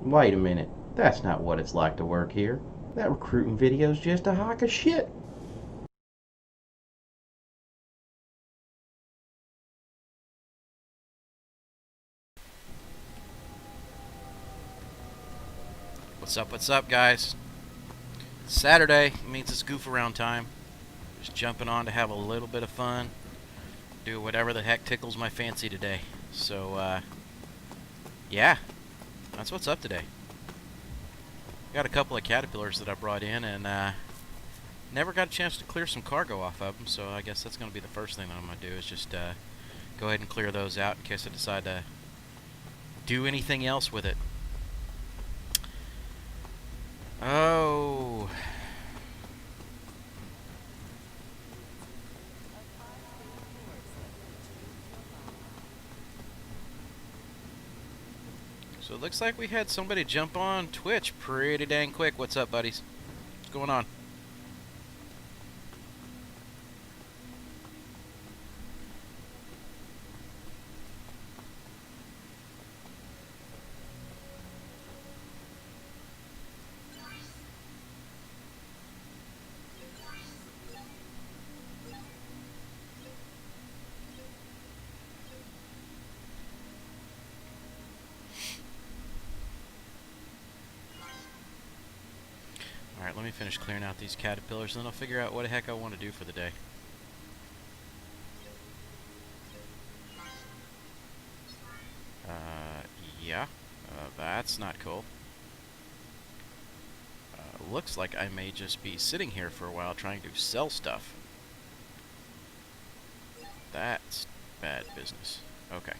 Wait a minute. That's not what it's like to work here. That recruiting video's just a hunk of shit. What's up, guys? Saturday means it's goof around time. Just jumping on to have a little bit of fun. Do whatever the heck tickles my fancy today. So, yeah, that's what's up today. Got a couple of caterpillars that I brought in and never got a chance to clear some cargo off of them, so I guess that's going to be the first thing that I'm going to do is just go ahead and clear those out in case I decide to do anything else with it. Oh. So it looks like we had somebody jump on Twitch pretty dang quick. What's up, buddies? What's going on? Alright, let me finish clearing out these caterpillars, and then I'll figure out what the heck I want to do for the day. Yeah. That's not cool. Looks like I may just be sitting here for a while trying to sell stuff. That's bad business. Okay.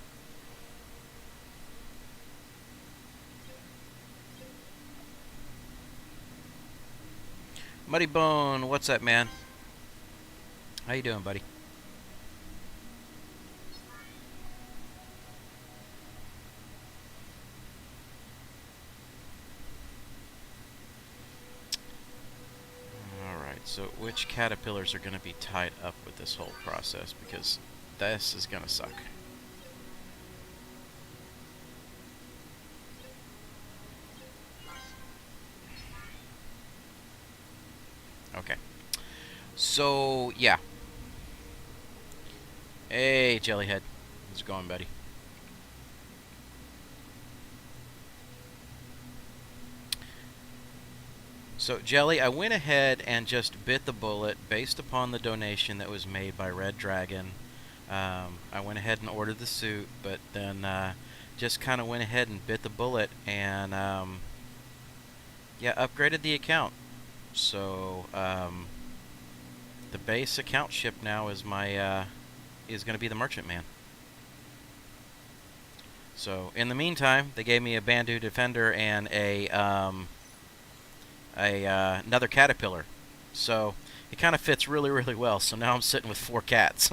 Muddy Bone, what's up, man? How you doing, buddy? Alright, so which caterpillars are going to be tied up with this whole process? Because this is going to suck. Okay. So, yeah. Hey, Jellyhead. How's it going, buddy? So, Jelly, I went ahead and just bit the bullet based upon the donation that was made by Red Dragon. I went ahead and ordered the suit, but then just kind of went ahead and bit the bullet and, yeah, upgraded the account. So, the base account ship now is my, is going to be the Merchant Man. So, in the meantime, they gave me a Bandu Defender and another caterpillar. So, it kind of fits really, really well. So now I'm sitting with 4 cats.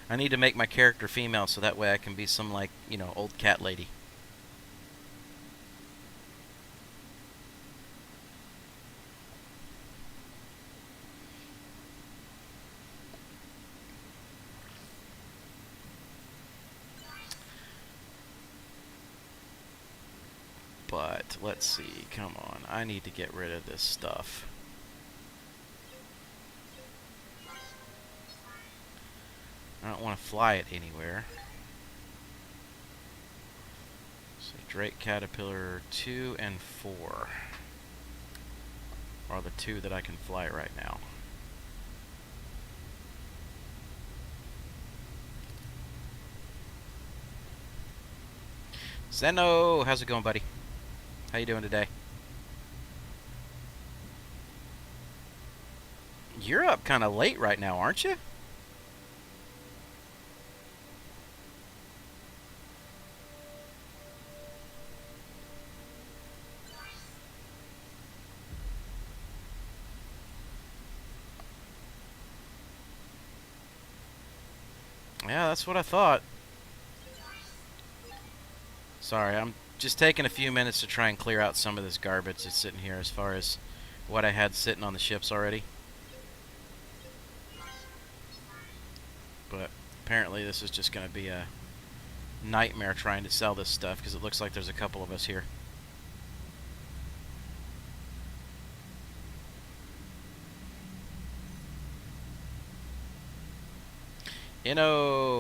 I need to make my character female so that way I can be some, like, you know, old cat lady. But, let's see, come on, I need to get rid of this stuff. I don't want to fly it anywhere. So, Drake Caterpillar 2 and 4 are the 2 that I can fly right now. Zeno, how's it going, buddy? How you doing today? You're up kind of late right now, aren't you? Yeah, that's what I thought. Sorry, I'm just taking a few minutes to try and clear out some of this garbage that's sitting here as far as what I had sitting on the ships already. But apparently this is just going to be a nightmare trying to sell this stuff because it looks like there's a couple of us here.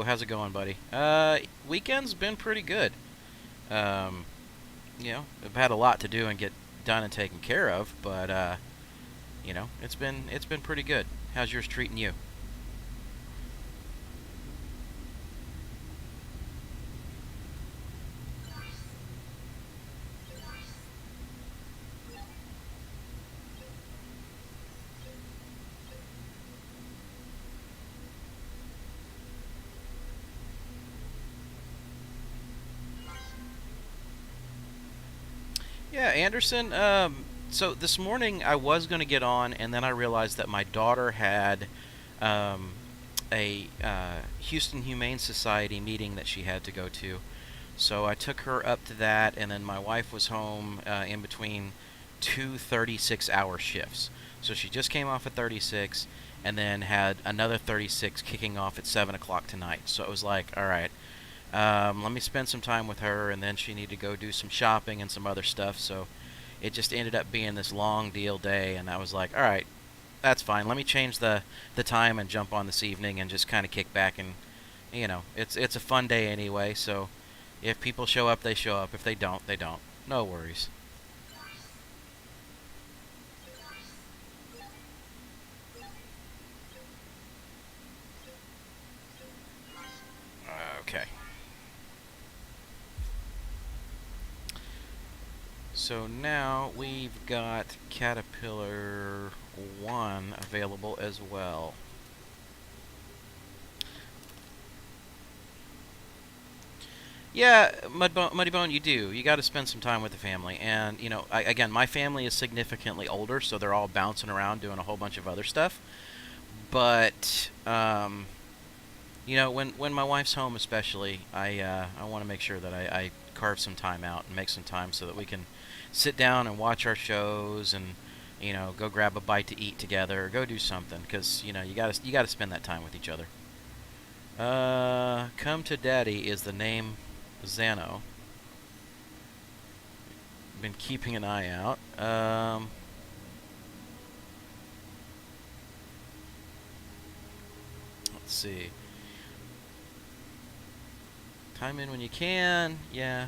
How's it going, buddy? Weekend's been pretty good. Um, I've had a lot to do and get done and taken care of, but it's been pretty good. How's yours treating you? Yeah, Anderson. So this morning I was going to get on, and then I realized that my daughter had um, a Houston Humane Society meeting that she had to go to. So I took her up to that, and then my wife was home in between two 36-hour shifts. So she just came off at 36, and then had another 36 kicking off at 7 o'clock tonight. So it was like, all right, let me spend some time with her, and then she needed to go do some shopping and some other stuff. So it just ended up being this long deal day, and I was like, all right, that's fine. Let me change the time and jump on this evening and just kind of kick back, and it's a fun day anyway. So if people show up, they show up. If they don't, they don't. No worries. Okay. So now we've got Caterpillar 1 available as well. Yeah, Muddybone, you do. You got to spend some time with the family. And, again, my family is significantly older, so they're all bouncing around doing a whole bunch of other stuff. But, when my wife's home especially, I want to make sure that I carve some time out and make some time so that we can sit down and watch our shows and, go grab a bite to eat together or go do something because, you gotta spend that time with each other. Come to Daddy is the name Zano. Been keeping an eye out. Let's see. Time in when you can. Yeah.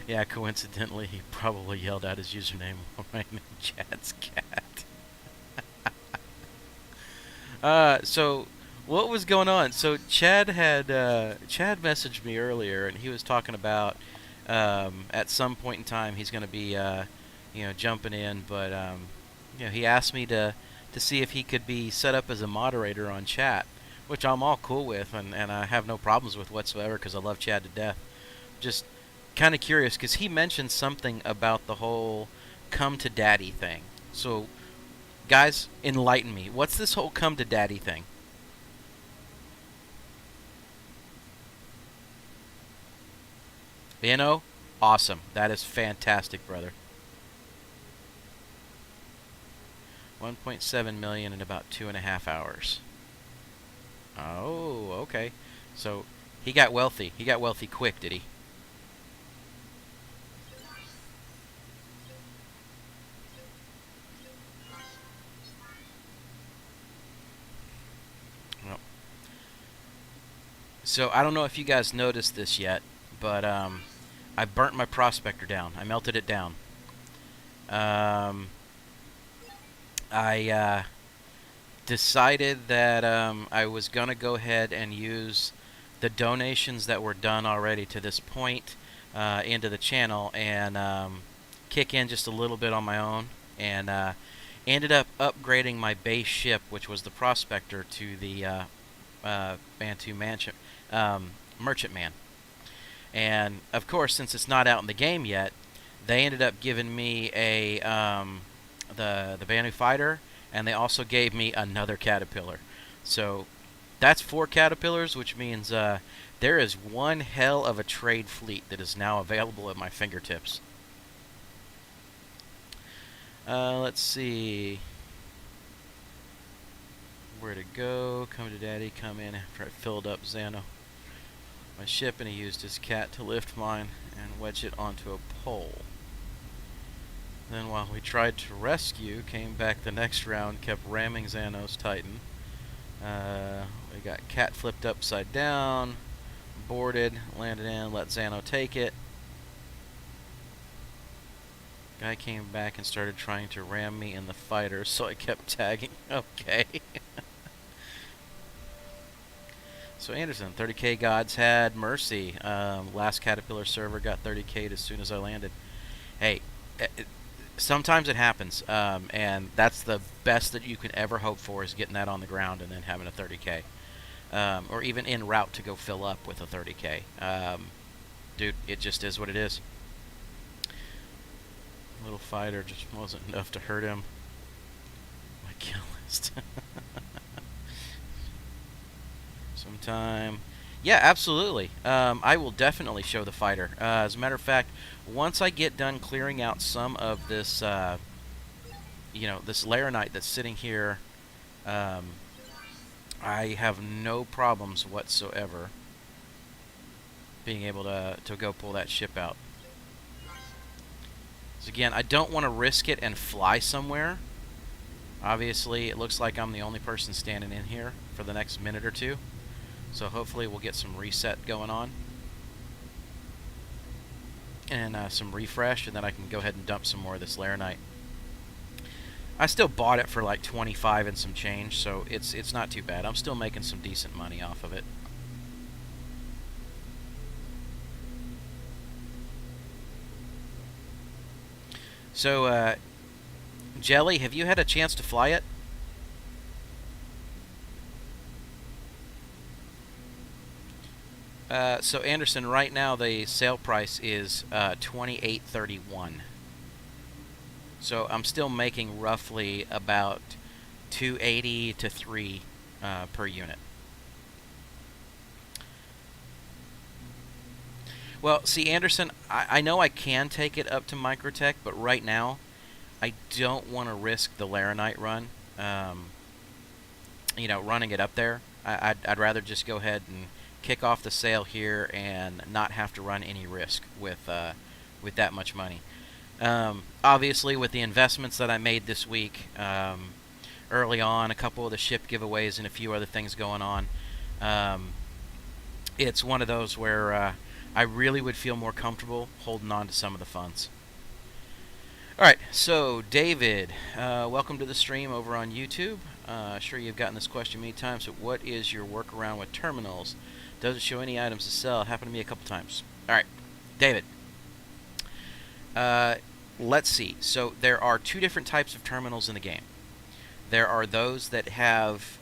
Yeah, coincidentally, he probably yelled out his username while I'm in Chad's cat. So what was going on? So Chad messaged me earlier, and he was talking about at some point in time he's going to be jumping in, but he asked me to see if he could be set up as a moderator on chat, which I'm all cool with, and I have no problems with whatsoever because I love Chad to death. Just kind of curious because he mentioned something about the whole come to daddy thing. So, guys, enlighten me. What's this whole come to daddy thing? Awesome. That is fantastic, brother. 1.7 million in about 2.5 hours. Oh, okay. So he got wealthy. He got wealthy quick, did he? Well, so I don't know if you guys noticed this yet, but I burnt my prospector down. I melted it down. Um, I decided that I was going to go ahead and use the donations that were done already to this point into the channel and kick in just a little bit on my own, and ended up upgrading my base ship, which was the Prospector, to the Bantu Merchantman. And of course, since it's not out in the game yet, they ended up giving me the Bantu Fighter, and they also gave me another Caterpillar. So that's 4 Caterpillars, which means there is one hell of a trade fleet that is now available at my fingertips. Let's see. Where to go? Come to daddy, come in after I filled up Xano. My ship, and he used his cat to lift mine and wedge it onto a pole. Then while we tried to rescue, came back the next round, kept ramming Xano's Titan. We got cat flipped upside down, boarded, landed in, let Xano take it. Guy came back and started trying to ram me in the fighter, so I kept tagging. Okay. So Anderson, 30k gods had mercy. Last Caterpillar server got 30k'd as soon as I landed. Hey, sometimes it happens, and that's the best that you can ever hope for, is getting that on the ground and then having a 30k. Or even en route to go fill up with a 30k. Dude, it just is what it is. Little fighter just wasn't enough to hurt him. My kill list. Sometime. Yeah, absolutely. I will definitely show the fighter. As a matter of fact, once I get done clearing out some of this, this laranite that's sitting here, I have no problems whatsoever being able to go pull that ship out. So again, I don't want to risk it and fly somewhere. Obviously, it looks like I'm the only person standing in here for the next minute or two. So hopefully we'll get some reset going on. And some refresh, and then I can go ahead and dump some more of this laranite. I still bought it for like 25 and some change, so it's not too bad. I'm still making some decent money off of it. So, Jelly, have you had a chance to fly it? So Anderson, right now the sale price is $28.31. So I'm still making roughly about $2.80 to $3 per unit. Well, see, Anderson, I know I can take it up to Microtech, but right now I don't want to risk the laranite run. Running it up there. I'd rather just go ahead and kick off the sale here and not have to run any risk with that much money. Obviously, with the investments that I made this week, early on, a couple of the ship giveaways and a few other things going on, it's one of those where I really would feel more comfortable holding on to some of the funds. Alright, so David, welcome to the stream over on YouTube. Sure you've gotten this question many times, but what is your workaround with terminals? Doesn't show any items to sell. It happened to me a couple times. Alright, David. Let's see. So there are two different types of terminals in the game. There are those that have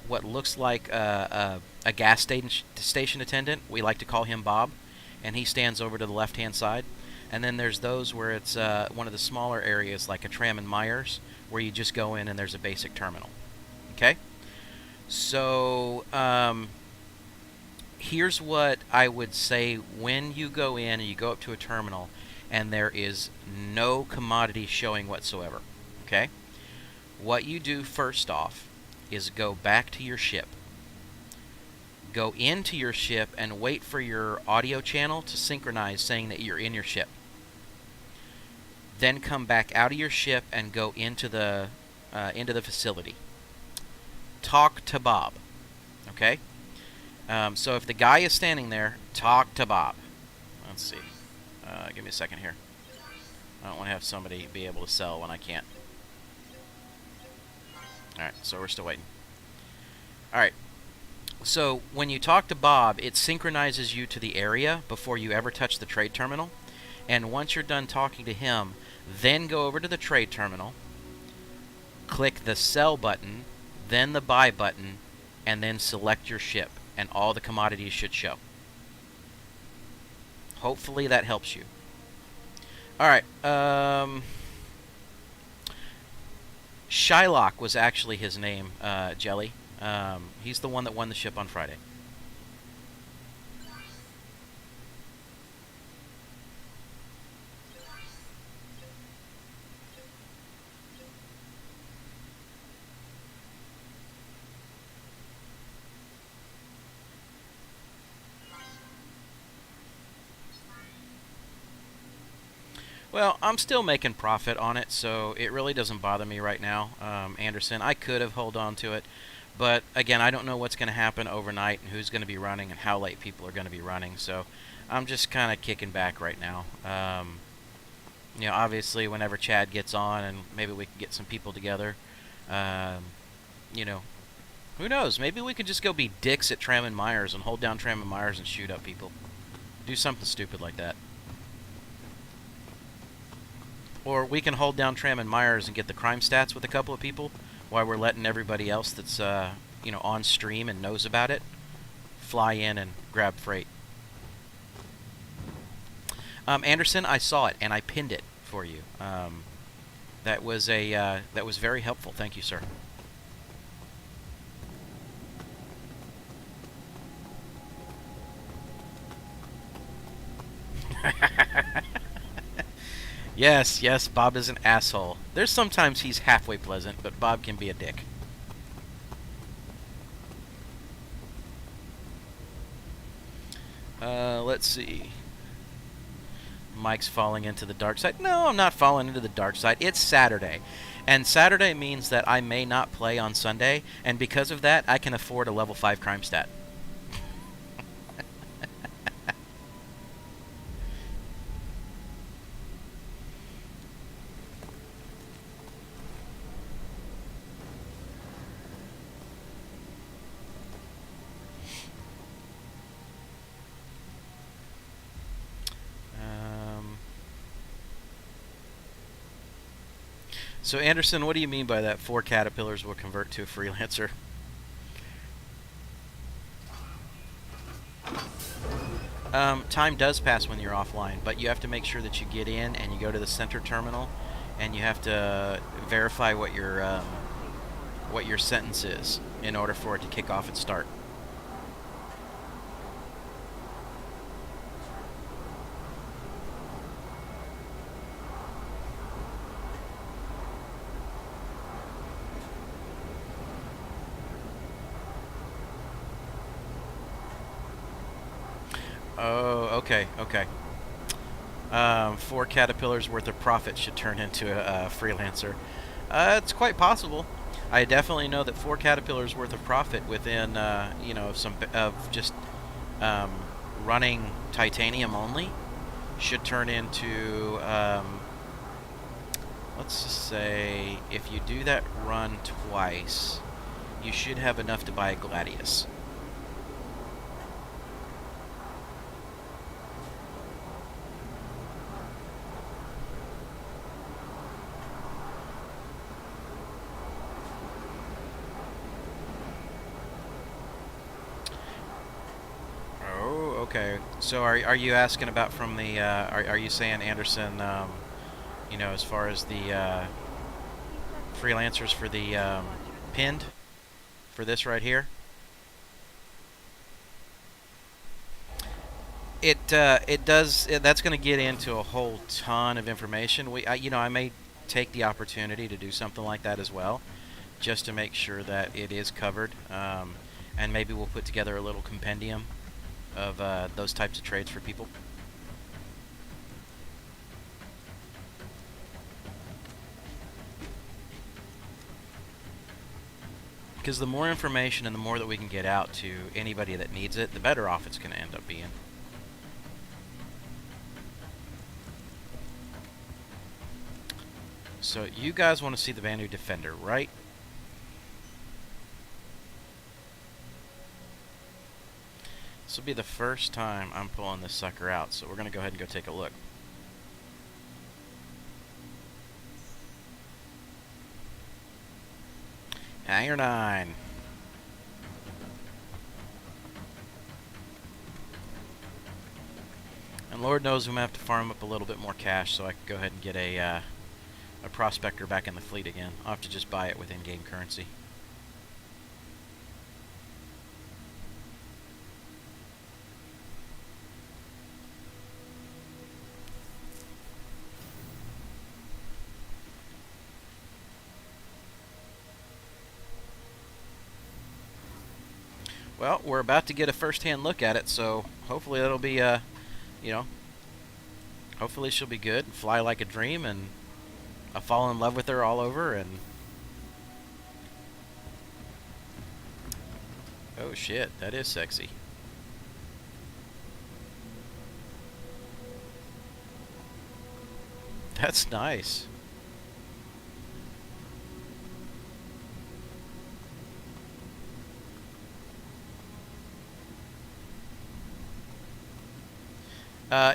what looks like a gas station attendant. We like to call him Bob, and he stands over to the left-hand side. And then there's those where it's one of the smaller areas, like a Tram and Myers, where you just go in and there's a basic terminal. Okay? So here's what I would say when you go in and you go up to a terminal and there is no commodity showing whatsoever. Okay? What you do first off is go back to your ship. Go into your ship and wait for your audio channel to synchronize saying that you're in your ship. Then come back out of your ship and go into the facility. Talk to Bob. Okay? So if the guy is standing there, talk to Bob. Let's see. Give me a second here. I don't want to have somebody be able to sell when I can't. Alright, so we're still waiting. Alright. So when you talk to Bob, it synchronizes you to the area before you ever touch the trade terminal. And once you're done talking to him, then go over to the trade terminal, click the sell button, then the buy button, and then select your ship, and all the commodities should show. Hopefully that helps you. Alright, Shylock was actually his name, Jelly. He's the one that won the ship on Friday. Well, I'm still making profit on it, so it really doesn't bother me right now, Anderson. I could have held on to it, but again, I don't know what's going to happen overnight and who's going to be running and how late people are going to be running, so I'm just kind of kicking back right now. Obviously, whenever Chad gets on and maybe we can get some people together, um, you know, who knows? Maybe we could just go be dicks at Tram and Myers and hold down Tram and Myers and shoot up people. Do something stupid like that. Or we can hold down Tram and Myers and get the crime stats with a couple of people while we're letting everybody else that's on stream and knows about it fly in and grab freight. Anderson, I saw it and I pinned it for you. That was very helpful. Thank you, sir. Yes, Bob is an asshole. There's sometimes he's halfway pleasant, but Bob can be a dick. Let's see. Mike's falling into the dark side. No, I'm not falling into the dark side. It's Saturday. And Saturday means that I may not play on Sunday, and because of that, I can afford a level 5 crime stat. So, Anderson, what do you mean by that 4 caterpillars will convert to a freelancer? Time does pass when you're offline, but you have to make sure that you get in and you go to the center terminal, and you have to verify what your sentence is in order for it to kick off and start. Oh, okay. 4 caterpillars worth of profit should turn into a freelancer. It's quite possible. I definitely know that 4 caterpillars worth of profit within, some of just running titanium only should turn into, let's just say, if you do that run twice, you should have enough to buy a Gladius. Okay, so are you asking about from the, are you saying, Anderson, as far as the freelancers for the pinned, for this right here? It does, that's going to get into a whole ton of information. I may take the opportunity to do something like that as well, just to make sure that it is covered, and maybe we'll put together a little compendium of those types of trades for people. Because the more information and the more that we can get out to anybody that needs it, the better off it's going to end up being. So you guys want to see the Vanu Defender, right? This will be the first time I'm pulling this sucker out, so we're going to go ahead and go take a look. Hangar 9. And Lord knows I'm going to have to farm up a little bit more cash so I can go ahead and get a prospector back in the fleet again. I'll have to just buy it with in-game currency. Well, we're about to get a first-hand look at it, so hopefully that'll be, hopefully she'll be good and fly like a dream, and I'll fall in love with her all over. And oh shit, that is sexy. That's nice.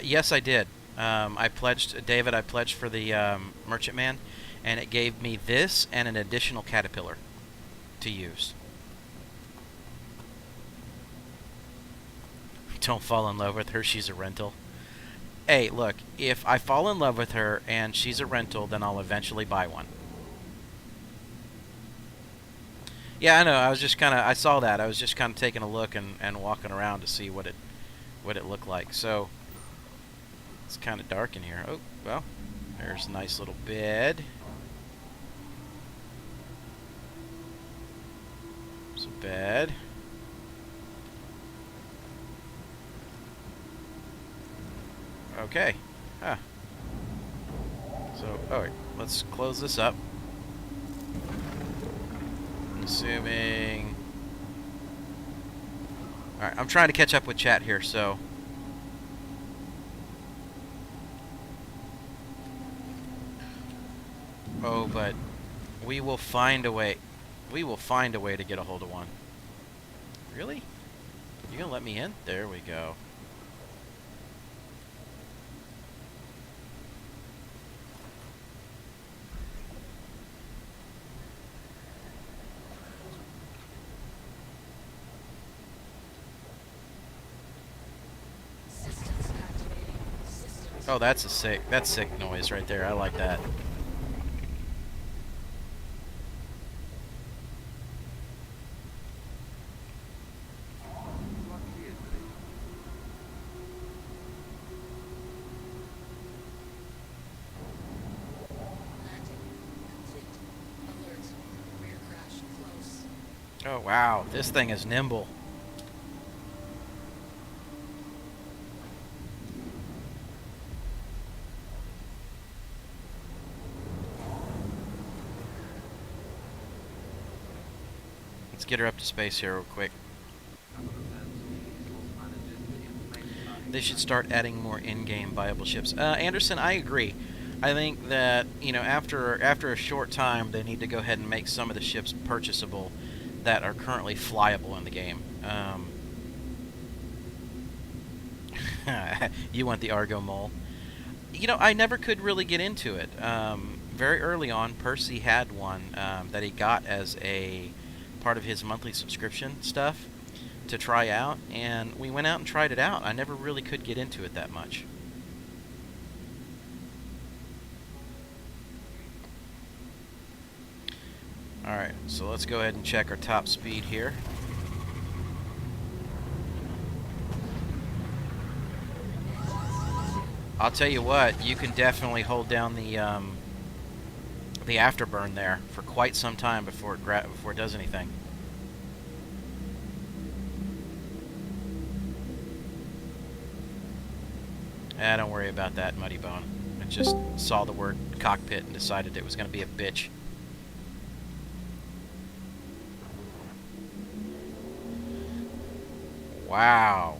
Yes, I did. I pledged, David, I pledged for the Merchantman, and it gave me this and an additional caterpillar to use. Don't fall in love with her, she's a rental. Hey, look, if I fall in love with her and she's a rental, then I'll eventually buy one. Yeah, I know, I saw that. I was just kind of taking a look and walking around to see what it looked like. So, it's kind of dark in here. Oh, well, there's a nice little bed. There's a bed. Okay. Huh. So, alright, let's close this up. Assuming... Alright, I'm trying to catch up with chat here, so... Oh, but we will find a way. We will find a way to get a hold of one. Really? You gonna let me in? There we go. Oh, that's sick noise right there. I like that. Oh wow, this thing is nimble. Let's get her up to space here real quick. They should start adding more in-game viable ships. Anderson, I agree. I think that, you know, after a short time, they need to go ahead and make some of the ships purchasable that are currently flyable in the game. You want the Argo Mole. You know, I never could really get into it. Very early on, Percy had one that he got as a part of his monthly subscription stuff to try out, and we went out and tried it out. I never really could get into it that much. Alright, so let's go ahead and check our top speed here. I'll tell you what, you can definitely hold down the afterburn there for quite some time before it does anything. Don't worry about that, Muddy Bone. I just saw the word cockpit and decided it was going to be a bitch. Wow.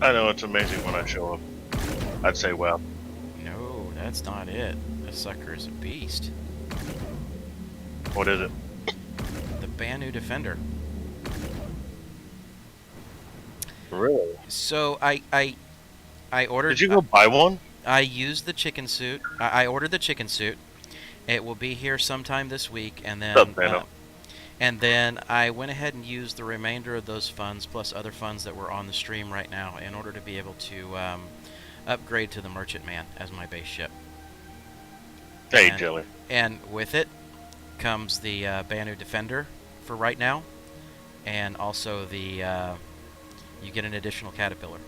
I know, it's amazing when I show up. I'd say, well. No, that's not it. This sucker is a beast. What is it? The Banu Defender. Really? So I ordered... Did you go buy one? I used the chicken suit. I ordered the chicken suit. It will be here sometime this week, and then... And then I went ahead and used the remainder of those funds, plus other funds that were on the stream right now, in order to be able to upgrade to the Merchantman as my base ship. Hey, Dilly. And with it comes the Banu Defender for right now, and also the you get an additional caterpillar.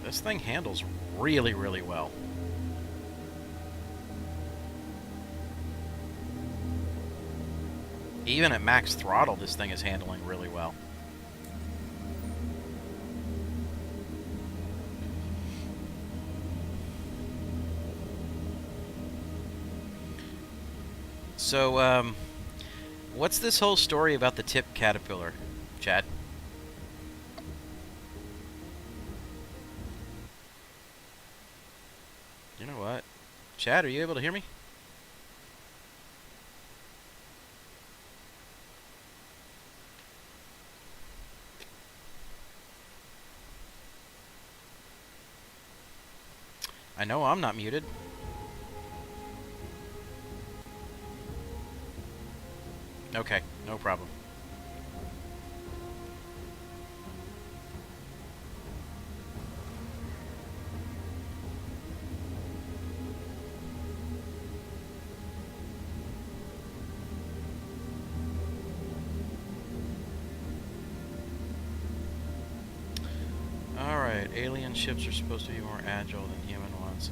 This thing handles really, really well. Even at max throttle, this thing is handling really well. So, what's this whole story about the tip caterpillar, Chad? You know what? Chad, are you able to hear me? I know I'm not muted. Okay, no problem. Alright, alien ships are supposed to be more agile than human ones.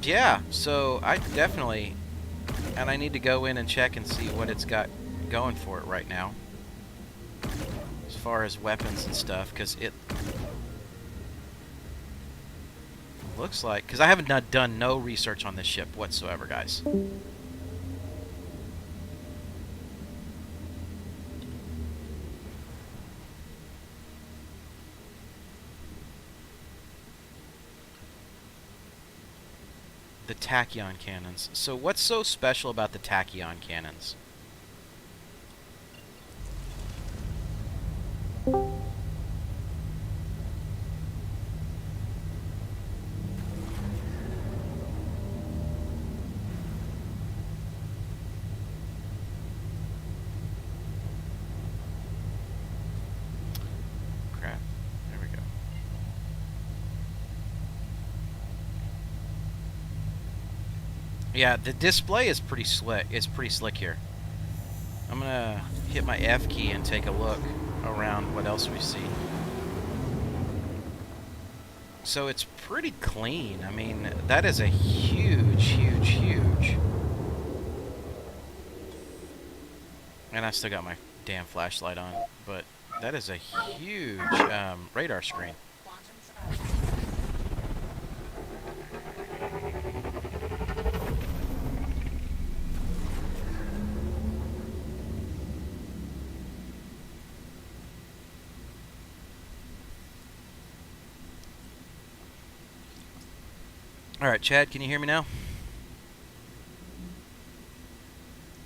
Yeah, so I definitely... And I need to go in and check and see what it's got going for it right now. As far as weapons and stuff, because it looks like... Because I haven't done no research on this ship whatsoever, guys. The tachyon cannons. So what's so special about the tachyon cannons? Crap. There we go. Yeah, the display is pretty slick. It's pretty slick here. I'm gonna hit my F key and take a look around what else we see. So it's pretty clean. I mean, that is a huge, huge, huge. And I still got my damn flashlight on, but that is a huge radar screen. Alright, Chad, can you hear me now?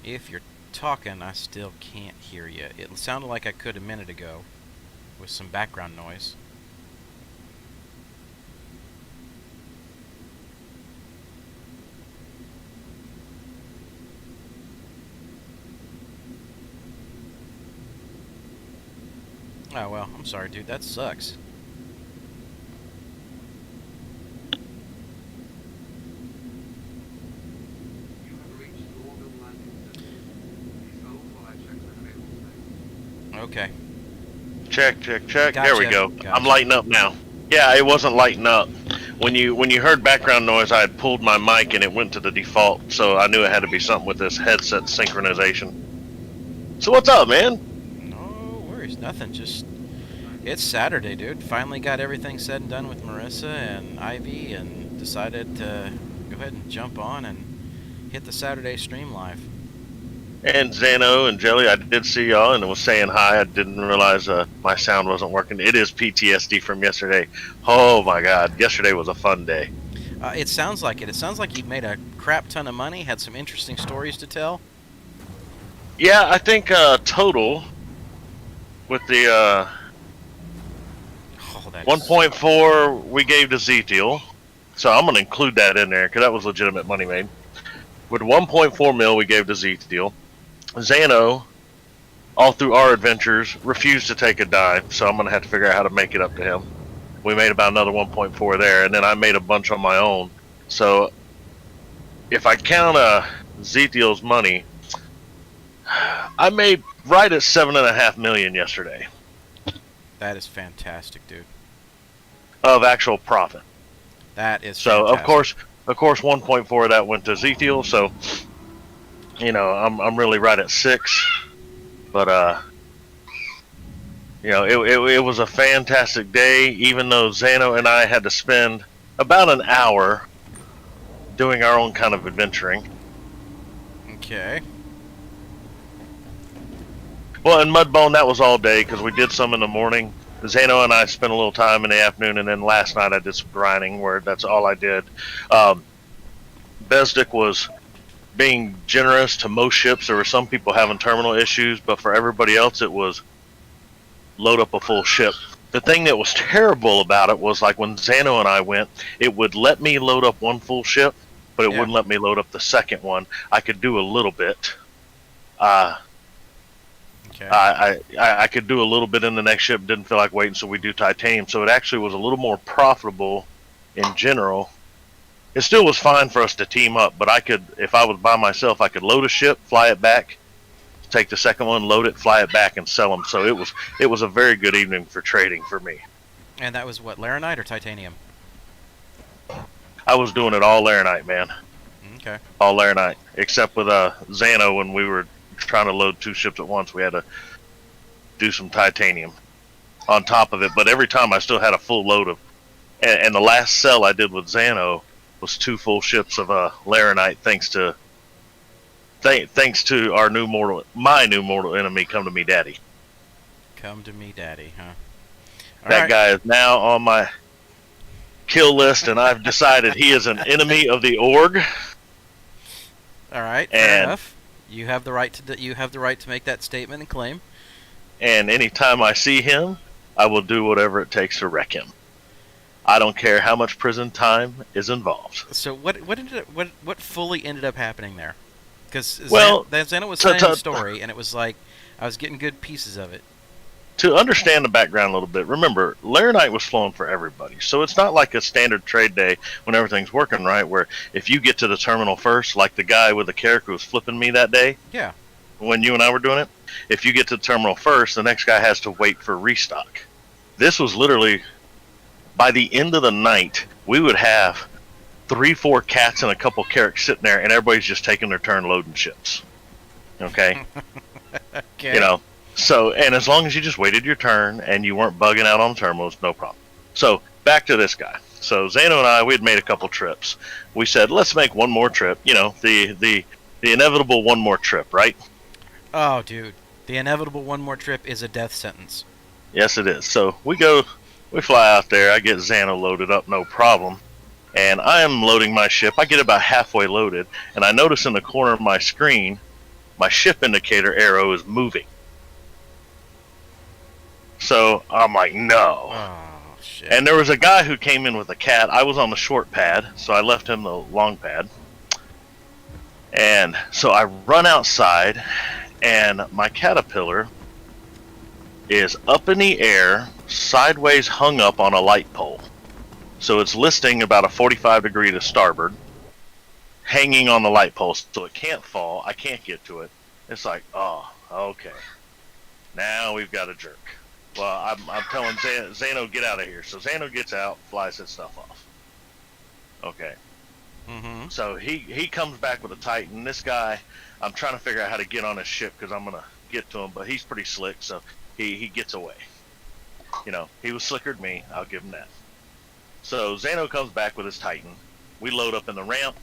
If you're talking, I still can't hear you. It sounded like I could a minute ago with some background noise. Oh, well, I'm sorry, dude. That sucks. Okay. Check, check, check. Gotcha. There we go. Gotcha. I'm lighting up now. Yeah, it wasn't lighting up. When you heard background noise, I had pulled my mic and it went to the default, so I knew it had to be something with this headset synchronization. So what's up, man? No worries. Nothing. Just... It's Saturday, dude. Finally got everything said and done with Marissa and Ivy and decided to go ahead and jump on and hit the Saturday stream live. And Zano and Jelly, I did see y'all and was saying hi. I didn't realize my sound wasn't working. It is PTSD from yesterday. Oh my god, yesterday was a fun day. It sounds like it. It sounds like you've made a crap ton of money, had some interesting stories to tell. Yeah, I think total with the Oh, that 1.4 we gave to Z-Deal. So I'm going to include that in there because that was legitimate money made. With 1.4 mil we gave to Z-Deal. Zano, all through our adventures, refused to take a dime, so I'm going to have to figure out how to make it up to him. We made about another 1.4 there, and then I made a bunch on my own. So if I count Z-Deal's money, I made right at $7.5 million yesterday. That is fantastic, dude. Of actual profit. That is so fantastic. of course 1.4 of that went to Z-Deal, so I'm really right at 6. But it was a fantastic day, even though Zano and I had to spend about an hour doing our own kind of adventuring. Okay. Well, in Mudbone, that was all day because we did some in the morning. Zano and I spent a little time in the afternoon, and then last night I did some grinding where that's all I did. Besdick was being generous to most ships. There were some people having terminal issues, but for everybody else, it was load up a full ship. The thing that was terrible about it was like when Zano and I went, it would let me load up one full ship, but it wouldn't let me load up the second one. I could do a little bit. Okay. I could do a little bit in the next ship, didn't feel like waiting, so we do titanium. So it actually was a little more profitable in general. It still was fine for us to team up, but I could, if I was by myself, I could load a ship, fly it back, take the second one, load it, fly it back, and sell them. So it was a very good evening for trading for me. And that was what, Laranite or titanium? I was doing it all Laranite, man. Okay. All Laranite, except with Zano when we were trying to load 2 ships at once. We had to do some titanium on top of it, but every time I still had a full load of, and the last sell I did with Zano was 2 full ships of Laranite, thanks to our my new mortal enemy, Come to Me Daddy. Come to me, daddy, huh? That guy is now on my kill list, and I've decided he is an enemy of the org. All right, fair enough. You have the right to make that statement and claim. And anytime I see him, I will do whatever it takes to wreck him. I don't care how much prison time is involved. So what fully ended up happening there? Because Zano was telling the story, and it was like I was getting good pieces of it. To understand the background a little bit, remember, Laranite was flowing for everybody. So it's not like a standard trade day when everything's working right, where if you get to the terminal first, like the guy with the character who was flipping me that day, yeah, when you and I were doing it, if you get to the terminal first, the next guy has to wait for restock. This was literally, by the end of the night, we would have 3-4 cats and a couple carracks sitting there, and everybody's just taking their turn loading ships. Okay? Okay. So, and as long as you just waited your turn and you weren't bugging out on terminals, no problem. So, back to this guy. So, Zano and I, we had made a couple trips. We said, let's make one more trip. The inevitable one more trip, right? Oh, dude. The inevitable one more trip is a death sentence. Yes, it is. So, we fly out there. I get Zano loaded up, no problem. And I am loading my ship. I get about halfway loaded, and I notice in the corner of my screen, my ship indicator arrow is moving. So I'm like, no. Oh, shit. And there was a guy who came in with a cat. I was on the short pad, so I left him the long pad. And so I run outside, and my caterpillar is up in the air, sideways hung up on a light pole. So it's listing about a 45 degree to starboard, hanging on the light pole, so it can't fall. I can't get to it. It's like, oh, okay. Now we've got a jerk. Well, I'm telling Zano, get out of here. So Zano gets out, flies his stuff off. Okay. Mm-hmm. So he comes back with a Titan. This guy, I'm trying to figure out how to get on his ship because I'm going to get to him, but he's pretty slick, so he gets away. He was slicker than me. I'll give him that. So Zano comes back with his Titan. We load up in the ramp.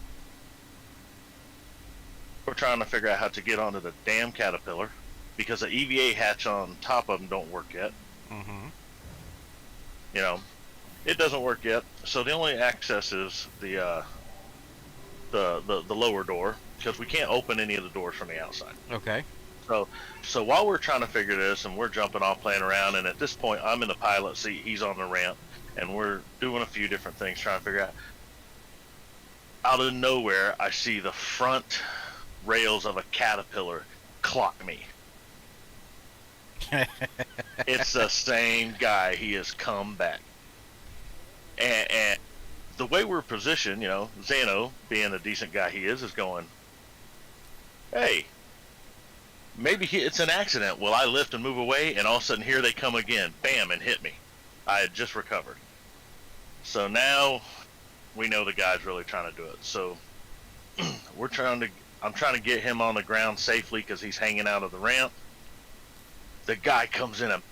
We're trying to figure out how to get onto the damn caterpillar because the EVA hatch on top of them don't work yet. Mm-hmm. It doesn't work yet. So the only access is the lower door because we can't open any of the doors from the outside. Okay. So while we're trying to figure this and we're jumping off, playing around, and at this point I'm in the pilot seat, he's on the ramp, and we're doing a few different things trying to figure out of nowhere, I see the front rails of a caterpillar clock me. It's the same guy. He has come back. And the way we're positioned, Zano, being a decent guy he is going, hey, maybe it's an accident. Will I lift and move away? And all of a sudden, here they come again. Bam, and hit me. I had just recovered. So now we know the guy's really trying to do it. So we're trying to I'm trying to get him on the ground safely because he's hanging out of the ramp. The guy comes in and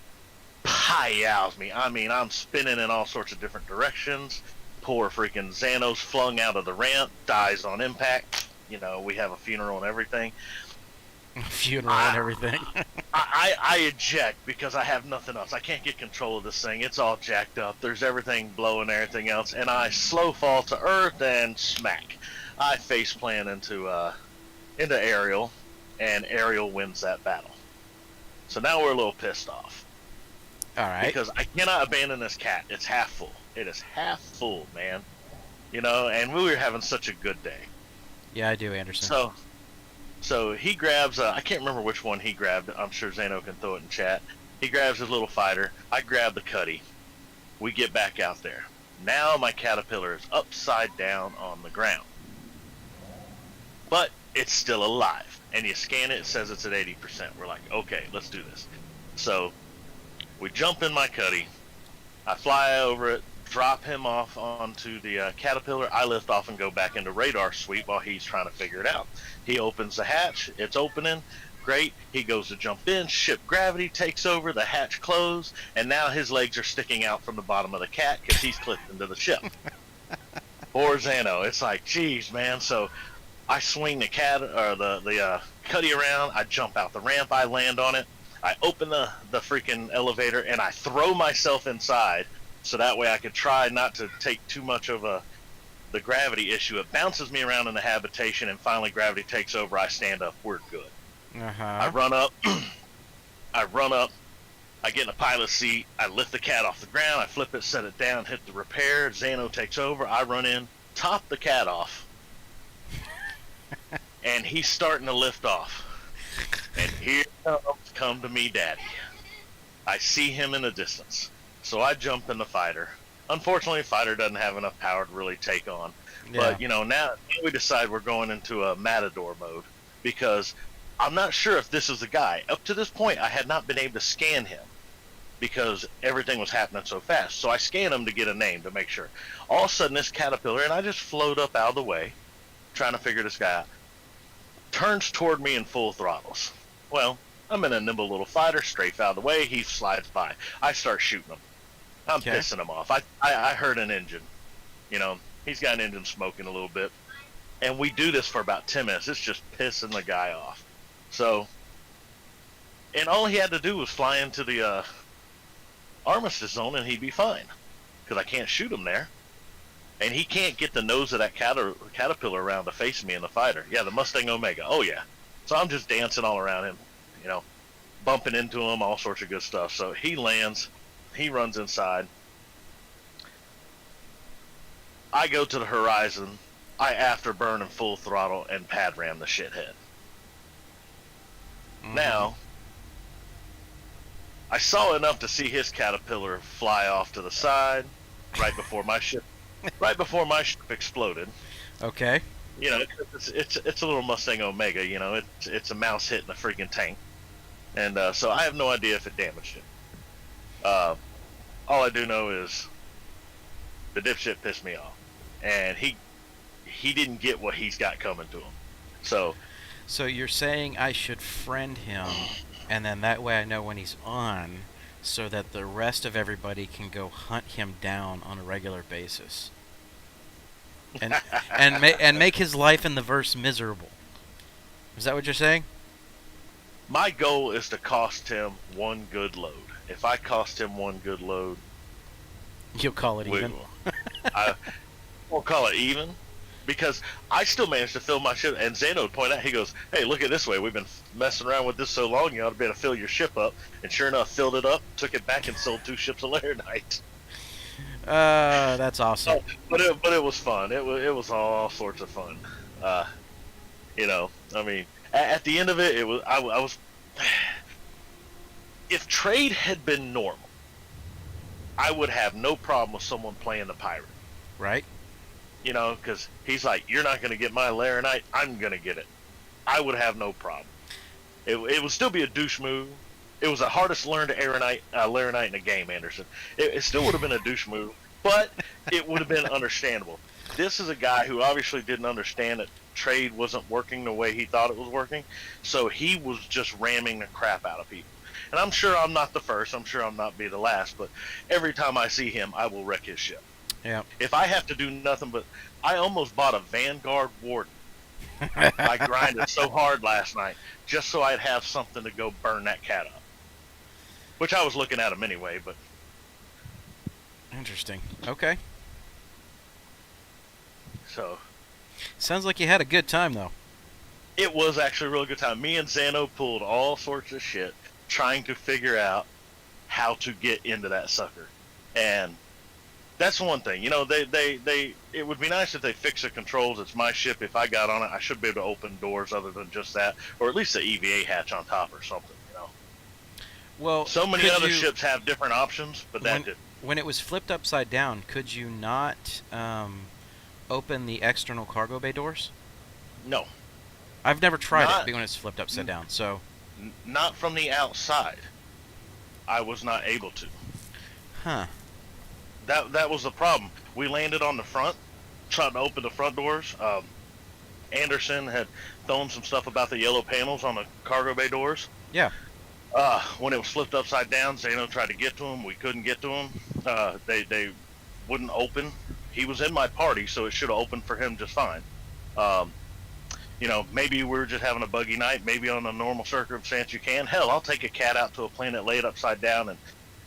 yows me. I mean, I'm spinning in all sorts of different directions. Poor freaking Xano's flung out of the ramp, dies on impact. You know, we have a funeral and everything. Funeral and everything. I eject because I have nothing else. I can't get control of this thing. It's all jacked up. There's everything blowing, everything else, and I slow fall to earth and smack. I face plant into Ariel, and Ariel wins that battle. So now we're a little pissed off. All right. Because I cannot abandon this cat. It's half full. It is half full, man. You know, and we were having such a good day. Yeah, I do, Anderson. So he grabs, I can't remember which one he grabbed. I'm sure Xano can throw it in chat. He grabs his little fighter. I grab the cuddy. We get back out there. Now my caterpillar is upside down on the ground. But it's still alive. And you scan it, it says it's at 80%. We're like, okay, let's do this. So we jump in my cuddy. I fly over it, drop him off onto the caterpillar. I lift off and go back into radar sweep while he's trying to figure it out. He opens the hatch. It's opening. Great. He goes to jump in. Ship gravity takes over. The hatch closed. And now his legs are sticking out from the bottom of the cat because he's clipped into the ship. Poor Xano. It's like, geez, man. So I swing the cuddy around. I jump out the ramp. I land on it. I open the freaking elevator and I throw myself inside so that way I could try not to take too much of the gravity issue. It bounces me around in the habitation and finally gravity takes over. I stand up. We're good. I run up. I get in a pilot seat. I lift the cat off the ground. I flip it, set it down, hit the repair. Xano takes over. I run in, top the cat off. And he's starting to lift off. And here comes Come to Me Daddy. I see him in the distance. So I jump in the fighter. Unfortunately, the fighter doesn't have enough power to really take on. Yeah. But, you know, now we decide we're going into a Matador mode because I'm not sure if this is the guy. Up to this point, I had not been able to scan him because everything was happening so fast. So I scan him to get a name to make sure. All of a sudden, this caterpillar, and I just float up out of the way, trying to figure this guy out, turns toward me in full throttles. Well, I'm in a nimble little fighter, strafe out of the way. He slides by. I start shooting him. I'm pissing him off. I heard an engine. You know, he's got an engine smoking a little bit. And we do this for about 10 minutes. It's just pissing the guy off. So, and all he had to do was fly into the armistice zone and he'd be fine. Because I can't shoot him there. And he can't get the nose of that caterpillar around to face me in the fighter. Yeah, the Mustang Omega. Oh, yeah. So I'm just dancing all around him, you know, bumping into him, all sorts of good stuff. So he lands. He runs inside. I go to the horizon. I afterburn in full throttle and pad ram the shithead. Mm-hmm. Now, I saw enough to see his caterpillar fly off to the side right before my ship exploded. Okay. You know, it's a little Mustang Omega. You know, it's a mouse hitting a freaking tank, and so I have no idea if it damaged it. All I do know is the dipshit pissed me off, and he didn't get what he's got coming to him. So you're saying I should friend him, and then that way I know when he's on, so that the rest of everybody can go hunt him down on a regular basis, and make his life in the verse miserable. Is that what you're saying? My goal is to cost him one good load. If I cost him one good load, you'll call it even. I won't call it even, because I still managed to fill my ship. And Xano would point out, he goes, "Hey, look at it this way. We've been messing around with this so long, you ought to be able to fill your ship up." And sure enough, filled it up, took it back, and sold 2 ships of Laranite. That's awesome. But it was fun. It was all sorts of fun. You know, I mean, at the end of it, I was. If trade had been normal, I would have no problem with someone playing the pirate. Right. You know, because he's like, "You're not going to get my Laranite, I'm going to get it." I would have no problem. It would still be a douche move. It was the hardest learned Laranite in the game, Anderson. It still would have been a douche move, but it would have been understandable. this is a guy who obviously didn't understand that trade wasn't working the way he thought it was working, so he was just ramming the crap out of people. And I'm sure I'm not the first, I'm sure I'm not be the last, but every time I see him, I will wreck his ship. Yeah. If I have to do nothing but, I almost bought a Vanguard Warden. I grinded so hard last night just so I'd have something to go burn that cat up. Which I was looking at him anyway, but... Interesting. Okay. So... Sounds like you had a good time, though. It was actually a really good time. Me and Xano pulled all sorts of shit trying to figure out how to get into that sucker. And that's one thing. You know, it would be nice if they fix the controls. It's my ship. If I got on it, I should be able to open doors other than just that. Or at least the EVA hatch on top or something, you know. Well, so many other ships have different options, but that didn't. When it was flipped upside down, could you not open the external cargo bay doors? No. I've never tried it when it's flipped upside down, so... Not from the outside. I was not able to. Huh. That was the problem. We landed on the front, trying to open the front doors. Anderson had thrown some stuff about the yellow panels on the cargo bay doors. Yeah. When it was flipped upside down, Xano tried to get to them. We couldn't get to them. They wouldn't open. He was in my party, so it should have opened for him just fine. You know, maybe we were just having a buggy night. Maybe on a normal circumstance you can. Hell, I'll take a cat out to a planet, lay it upside down,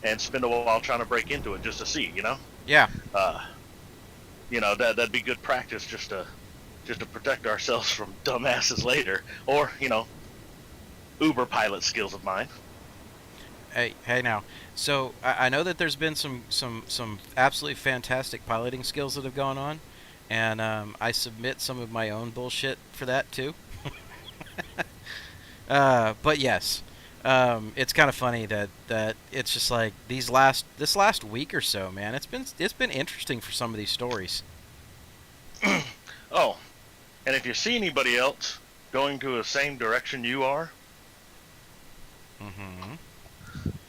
and spend a while trying to break into it just to see, you know? Yeah. You know, that'd be good practice just to protect ourselves from dumbasses later. Or, you know, Uber pilot skills of mine. Hey now. So I know that there's been some absolutely fantastic piloting skills that have gone on, and I submit some of my own bullshit for that too. But yes, it's kind of funny that it's just like this last week or so, man. It's been interesting for some of these stories. Oh, and if you see anybody else going to the same direction you are,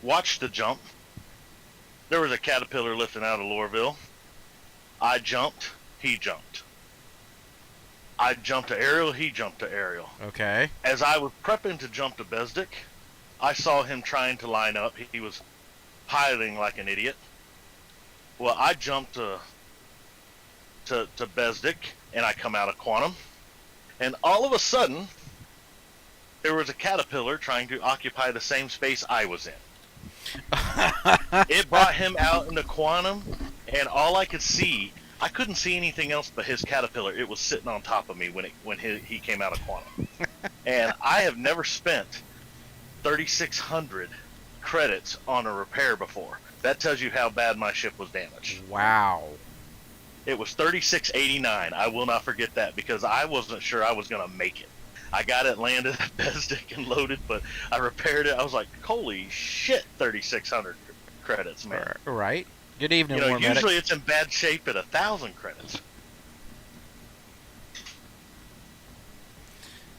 watch the jump. There was a caterpillar lifting out of Lorville. I jumped, he jumped. I jumped to aerial, he jumped to aerial. Okay. As I was prepping to jump to Besdick, I saw him trying to line up. He was piloting like an idiot. Well, I jumped to Besdick, and I come out of Quantum, and all of a sudden, there was a caterpillar trying to occupy the same space I was in. It brought him out into Quantum, and all I could see, I couldn't see anything else but his caterpillar. It was sitting on top of me when he came out of Quantum. And I have never spent 3,600 credits on a repair before. That tells you how bad my ship was damaged. Wow. It was 3689. I will not forget that because I wasn't sure I was going to make it. I got it landed at Besdick and loaded, but I repaired it. I was like, holy shit, 3,600 credits, man. Right. Good evening, you know, War usually Medic. it's in bad shape at 1,000 credits.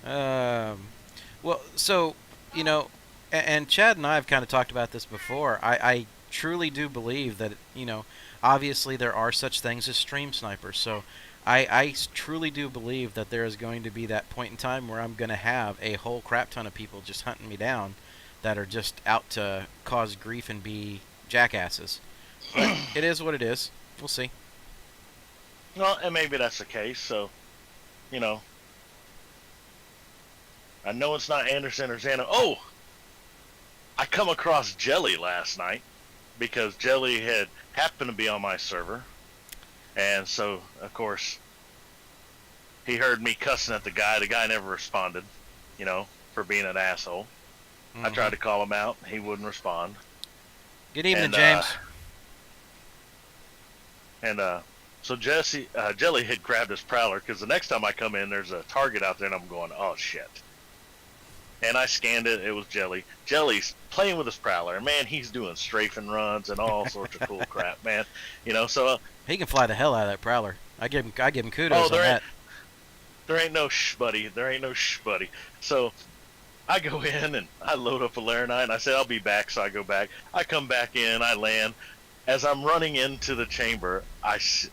Well, so, you know, and Chad and I have kind of talked about this before. I truly do believe that, you know, obviously there are such things as stream snipers. So I truly do believe that there is going to be that point in time where I'm going to have a whole crap ton of people just hunting me down that are just out to cause grief and be jackasses. But it is what it is. We'll see. Well, and maybe that's the case. So, you know, I know it's not Anderson or Xano. Oh, I come across Jelly last night because Jelly had happened to be on my server. And so, of course, he heard me cussing at the guy. The guy never responded, you know, for being an asshole. I tried to call him out. He wouldn't respond. Good evening, James. So Jelly had grabbed his prowler because the next time I come in, there's a target out there, and I'm going, oh, shit. And I scanned it. It was Jelly. Jelly's playing with his prowler. Man, he's doing strafing runs and all sorts of cool crap, man. You know, so... he can fly the hell out of that prowler. I give him kudos on that. There ain't no shh, buddy. There ain't no shh, buddy. So I go in and I load up a Laranite and I say, I'll be back. So I go back. I come back in. I land. as I'm running into the chamber,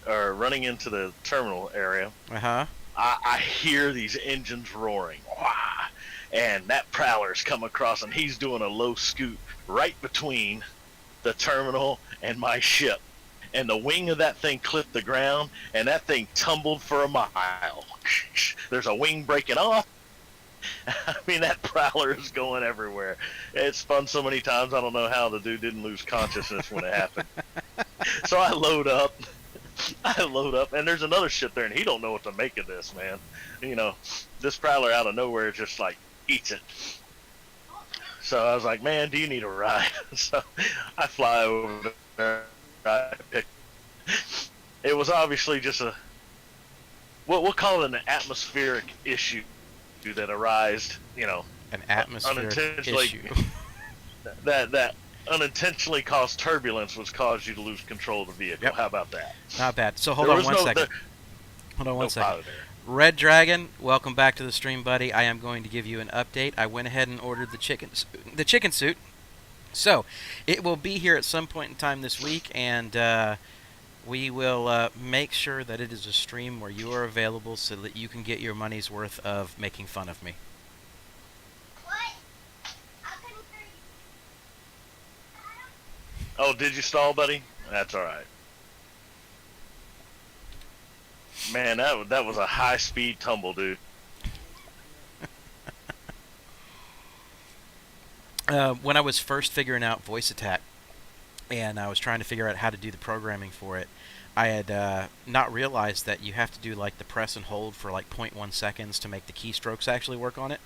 or running into the terminal area, Uh-huh. I hear these engines roaring. Wah! And that prowler's come across, and he's doing a low scoot right between the terminal and my ship. And the wing of that thing clipped the ground, and that thing tumbled for a mile. There's a wing breaking off. I mean, that prowler is going everywhere. It's spun so many times, I don't know how the dude didn't lose consciousness when it happened. So I load up, and there's another ship there, and he don't know what to make of this, man. You know, this prowler out of nowhere just like eats it. So I was like, man, do you need a ride? So I fly over there. It was obviously just we'll call it an atmospheric issue that arised, you know, An atmospheric issue. that unintentionally caused turbulence, which caused you to lose control of the vehicle. Yep. How about that? Not bad. So hold on one second. Hold on one second. Red Dragon, welcome back to the stream, buddy. I am going to give you an update. I went ahead and ordered the chicken suit. So, it will be here at some point in time this week, and we will make sure that it is a stream where you are available so that you can get your money's worth of making fun of me. Oh, did you stall, buddy? That's all right. Man, that was a high-speed tumble, dude. When I was first figuring out voice attack, and I was trying to figure out how to do the programming for it, I had not realized that you have to do like the press and hold for like 0.1 seconds to make the keystrokes actually work on it.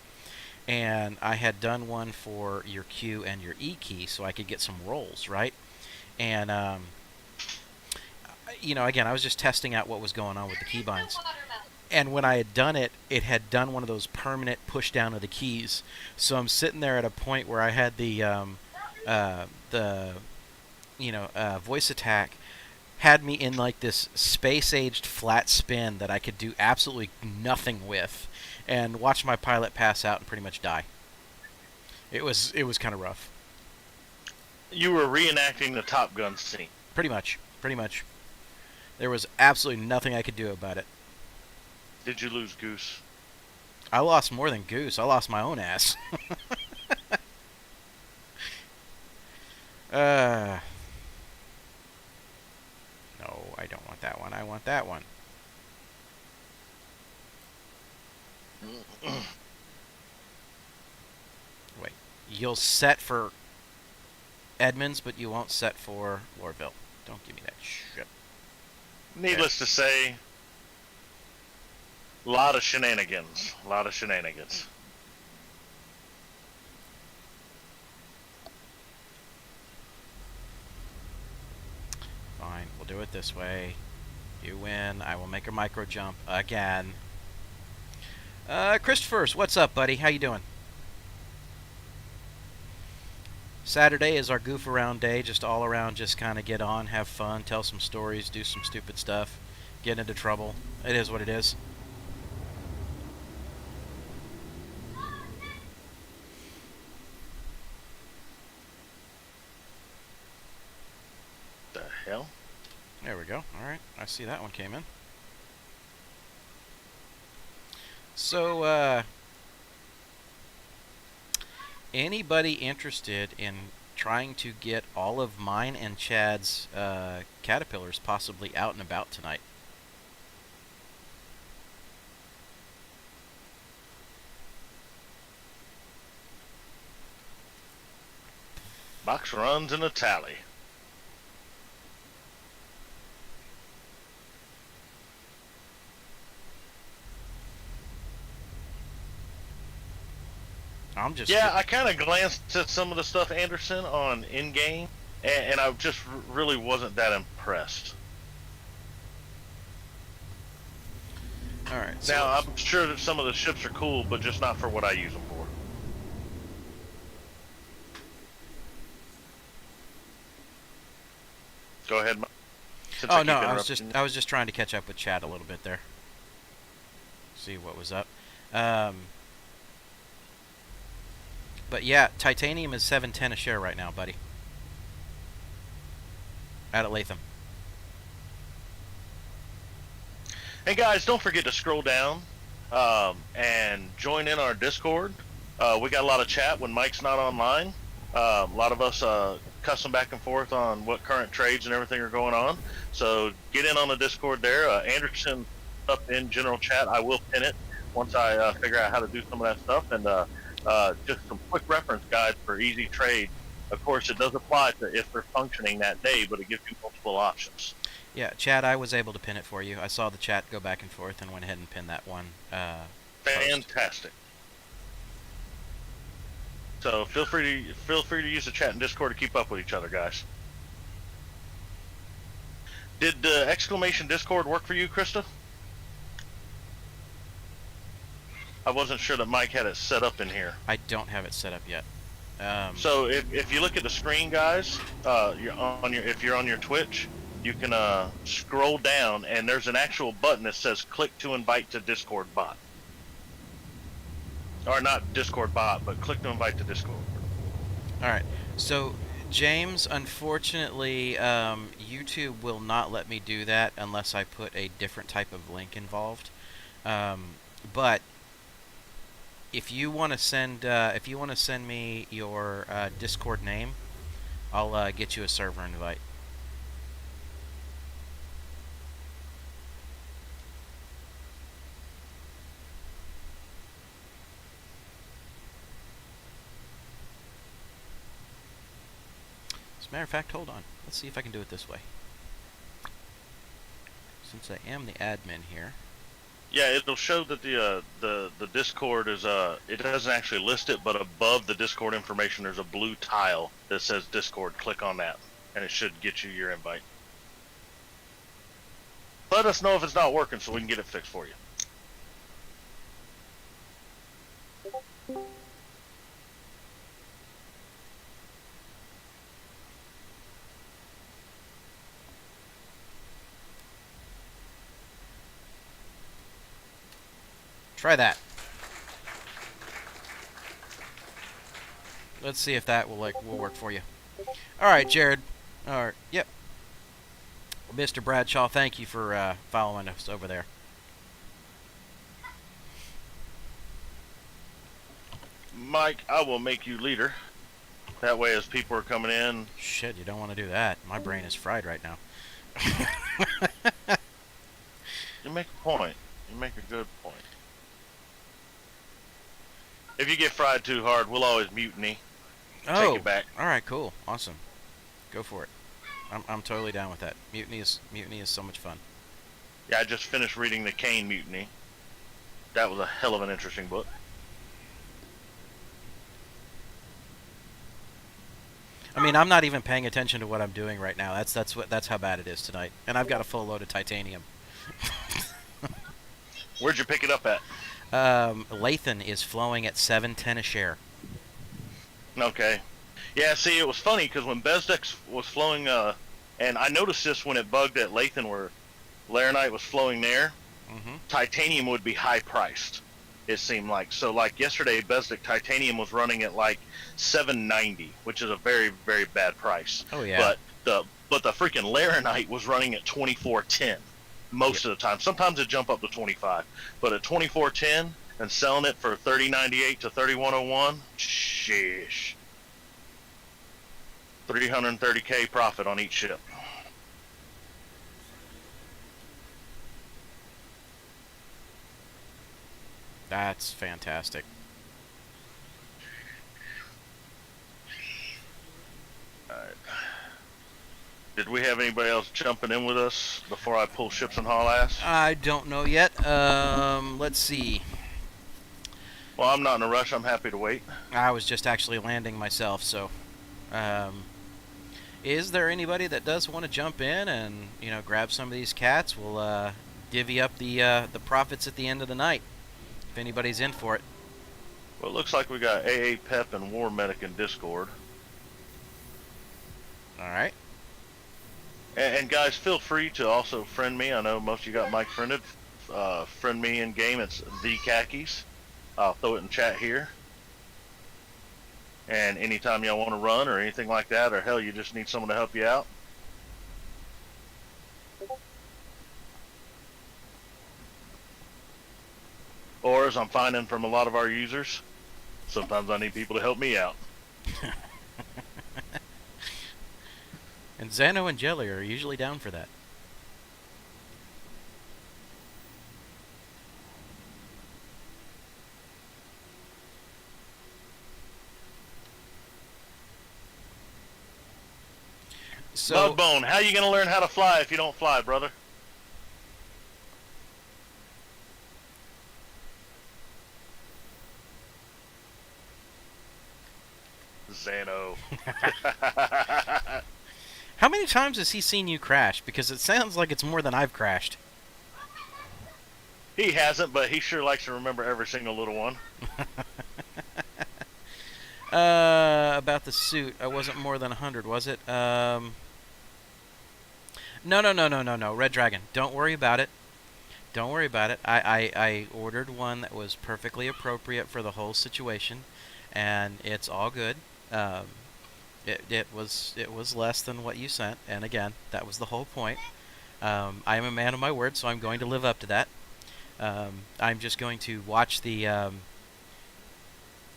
And I had done one for your Q and your E key so I could get some rolls, right? And you know, again, I was just testing out what was going on with the keybinds. And when I had done it, it had done one of those permanent push down of the keys. So I'm sitting there at a point where I had the voice attack had me in like this space-aged flat spin that I could do absolutely nothing with, and watch my pilot pass out and pretty much die. It was kind of rough. You were reenacting the Top Gun scene. Pretty much. There was absolutely nothing I could do about it. Did you lose Goose? I lost more than Goose. I lost my own ass. No, I don't want that one. I want that one. Wait. You'll set for Edmonds, but you won't set for Lordville. Don't give me that shit. Needless to say, a lot of shenanigans. Fine, we'll do it this way. You win. I will make a micro jump again. Christopher's, what's up, buddy? How you doing? Saturday is our goof around day, just all around, just kind of get on, have fun, tell some stories, do some stupid stuff, get into trouble. It is what it is. The hell? There we go. Alright, I see that one came in. So, anybody interested in trying to get all of mine and Chad's caterpillars possibly out and about tonight? Box runs in a tally. Yeah, I kind of glanced at some of the stuff, Anderson, on in-game, and I just really wasn't that impressed. Alright. Now, I'm sure that some of the ships are cool, but just not for what I use them for. Go ahead, Mike. Oh no, I was just trying to catch up with Chad a little bit there. See what was up. But yeah, titanium is $7.10 a share right now, buddy. Out at Latham. Hey guys, don't forget to scroll down and join in our Discord. We got a lot of chat when Mike's not online. A lot of us cussing back and forth on what current trades and everything are going on. So get in on the Discord there. Anderson up in general chat. I will pin it once I figure out how to do some of that stuff. And just some quick reference guides for easy trade. Of course, it does apply to if they're functioning that day, but it gives you multiple options. Yeah, Chad, I was able to pin it for you. I saw the chat go back and forth and went ahead and pinned that one. Fantastic. So feel free to use the chat and Discord to keep up with each other, guys. Did exclamation Discord work for you, Krista? I wasn't sure that Mike had it set up in here. I don't have it set up yet. So if you look at the screen, guys, if you're on your Twitch, you can scroll down and there's an actual button that says click to invite to Discord bot. Or not Discord bot, but click to invite to Discord. Alright, so James, unfortunately, YouTube will not let me do that unless I put a different type of link involved. But if you want to send me your Discord name, I'll get you a server invite. As a matter of fact, hold on. Let's see if I can do it this way. Since I am the admin here. Yeah, it'll show that the Discord is it doesn't actually list it, but above the Discord information there's a blue tile that says Discord. Click on that and it should get you your invite. Let us know if it's not working so we can get it fixed for you. Try that. Let's see if that will work for you. All right, Jared. All right. Yep. Mr. Bradshaw, thank you for following us over there. Mike, I will make you leader. That way, as people are coming in. Shit, you don't want to do that. My brain is fried right now. You make a point. You make a good point. If you get fried too hard, we'll always mutiny. Oh, take it back. All right, cool, awesome. Go for it. I'm totally down with that. Mutiny is so much fun. Yeah, I just finished reading the Kane Mutiny. That was a hell of an interesting book. I mean, I'm not even paying attention to what I'm doing right now. That's how bad it is tonight. And I've got a full load of titanium. Where'd you pick it up at? Lathan is flowing at 710 a share. Okay. Yeah, see, it was funny because when Bezdex was flowing, and I noticed this when it bugged at Lathan where Laranite was flowing there, titanium would be high priced, it seemed like. So, like yesterday, Bezdex titanium was running at like $7.90, which is a very, very bad price. Oh yeah. But the freaking Laranite was running at $24.10 most of the time. Sometimes it jump up to 25, but at $24.10 and selling it for $30.98 to $31.01, sheesh. 330K profit on each ship. That's fantastic. Alright. Did we have anybody else jumping in with us before I pull ships and haul ass? I don't know yet. Let's see. Well, I'm not in a rush. I'm happy to wait. I was just actually landing myself, so... is there anybody that does want to jump in and, you know, grab some of these cats? We'll divvy up the profits at the end of the night, if anybody's in for it. Well, it looks like we got AA Pep and War Medic in Discord. Alright. And guys, feel free to also friend me. I know most of you got Mike friended. Friend me in game. It's the khakis. I'll throw it in chat here. And anytime y'all want to run or anything like that, or hell, you just need someone to help you out, Or, as I'm finding from a lot of our users, sometimes I need people to help me out. And Xano and Jelly are usually down for that. So, Mudbone, how you gonna learn how to fly if you don't fly, brother? Xano. how many times has he seen you crash? Because it sounds like it's more than I've crashed. He hasn't, but he sure likes to remember every single little one. About the suit, I wasn't more than 100, was it? No. Red Dragon. Don't worry about it. Don't worry about it. I ordered one that was perfectly appropriate for the whole situation, and it's all good. It was less than what you sent, and again, that was the whole point. I am a man of my word, so I'm going to live up to that. I'm just going to watch the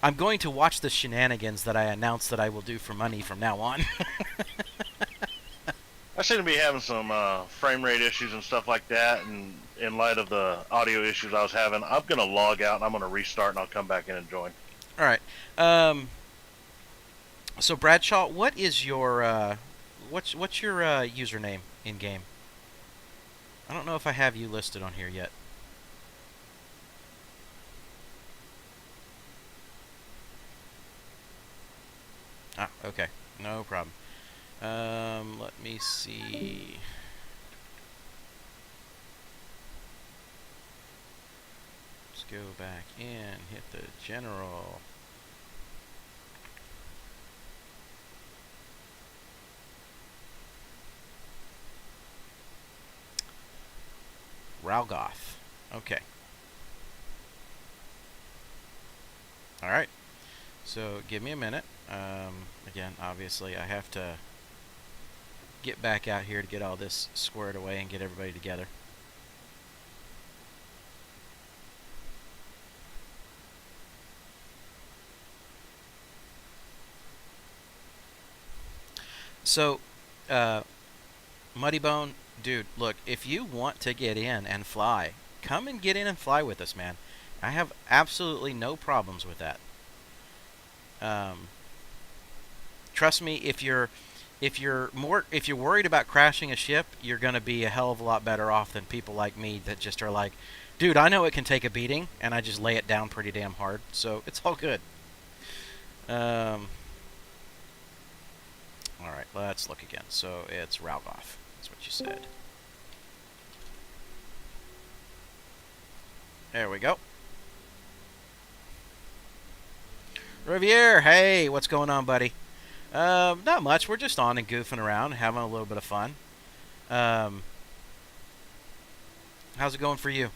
I'm going to watch the shenanigans that I announced that I will do for money from now on. I seem to be having some frame rate issues and stuff like that, and in light of the audio issues I was having, I'm going to log out and I'm going to restart and I'll come back in and join. All right. So Bradshaw, what is your what's your username in game? I don't know if I have you listed on here yet. Ah, okay. No problem. Let me see. Let's go back in, hit the general. Ralgoth. Okay. Alright. So, give me a minute. Again, obviously, I have to get back out here to get all this squared away and get everybody together. So, Muddybone, dude, look, if you want to get in and fly, come and get in and fly with us, man. I have absolutely no problems with that. Trust me, if you're worried about crashing a ship, you're going to be a hell of a lot better off than people like me that just are like, dude, I know it can take a beating, and I just lay it down pretty damn hard. So it's all good. All right, let's look again. So it's Ralgoth. That's what you said. There we go. Riviere, hey, what's going on, buddy? Not much. We're just on and goofing around, having a little bit of fun. How's it going for you?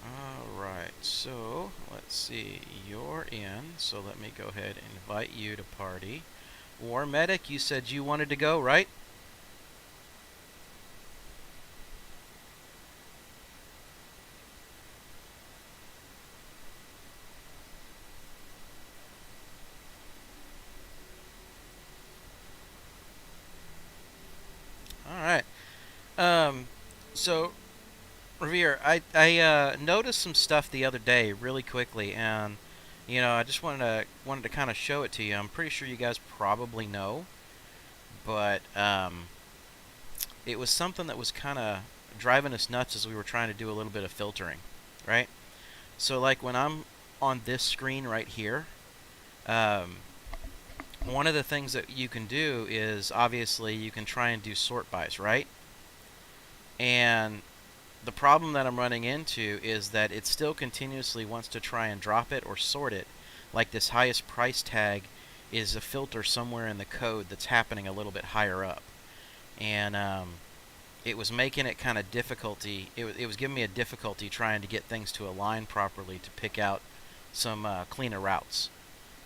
Alright, so let's see. You're in, so let me go ahead and invite you to party. War Medic, you said you wanted to go, right? Alright. So, Revere, I noticed some stuff the other day really quickly, and I just wanted to kind of show it to you. I'm pretty sure you guys probably know, but it was something that was kind of driving us nuts as we were trying to do a little bit of filtering, right? So like when I'm on this screen right here, one of the things that you can do is obviously you can try and do sort bys, right? And the problem that I'm running into is that it still continuously wants to try and drop it or sort it. Like this highest price tag is a filter somewhere in the code that's happening a little bit higher up. And it was making it kind of difficulty. It was giving me a difficulty trying to get things to align properly to pick out some cleaner routes.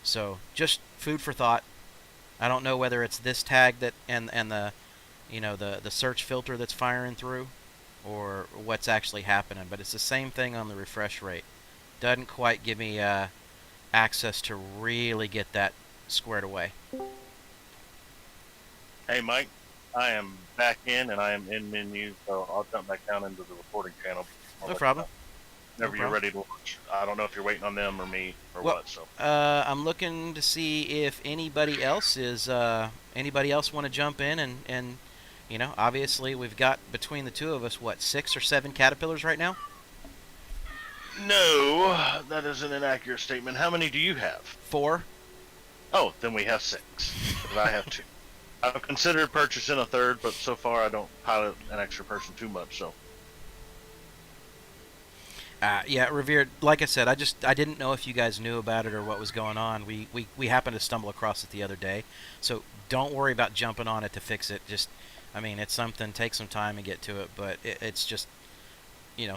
So just food for thought. I don't know whether it's this tag that and the the search filter that's firing through, or what's actually happening, but it's the same thing on the refresh rate. Doesn't quite give me access to really get that squared away. Hey, Mike, I am back in and I am in menu, so I'll jump back down into the recording channel. No problem. Whenever you're ready to launch. I don't know if you're waiting on them or me or what. So I'm looking to see if anybody else want to jump in and obviously we've got between the two of us 6 or 7 caterpillars right now. No, that isn't an accurate statement. How many do you have? 4. Oh, then we have 6. But I have 2. I've considered purchasing a third, but so far I don't pilot an extra person too much. So. Yeah, Revered. Like I said, I didn't know if you guys knew about it or what was going on. We happened to stumble across it the other day, so don't worry about jumping on it to fix it. Just, I mean, it's something. Take some time and get to it, but it's just,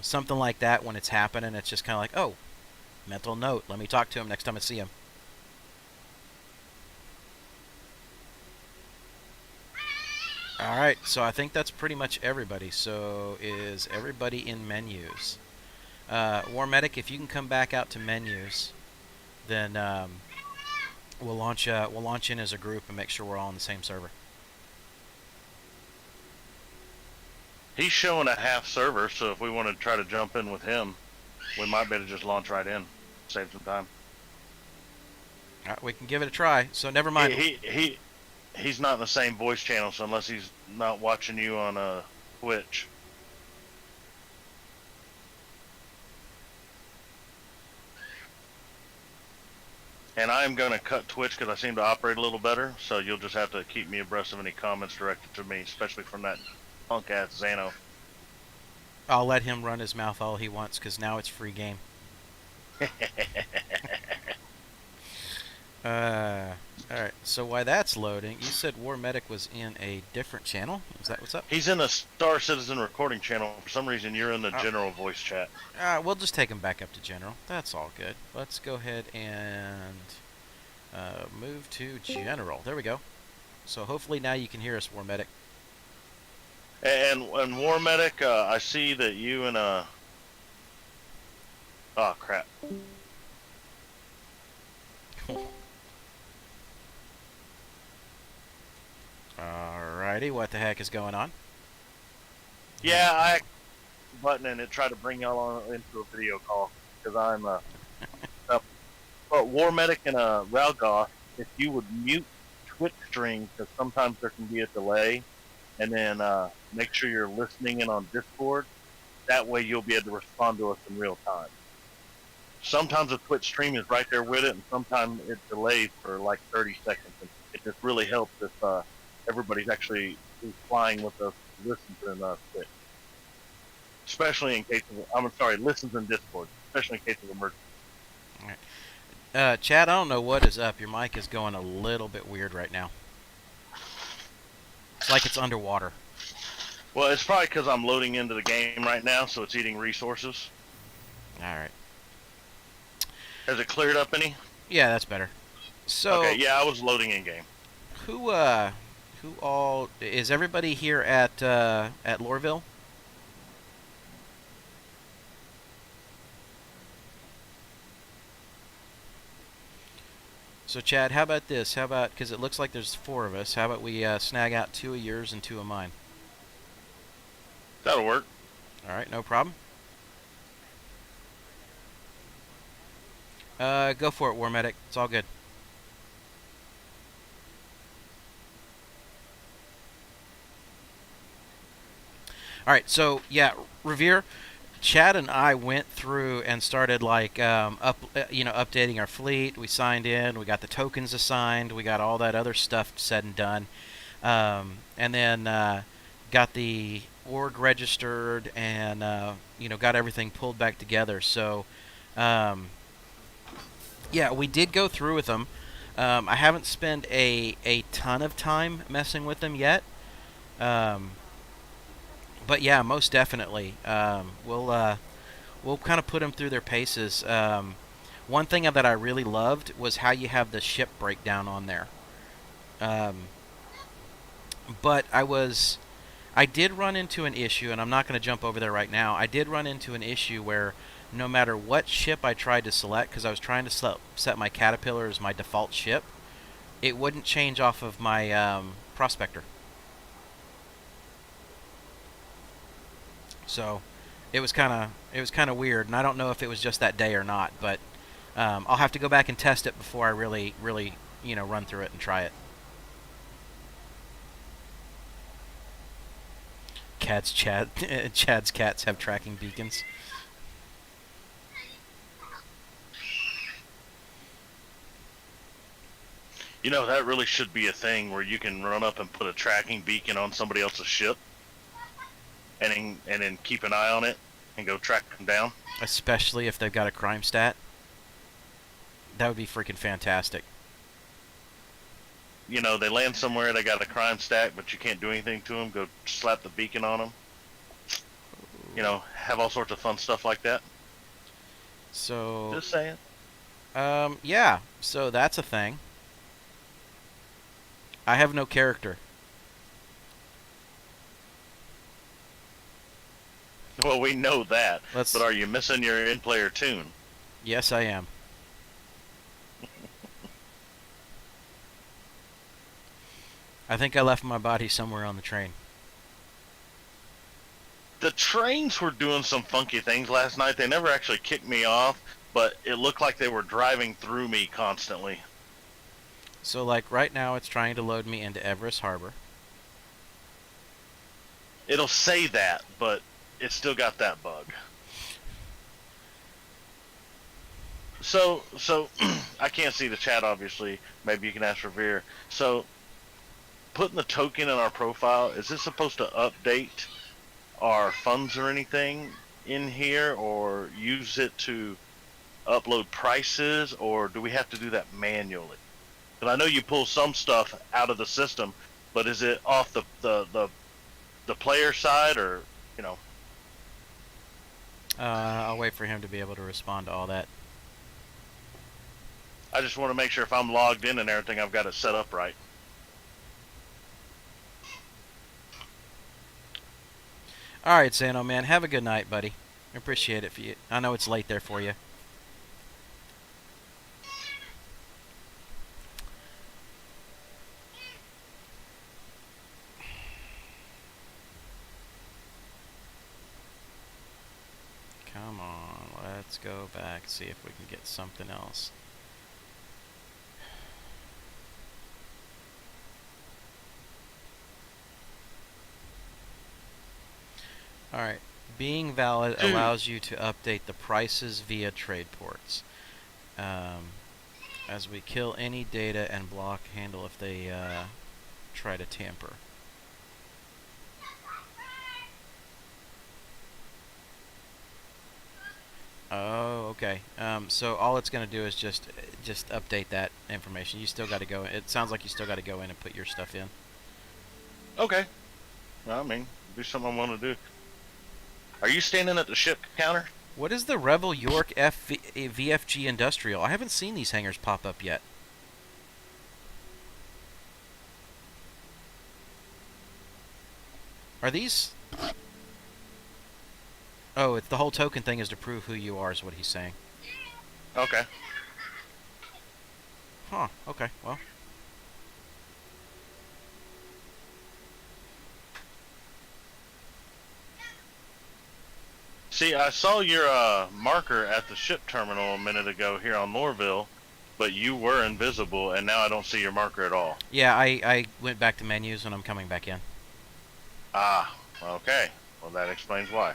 something like that when it's happening. It's just kind of like, oh, mental note. Let me talk to him next time I see him. All right, so I think that's pretty much everybody. So is everybody in menus? War Medic, if you can come back out to menus, then we'll launch in as a group and make sure we're all on the same server. He's showing a half server, so if we want to try to jump in with him, we might be able to just launch right in, save some time. All right, we can give it a try. So never mind. He's not in the same voice channel, so unless he's not watching you on Twitch. And I am going to cut Twitch because I seem to operate a little better, so you'll just have to keep me abreast of any comments directed to me, especially from that punk-ass Xano. I'll let him run his mouth all he wants because now it's free game. Alright, so while that's loading, you said War Medic was in a different channel? Is that what's up? He's in the Star Citizen recording channel. For some reason, you're in the general voice chat. We'll just take him back up to general. That's all good. Let's go ahead and move to general. There we go. So hopefully now you can hear us, War Medic. And War Medic, I see that you and oh crap. Alrighty, what the heck is going on? Yeah, I button and it tried to bring y'all on into a video call because I'm but War Medic and Ralgoth, if you would mute Twitch stream because sometimes there can be a delay, and then make sure you're listening in on Discord. That way you'll be able to respond to us in real time. Sometimes the Twitch stream is right there with it, and sometimes it delays for like 30 seconds. And it just really helps if everybody's actually flying with us, listens in Twitch. Especially in case of, listens in Discord, especially in case of emergency. All right. Chad, I don't know what is up. Your mic is going a little bit weird right now. It's like it's underwater. Well, it's probably because I'm loading into the game right now, so it's eating resources. Alright. Has it cleared up any? Yeah, that's better. So, okay, yeah, I was loading in game. Who all is everybody here at Loreville? So Chad, how about this? How about, because it looks like there's 4 of us, how about we snag out 2 of yours and 2 of mine? That'll work. Alright, no problem. Go for it, War Medic. It's all good. Alright, so, yeah, Revere, Chad and I went through and started, like, updating our fleet. We signed in. We got the tokens assigned. We got all that other stuff said and done. And then got the org registered and, got everything pulled back together. So, yeah, we did go through with them. I haven't spent a ton of time messing with them yet. But yeah, most definitely. We'll kind of put them through their paces. One thing that I really loved was how you have the ship breakdown on there. But I did run into an issue, and I'm not going to jump over there right now. I did run into an issue where no matter what ship I tried to select, because I was trying to set my Caterpillar as my default ship, it wouldn't change off of my Prospector. So it was kind of weird, and I don't know if it was just that day or not. But I'll have to go back and test it before I really run through it and try it. Chad's cats have tracking beacons. You know, that really should be a thing where you can run up and put a tracking beacon on somebody else's ship, and then keep an eye on it and go track them down. Especially if they've got a crime stat. That would be freaking fantastic. You know, they land somewhere, they got a crime stack, but you can't do anything to them. Go slap the beacon on them. You know, have all sorts of fun stuff like that. So... Just saying. Yeah. So that's a thing. I have no character. Well, we know that. Let's... But are you missing your in-player tune? Yes, I am. I think I left my body somewhere on the train. The trains were doing some funky things last night. They never actually kicked me off, but it looked like they were driving through me constantly. So, like, right now it's trying to load me into Everest Harbor. It'll say that, but it's still got that bug. So I can't see the chat, obviously. Maybe you can ask Revere. So, putting the token in our profile, is this supposed to update our funds or anything in here, or use it to upload prices, or do we have to do that manually? Because I know you pull some stuff out of the system, but is it off the player side, or, you know? I'll wait for him to be able to respond to all that. I just want to make sure if I'm logged in and everything, I've got it set up right. Alright, Zano, man. Have a good night, buddy. I appreciate it for you. I know it's late there for you. Come on, let's go back, see if we can get something else. Alright, being valid allows you to update the prices via trade ports. As we kill any data and block handle if they try to tamper. Oh, okay. So all it's going to do is just update that information. You still got to go. It sounds like you still got to go in and put your stuff in. Okay. Well, I mean, do something I want to do. Are you standing at the ship counter? What is the Rebel York VFG Industrial? I haven't seen these hangars pop up yet. Are these... Oh, it's the whole token thing is to prove who you are, is what he's saying. Okay. Huh, okay, well. See, I saw your marker at the ship terminal a minute ago here on Lorville, but you were invisible, and now I don't see your marker at all. Yeah, I went back to menus and I'm coming back in. Ah, okay. Well, that explains why.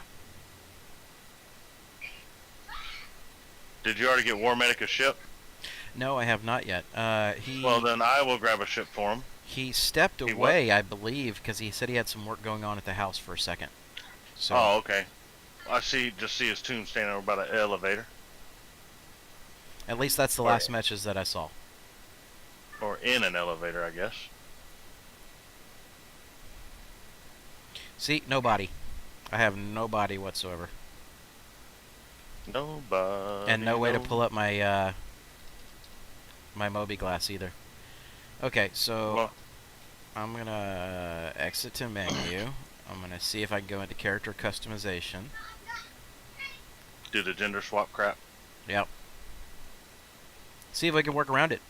Did you already get War Medic a ship? No, I have not yet. Well, then I will grab a ship for him. He stepped away, I believe, because he said he had some work going on at the house for a second. So, oh, okay. I just see his tomb standing over by the elevator. At least that's the last message that I saw. Or in an elevator, I guess. See, no body. I have no body whatsoever. Nobody. And no way to knows. pull up my my Moby glass either. Okay, so Well, I'm gonna exit to menu. I'm gonna see if I can go into character customization. do the gender swap crap. Yep. See if I can work around it.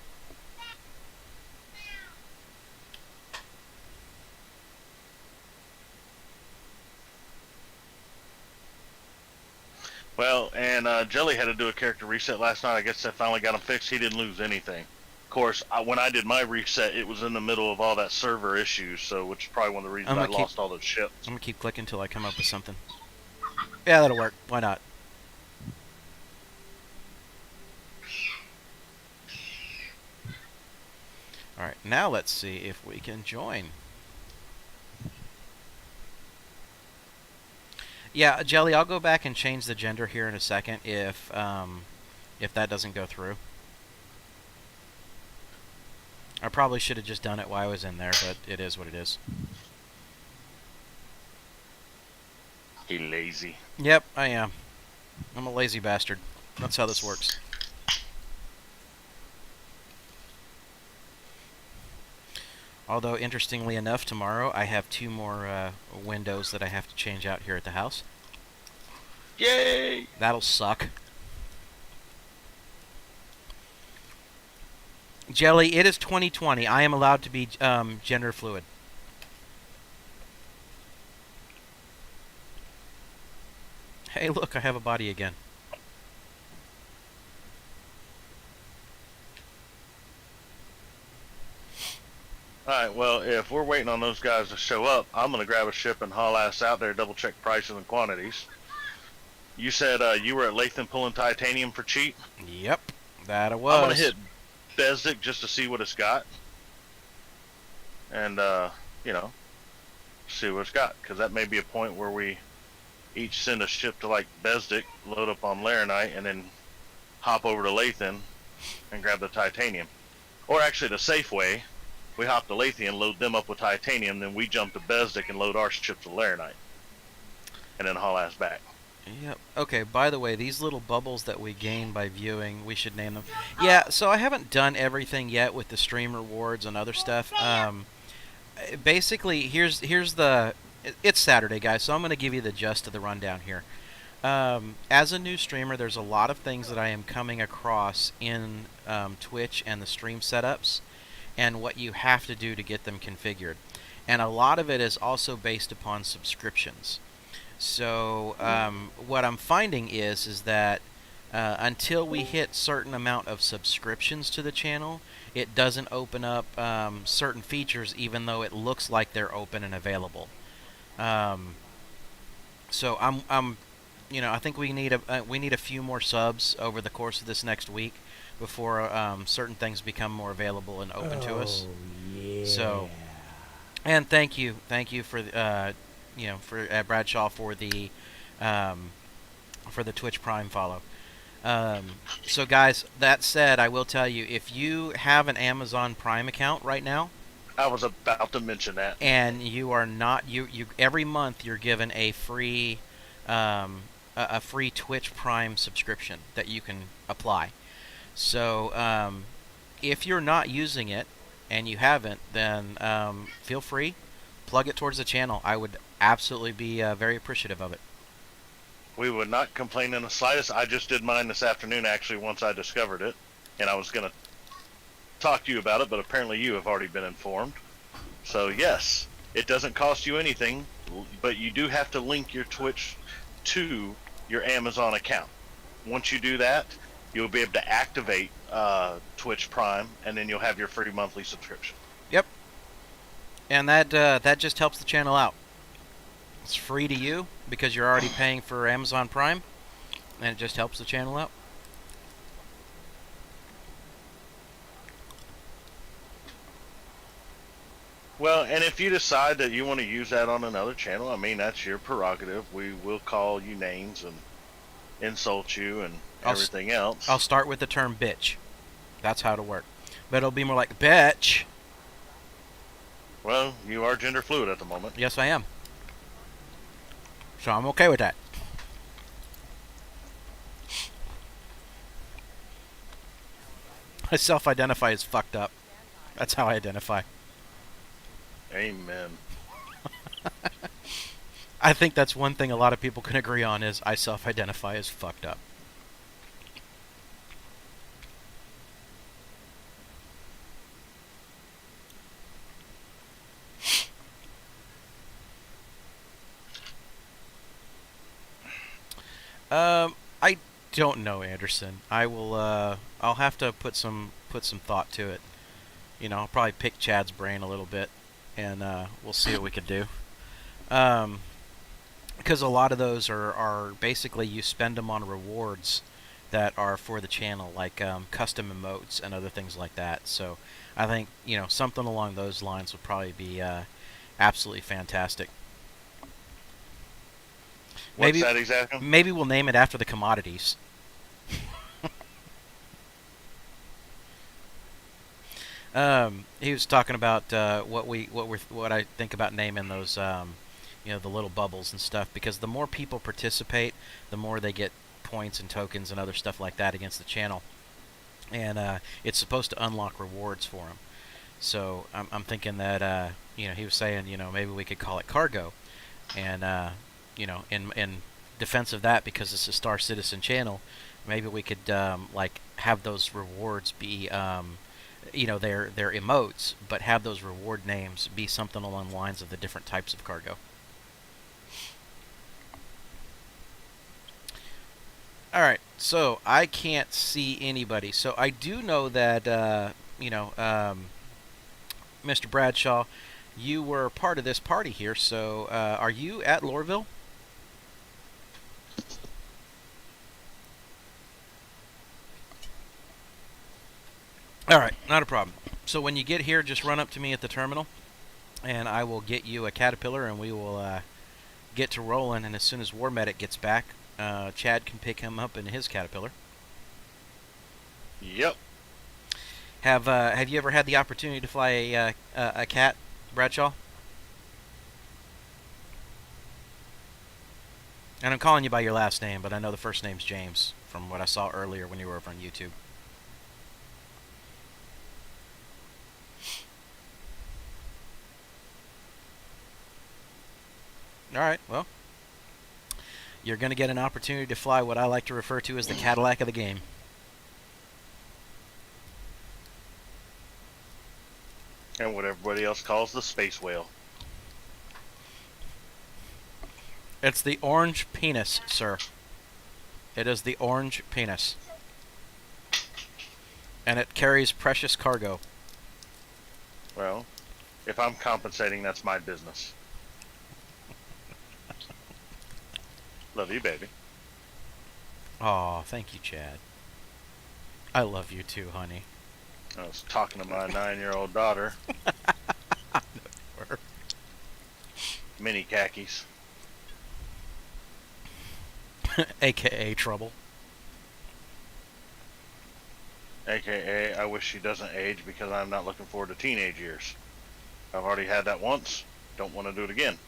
Well, and Jelly had to do a character reset last night. I guess I finally got him fixed. He didn't lose anything. Of course, when I did my reset, it was in the middle of all that server issues, so which is probably one of the reasons I lost all those ships. I'm gonna keep clicking until I come up with something. Yeah, that'll work. Why not? Alright, now let's see if we can join. Yeah, Jelly, I'll go back and change the gender here in a second if that doesn't go through. I probably should have just done it while I was in there, but it is what it is. He lazy. Yep, I am. I'm a lazy bastard. That's how this works. Although, interestingly enough, tomorrow I have 2 more windows that I have to change out here at the house. Yay! That'll suck. Jelly, it is 2020. I am allowed to be gender fluid. Hey, look, I have a body again. Alright, well, if we're waiting on those guys to show up, I'm going to grab a ship and haul ass out there, double check prices and quantities. You said you were at Lathan pulling titanium for cheap? Yep, that it was. I'm going to hit Besdick just to see what it's got. And, you know, see what it's got. Because that may be a point where we each send a ship to, like, Besdick, load up on Laranite, and then hop over to Lathan and grab the titanium. Or actually, the safe way, we hop to Lathan, load them up with titanium, then we jump to Besdick and load our ship to Laranite. And then haul ass back. Yep. Okay, by the way, these little bubbles that we gain by viewing, we should name them. Yeah, so I haven't done everything yet with the stream rewards and other stuff. Basically, here's the... It's Saturday, guys, so I'm going to give you the gist of the rundown here. As a new streamer, there's a lot of things that I am coming across in Twitch and the stream setups, and what you have to do to get them configured. And a lot of it is also based upon subscriptions. So what I'm finding is that until we hit certain amount of subscriptions to the channel, it doesn't open up certain features, even though it looks like they're open and available. So I'm you know, I think we need a few more subs over the course of this next week before certain things become more available and open to us. Yeah. So, and thank you for you know, for Bradshaw for the Twitch Prime follow. So guys, that said, I will tell you, if you have an Amazon Prime account right now, I was about to mention that. and you are not you every month you're given a free Twitch Prime subscription that you can apply. So if you're not using it and you haven't, then feel free, plug it towards the channel. I would absolutely be very appreciative of it. We would not complain in the slightest. I just did mine this afternoon, actually, once I discovered it. And I was going to talk to you about it, but apparently you have already been informed. So, yes, it doesn't cost you anything, but you do have to link your Twitch to your Amazon account. Once you do that, you'll be able to activate Twitch Prime, and then you'll have your free monthly subscription. Yep. And that just helps the channel out. It's free to you because you're already paying for Amazon Prime, and it just helps the channel out. Well, and if you decide that you want to use that on another channel, I mean, that's your prerogative. We will call you names and insult you and everything else. I'll start with the term bitch. That's how it'll work. But it'll be more like bitch. Well, you are gender fluid at the moment. Yes, I am. So I'm okay with that. I self-identify as fucked up. That's how I identify. Amen. I think that's one thing a lot of people can agree on is I self-identify as fucked up. I don't know, Anderson. I will. I'll have to put some thought to it. I'll probably pick Chad's brain a little bit, and we'll see what we can do. Because a lot of those are basically you spend them on rewards that are for the channel, like custom emotes and other things like that. So I think something along those lines would probably be absolutely fantastic. What's that exactly? Maybe we'll name it after the commodities. He was talking about what I think about naming those, the little bubbles and stuff. Because the more people participate, the more they get points and tokens and other stuff like that against the channel. And it's supposed to unlock rewards for them. So I'm thinking that he was saying maybe we could call it cargo, and in defense of that, because it's a Star Citizen channel, maybe we could like have those rewards be their emotes, but have those reward names be something along the lines of the different types of cargo. All right, so I can't see anybody. So I do know that Mr. Bradshaw, you were part of this party here. So are you at Lorville? All right, not a problem. So when you get here, just run up to me at the terminal, and I will get you a Caterpillar, and we will get to rolling. And as soon as War Medic gets back, Chad can pick him up in his Caterpillar. Yep. Have you ever had the opportunity to fly a cat, Bradshaw? And I'm calling you by your last name, but I know the first name's James from what I saw earlier when you were over on YouTube. All right, well, you're going to get an opportunity to fly what I like to refer to as the Cadillac of the game. And what everybody else calls the space whale. It's the orange penis, sir. It is the orange penis. And it carries precious cargo. Well, if I'm compensating, that's my business. Love you, baby. Aw, thank you, Chad. I love you too, honey. I was talking to my 9-year-old daughter. Mini khakis. AKA trouble. AKA, I wish she doesn't age because I'm not looking forward to teenage years. I've already had that once. Don't want to do it again.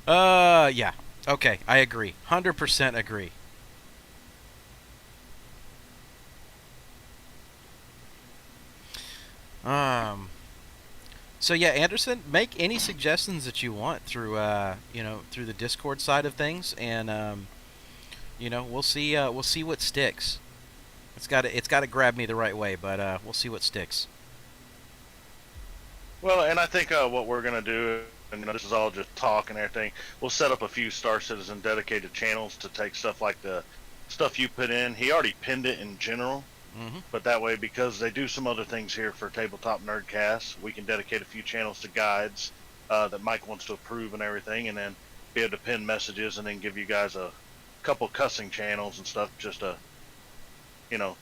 Yeah. Okay, I agree. 100% agree. So yeah, Anderson, make any suggestions that you want through through the Discord side of things, and we'll see what sticks. It's got to grab me the right way, but we'll see what sticks. Well, and I think what we're gonna do, and this is all just talk and everything, we'll set up a few Star Citizen dedicated channels to take stuff like the stuff you put in. He already pinned it in general. But that way, because they do some other things here for Tabletop Nerdcast, we can dedicate a few channels to guides that Mike wants to approve and everything, and then be able to pin messages and then give you guys a couple cussing channels and stuff just to,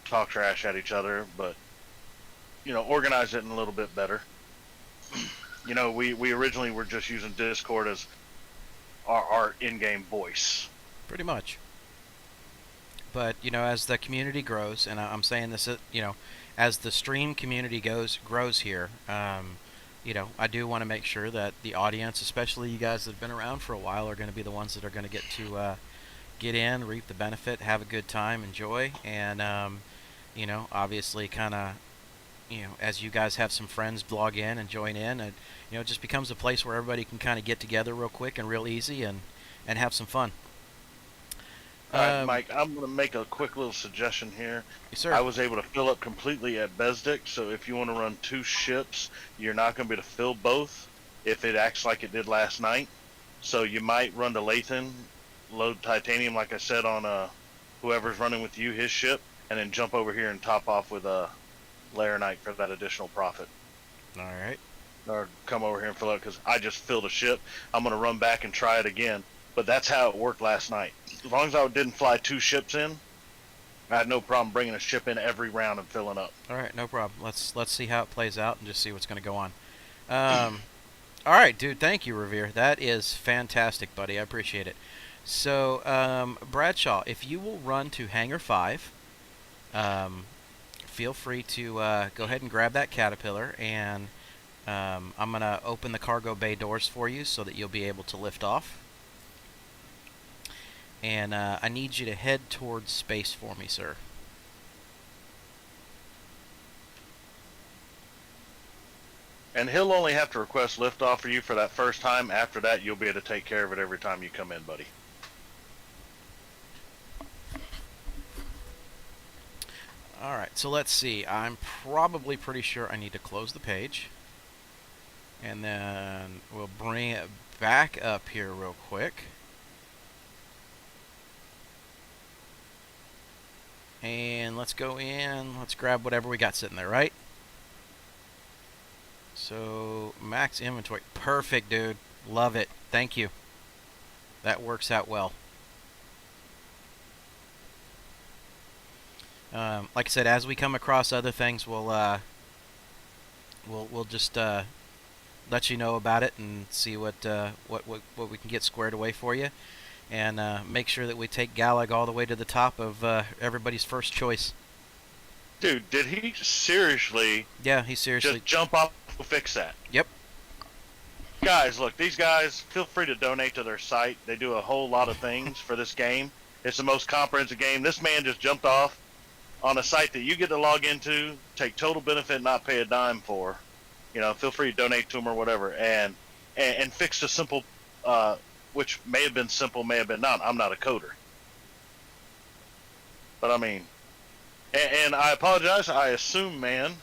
talk trash at each other, but, organize it in a little bit better. We originally were just using Discord as our in-game voice. Pretty much. But, as the community grows, and I'm saying this, as the stream community grows here, I do want to make sure that the audience, especially you guys that have been around for a while, are going to be the ones that are going to get to, get in, reap the benefit, have a good time, enjoy, and obviously kind of as you guys have some friends log in and join in, and it just becomes a place where everybody can kind of get together real quick and real easy and have some fun. All right, Mike, I'm going to make a quick little suggestion here. Yes, sir. I was able to fill up completely at Besdick, so if you want to run 2 ships, you're not going to be able to fill both if it acts like it did last night. So you might run to Lathan, load titanium, like I said, on whoever's running with you, his ship, and then jump over here and top off with a Laranite for that additional profit. All right. Or come over here and fill it, because I just filled a ship. I'm going to run back and try it again. But that's how it worked last night. As long as I didn't fly 2 ships in, I had no problem bringing a ship in every round and filling up. All right, no problem. Let's see how it plays out and just see what's going to go on. All right, dude. Thank you, Revere. That is fantastic, buddy. I appreciate it. So, Bradshaw, if you will run to Hangar 5, feel free to go ahead and grab that Caterpillar, and I'm going to open the cargo bay doors for you so that you'll be able to lift off. And I need you to head towards space for me, sir. And he'll only have to request liftoff for you for that first time. After that, you'll be able to take care of it every time you come in, buddy. Alright, so let's see. I'm probably pretty sure I need to close the page. And then we'll bring it back up here real quick. And let's go in. Let's grab whatever we got sitting there, right? So, max inventory. Perfect, dude. Love it. Thank you. That works out well. Like I said, as we come across other things, we'll just let you know about it and see what we can get squared away for you, and make sure that we take Galag all the way to the top of everybody's first choice. Dude, did he seriously? Yeah, he seriously just jump up and fix that. Yep. Guys, look, these guys, feel free to donate to their site. They do a whole lot of things for this game. It's the most comprehensive game. This man just jumped off on a site that you get to log into, take total benefit, not pay a dime for. Feel free to donate to him or whatever, and fix a simple, which may have been simple, may have been not. I'm not a coder. But I mean, and I apologize, I assume, man,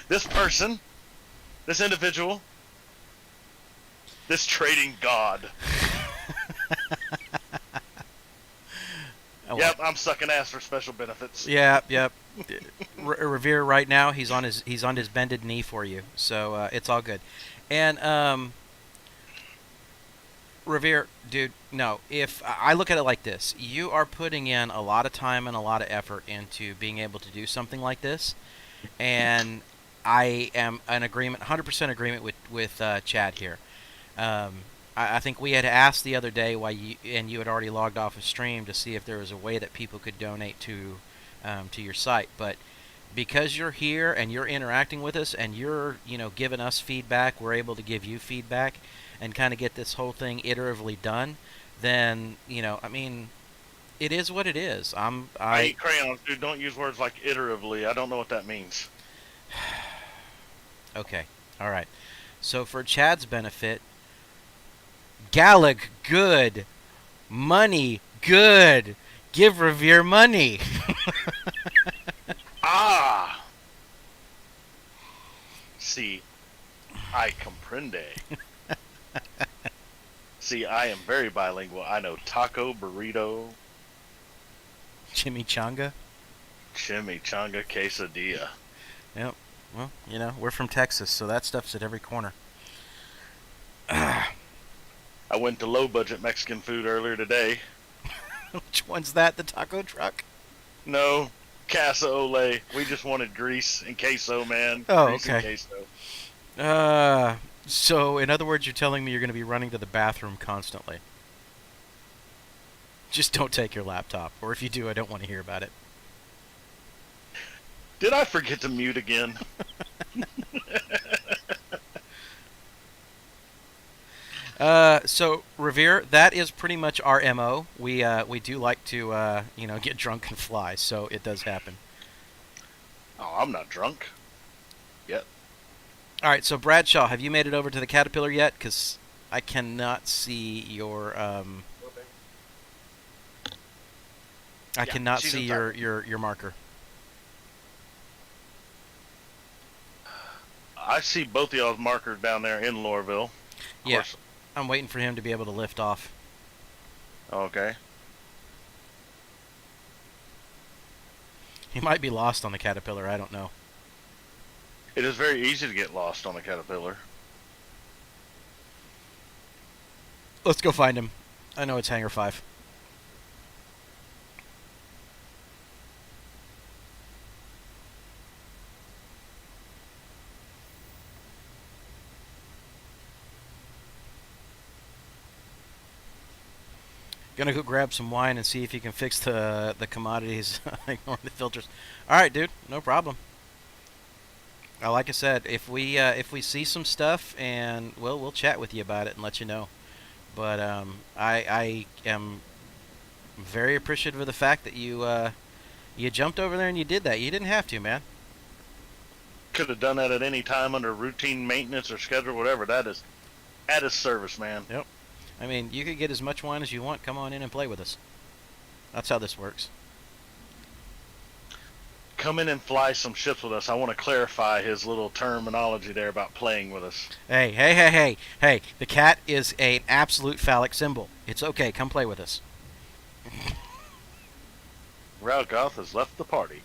this person, this individual, this trading god. Oh, yep, I'm sucking ass for special benefits. Yep. Revere right now, he's on his bended knee for you, so it's all good. And Revere, dude, no. If I look at it like this, you are putting in a lot of time and a lot of effort into being able to do something like this, and I am in agreement, 100% agreement with Chad here. I think we had asked the other day why you had already logged off a stream to see if there was a way that people could donate to your site, but because you're here and you're interacting with us and you're giving us feedback, we're able to give you feedback and kind of get this whole thing iteratively done. Then I mean, it is what it is. I eat crayons, dude. Don't use words like iteratively. I don't know what that means. Okay, all right. So for Chad's benefit, Galag, good. Money, good. Give Revere money. Ah! See, I comprende. See, I am very bilingual. I know taco, burrito, Chimichanga. Quesadilla. Yep. Well, we're from Texas, so that stuff's at every corner. I went to low budget Mexican food earlier today. Which one's that? The taco truck? No, Casa Ole. We just wanted grease and queso, man. Oh, grease okay. And queso. So in other words, you're telling me you're going to be running to the bathroom constantly. Just don't take your laptop, or if you do, I don't want to hear about it. Did I forget to mute again? So Revere, that is pretty much our MO. We do like to get drunk and fly, so it does happen. Oh, I'm not drunk yet. All right, so Bradshaw, have you made it over to the Caterpillar yet? Because I cannot see your I Yeah, cannot she's see inside. your marker. I see both of y'all's markers down there in Lorville. Of Yeah, course. I'm waiting for him to be able to lift off. Okay. He might be lost on the Caterpillar. I don't know. It is very easy to get lost on a Caterpillar. Let's go find him. I know it's Hangar 5. Gonna go grab some wine and see if you can fix the commodities. Ignore the filters. All right, dude. No problem. Like I said, if we see some stuff, and we'll chat with you about it and let you know. But I am very appreciative of the fact that you jumped over there and you did that. You didn't have to, man. Could have done that at any time under routine maintenance or schedule, whatever. That is at his service, man. Yep. I mean, you could get as much wine as you want. Come on in and play with us. That's how this works. Come in and fly some ships with us. I want to clarify his little terminology there about playing with us. Hey, hey, hey, hey, hey! The cat is an absolute phallic symbol. It's okay. Come play with us. Ralgoth has left the party.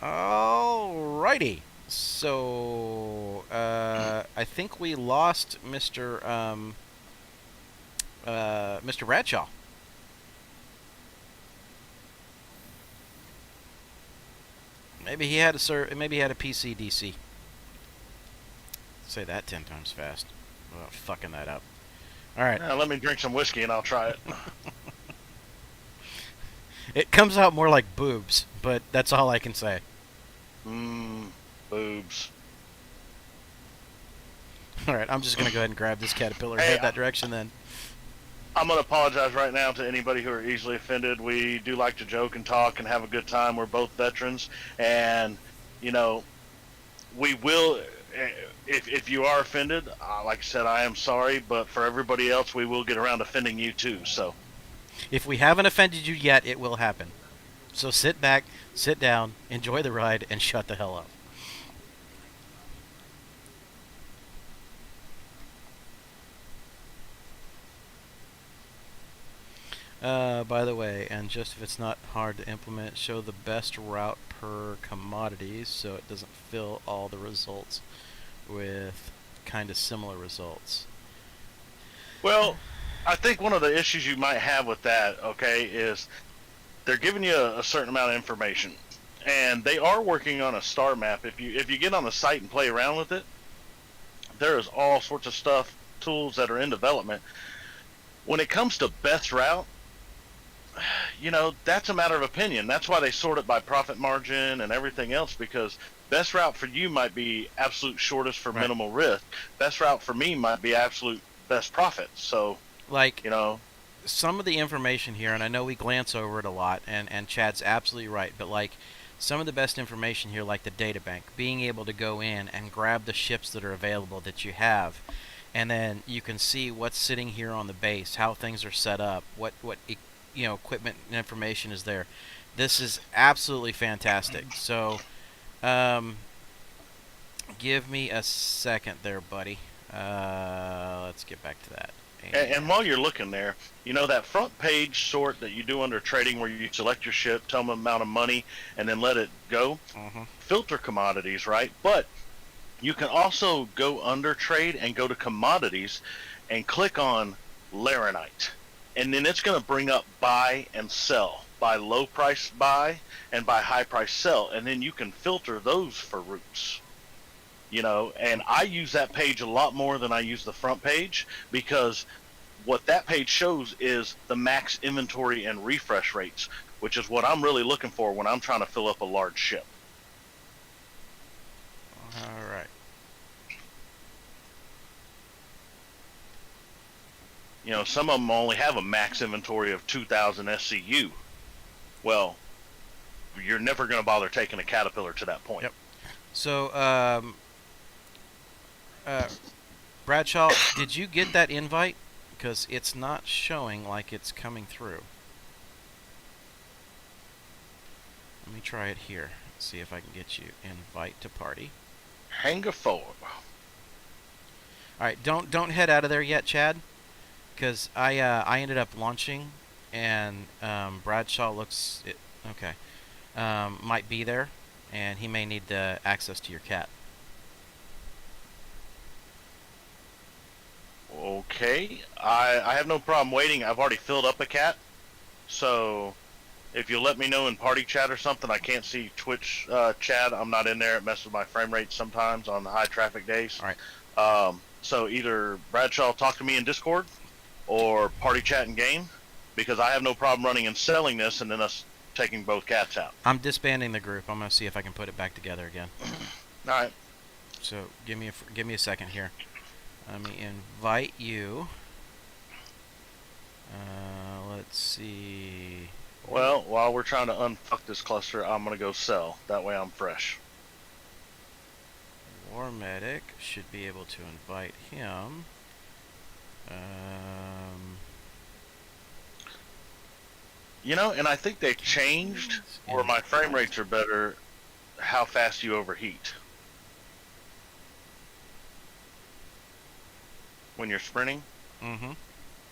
Alrighty. So, I think we lost Mr. Bradshaw. Maybe he had maybe he had a PCDC. Say that 10 times fast. Oh, fucking that up. All right. Let me drink some whiskey and I'll try it. It comes out more like boobs, but that's all I can say. Boobs. All right, I'm just gonna go ahead and grab this caterpillar and Hey, head that direction then. I'm going to apologize right now to anybody who are easily offended. We do like to joke and talk and have a good time. We're both veterans. And, we will, if you are offended, like I said, I am sorry. But for everybody else, we will get around to offending you too. So, If we haven't offended you yet, it will happen. So sit back, sit down, enjoy the ride, and shut the hell up. By the way, and just if it's not hard to implement, show the best route per commodities so it doesn't fill all the results with kind of similar results. well, I think one of the issues you might have with that, okay, is they're giving you a certain amount of information. And they are working on a star map. If you get on the site and play around with it, there is all sorts of stuff, tools that are in development. When it comes to best route, that's a matter of opinion. That's why they sort it by profit margin and everything else, because best route for you might be absolute shortest for Right. minimal risk. Best route for me might be absolute best profit. So, Like, you know, some of the information here, and I know we glance over it a lot, and Chad's absolutely right, but like some of the best information here, like the data bank, being able to go in and grab the ships that are available that you have, and then you can see what's sitting here on the base, how things are set up, what equipment and information is there. This is absolutely fantastic. So, give me a second there, buddy. Let's get back to that. and while you're looking there, that front page sort that you do under trading where you select your ship, tell them the amount of money, and then let it go, filter commodities, right? But you can also go under trade and go to commodities and click on Laranite. And then it's going to bring up buy and sell. Buy low price buy and buy high price sell. And then you can filter those for routes. And I use that page a lot more than I use the front page, because what that page shows is the max inventory and refresh rates, which is what I'm really looking for when I'm trying to fill up a large ship. All right. some of them only have a max inventory of 2,000 SCU. Well, you're never going to bother taking a caterpillar to that point. Yep. So, Bradshaw, did you get that invite? Because it's not showing like it's coming through. Let me try it here. See if I can get you invite to party. Hangar 4. All right, don't head out of there yet, Chad, because I ended up launching, and Bradshaw might be there, and he may need access to your cat. Okay, I have no problem waiting. I've already filled up a cat, so if you let me know in party chat or something, I can't see Twitch chat. I'm not in there. It messes with my frame rate sometimes on the high traffic days. All right. So either Bradshaw talk to me in Discord or party chat in game, because I have no problem running and selling this and then us taking both cats out. I'm disbanding the group. I'm gonna see if I can put it back together again. All right. So give me a second here. Let me invite you. Let's see. Well, while we're trying to unfuck this cluster, I'm gonna go sell. That way I'm fresh. War Medic should be able to invite him. And I think they changed, where my frame rates are better, how fast you overheat when you're sprinting. Mm-hmm.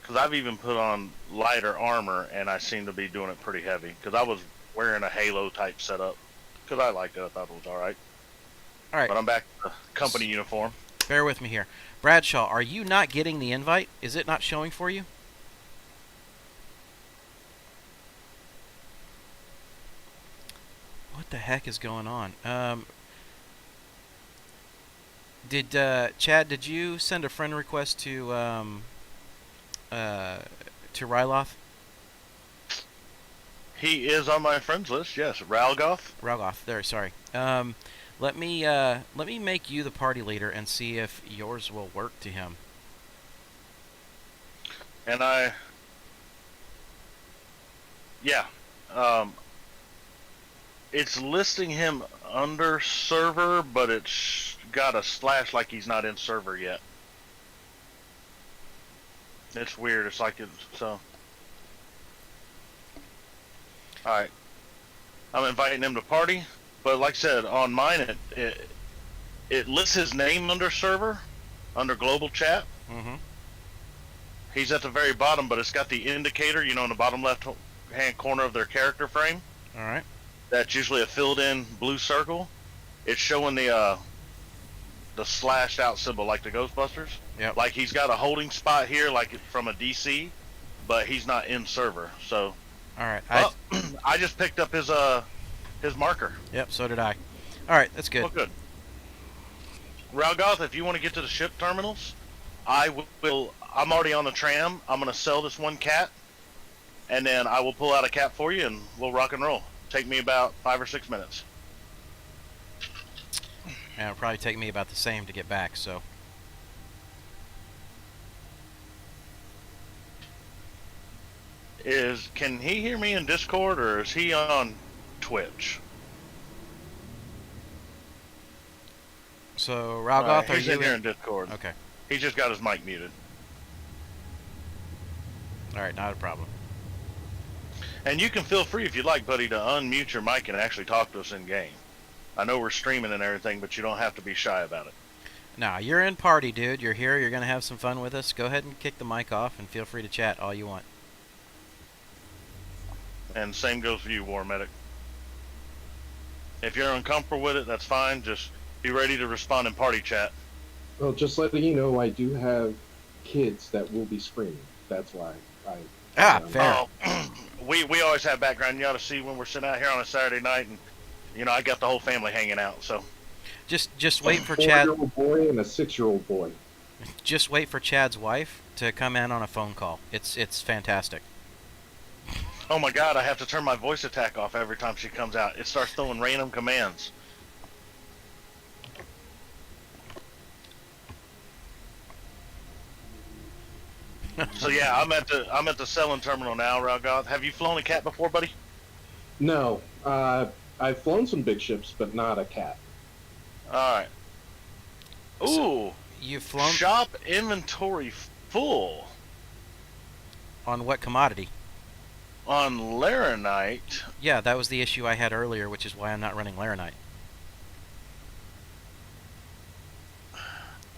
Because I've even put on lighter armor, and I seem to be doing it pretty heavy. Because I was wearing a Halo type setup. Because I liked it. I thought it was alright. All right. But I'm back to the company uniform. Bear with me here. Bradshaw, are you not getting the invite? Is it not showing for you? What the heck is going on? Chad, did you send a friend request to Ryloth? He is on my friends list, yes. Ralgoth. Ralgoth, there, sorry. Let me make you the party leader and see if yours will work to him. And it's listing him under server, but it's got a slash like he's not in server yet. It's weird. It's like so. All right, I'm inviting him to party, but like I said, on mine it lists his name under server, under global chat. Mm-hmm. He's at the very bottom, but it's got the indicator, in the bottom left hand corner of their character frame. All right. That's usually a filled-in blue circle. It's showing the slashed-out symbol, like the Ghostbusters. Yep. Like he's got a holding spot here, like from a DC, but he's not in server. So. All right. I just picked up his marker. Yep. So did I. All right. That's good. Well, good. Ralgoth, if you want to get to the ship terminals, I will. I'm already on the tram. I'm gonna sell this one cat, and then I will pull out a cat for you, and we'll rock and roll. Take me about 5 or 6 minutes. And it'll probably take me about the same to get back. So. Can he hear me in Discord, or is he on Twitch? So Ralgoth, are he's you in here in Discord? Okay. He just got his mic muted. All right, not a problem. And you can feel free, if you'd like, buddy, to unmute your mic and actually talk to us in game. I know we're streaming and everything, but you don't have to be shy about it. Nah, you're in party, dude. You're here. You're gonna have some fun with us. Go ahead and kick the mic off, and feel free to chat all you want. And same goes for you, War Medic. If you're uncomfortable with it, that's fine. Just be ready to respond in party chat. Well, just letting you know, I do have kids that will be screaming. That's why Fair. Oh, we always have background. You ought to see when we're sitting out here on a Saturday night, and I got the whole family hanging out. So just wait for Chad. A 4-year-old boy and a 6-year-old boy. Just wait for Chad's wife to come in on a phone call. It's fantastic. Oh my God, I have to turn my voice attack off every time she comes out. It starts throwing random commands. So yeah, I'm at the selling terminal now, Ralgoth. Have you flown a cat before, buddy? No, I've flown some big ships, but not a cat. All right. Ooh, You've flown shop inventory full on what commodity? on Laranite. Yeah, that was the issue I had earlier, which is why I'm not running Laranite.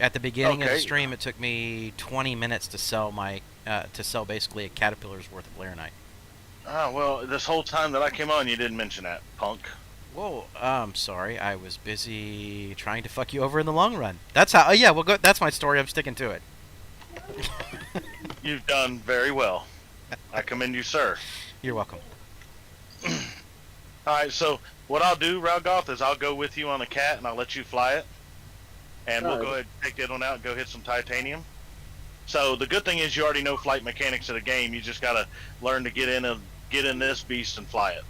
At the beginning of the Okay. stream, it took me 20 minutes to sell basically a caterpillar's worth of Laranite. Ah, well, this whole time that I came on, you didn't mention that, punk. Whoa, I'm sorry. I was busy trying to fuck you over in the long run. That's how. Oh yeah, well, that's my story. I'm sticking to it. You've done very well. I commend you, sir. You're welcome. All right, so what I'll do, Ralgoth, is I'll go with you on a cat, and I'll let you fly it. And we'll Alright. go ahead and take that one out and go hit some titanium. So the good thing is you already know flight mechanics of the game. You just got to learn to get in this beast and fly it.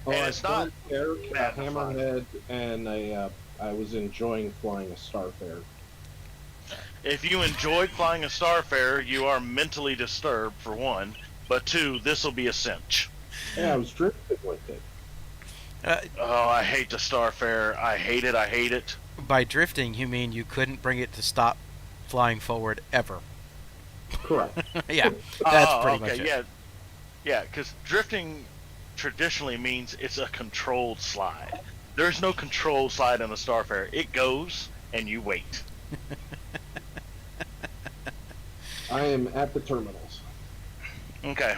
Oh, And I it's not a bad to fly. hammerhead, and I was enjoying flying a Starfare. If you enjoyed flying a Starfarer, you are mentally disturbed, for one. But two, this will be a cinch. Yeah, I was drifting with it. Oh, I hate the Starfarer. I hate it. I hate it. By drifting, you mean you couldn't bring it to stop flying forward ever? Correct. Yeah, that's Oh, pretty okay, much it. yeah. Yeah, because drifting traditionally means it's a controlled slide. There's no controlled slide in a Starfarer. It goes, and you wait. I am at the terminals. Okay.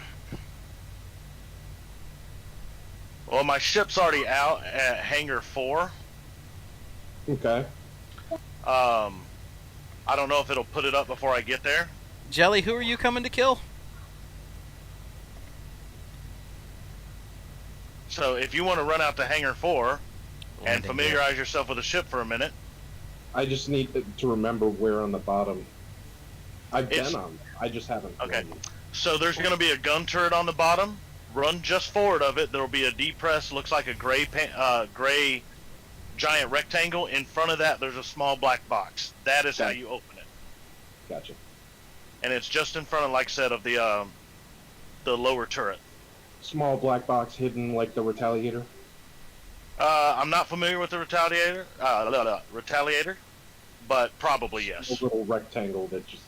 Well, my ship's already out at Hangar 4. Okay. I don't know if it'll put it up before I get there. Jelly, who are you coming to kill? So if you want to run out to Hangar 4 and Landing familiarize yourself with the ship for a minute, I just need to remember where on the bottom. I've It's- been on there. I just haven't. Okay. flown it. so there's going to be a gun turret on the bottom. Run just forward of it. There'll be a depressed, looks like a gray giant rectangle. In front of that, there's a small black box. That is how Okay. you open it. Gotcha. And it's just in front of, like I said, of the lower turret. Small black box hidden like the Retaliator. I'm not familiar with the Retaliator, but probably yes. A little rectangle that just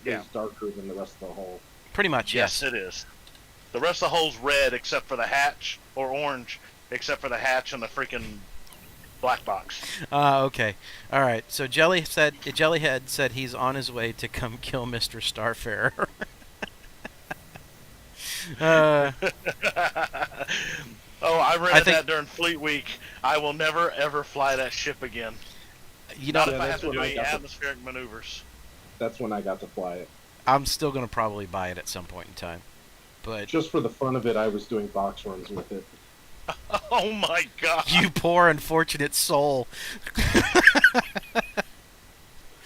Yeah. is darker than the rest of the hull. Pretty much, Yes, yes. it is. The rest of the hull's red except for the hatch, or orange except for the hatch and the freaking black box. Okay. All right. So Jellyhead said he's on his way to come kill Mr. Starfarer. Oh, I read think- that during Fleet Week. I will never ever fly that ship again. You Not know, if I have that's to what do I any got to- atmospheric maneuvers. That's when I got to fly it. I'm still gonna probably buy it at some point in time, but Just for the fun of it, I was doing box runs with it. Oh my god! you poor unfortunate soul.